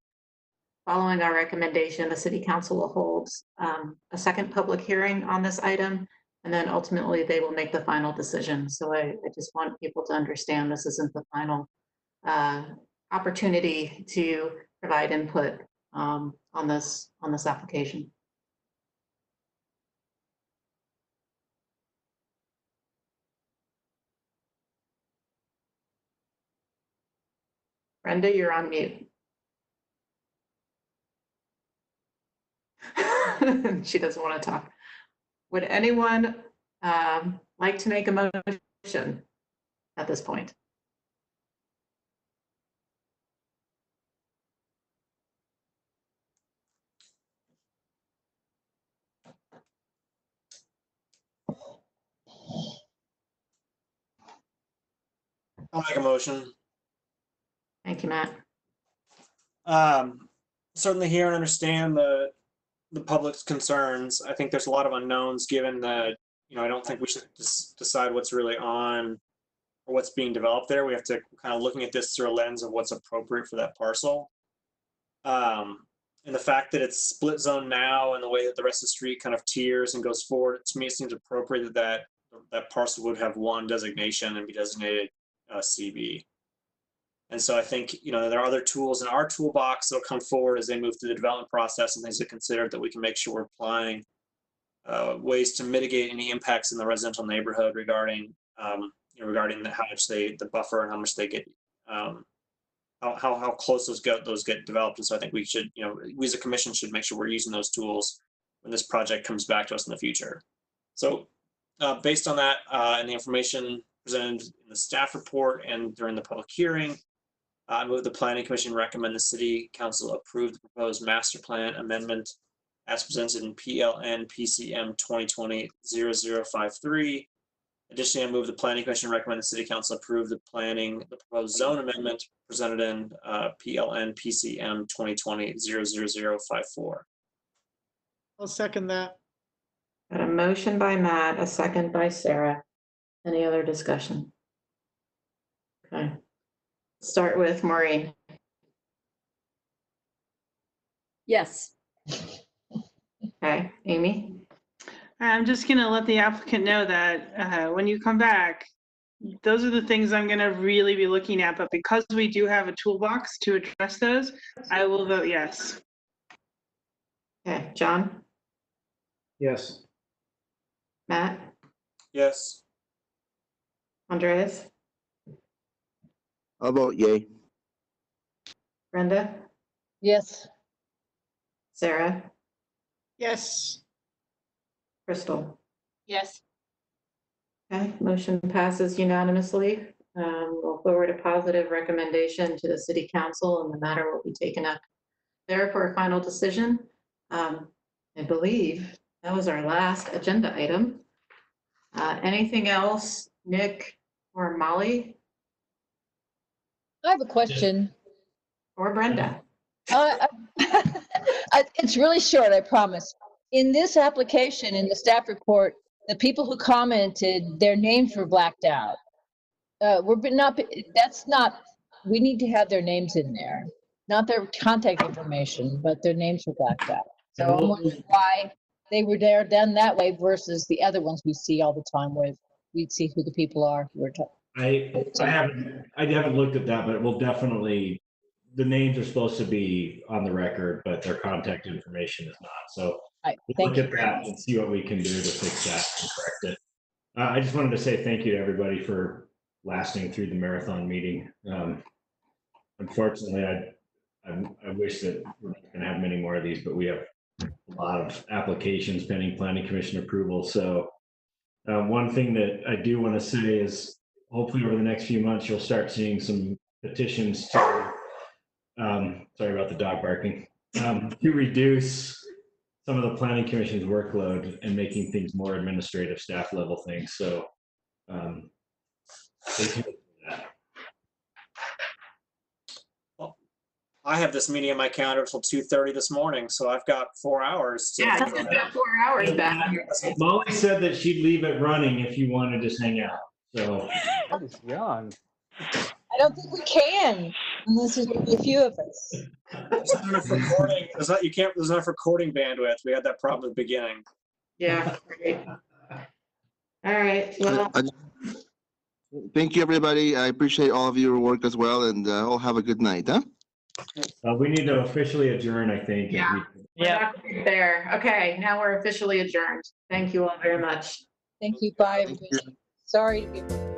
Following our recommendation, the city council will hold a second public hearing on this item, and then ultimately they will make the final decision. So I just want people to understand this isn't the final opportunity to provide input on this application. Brenda, you're on mute. She doesn't want to talk. Would anyone like to make a motion at this point? I'll make a motion. Thank you, Matt. Certainly hear and understand the public's concerns. I think there's a lot of unknowns given that, I don't think we should just decide what's really on or what's being developed there. We have to kind of looking at this through a lens of what's appropriate for that parcel. And the fact that it's split zone now and the way that the rest of the street kind of tiers and goes forward, to me, it seems appropriate that that parcel would have one designation and be designated CB. And so I think, there are other tools in our toolbox that'll come forward as they move through the development process and things to consider that we can make sure we're applying ways to mitigate any impacts in the residential neighborhood regarding regarding how much the buffer and how much they get, how close those get developed. And so I think we should, we as a commission should make sure we're using those tools when this project comes back to us in the future. So based on that and the information presented in the staff report and during the public hearing, I move the Planning Commission recommend the City Council approve the proposed master plan amendment as presented in PLN PCM 2020-0053. Additionally, I move the Planning Commission recommend the City Council approve the proposed zone amendment presented in PLN PCM 2020-00054. I'll second that. Got a motion by Matt, a second by Sarah. Any other discussion? Okay. Start with Maureen. Yes. Okay, Amy? I'm just going to let the applicant know that when you come back, those are the things I'm going to really be looking at. But because we do have a toolbox to address those, I will vote yes. Okay, John? Yes. Matt? Yes. Andreas? I'll vote yay. Brenda? Yes. Sarah? Yes. Crystal? Yes. Okay, motion passes unanimously. We'll forward a positive recommendation to the City Council and the matter will be taken up there for a final decision. I believe that was our last agenda item. Anything else, Nick or Molly? I have a question. Or Brenda? It's really short, I promise. In this application, in the staff report, the people who commented, their names were blacked out. We need to have their names in there, not their contact information, but their names were blacked out. So I'm wondering why they were done that way versus the other ones we see all the time where we'd see who the people are. I haven't looked at that, but it will definitely, the names are supposed to be on the record, but their contact information is not. So we'll look at that and see what we can do to fix that and correct it. I just wanted to say thank you to everybody for lasting through the marathon meeting. Unfortunately, I wish that we're not going to have many more of these, but we have a lot of applications pending planning commission approval. So one thing that I do want to say is hopefully over the next few months, you'll start seeing some petitions to, sorry about the dog barking, to reduce some of the planning commission's workload and making things more administrative staff level things. So stay tuned for that. Well, I have this meeting on my calendar until 2:30 this morning, so I've got 4 hours. Yeah, I've got 4 hours back. Molly said that she'd leave it running if you want to just hang out. So I don't think we can. Unless there's only a few of us. There's not enough recording. There's not enough recording bandwidth. We had that problem at the beginning. Yeah, great. All right, well, Thank you, everybody. I appreciate all of your work as well, and all have a good night. Huh? We need to officially adjourn, I think. yeah, we're not quite there. Okay, now we're officially adjourned. Thank you all very much. Thank you. Bye, everybody. Sorry to be.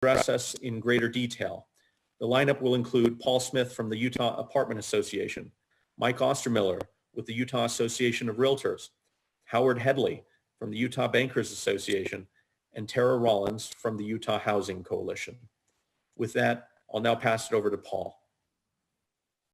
Address us in greater detail. The lineup will include Paul Smith from the Utah Apartment Association, Mike Ostermiller with the Utah Association of Realtors, Howard Headley from the Utah Bankers Association, and Tara Rollins from the Utah Housing Coalition. With that, I'll now pass it over to Paul.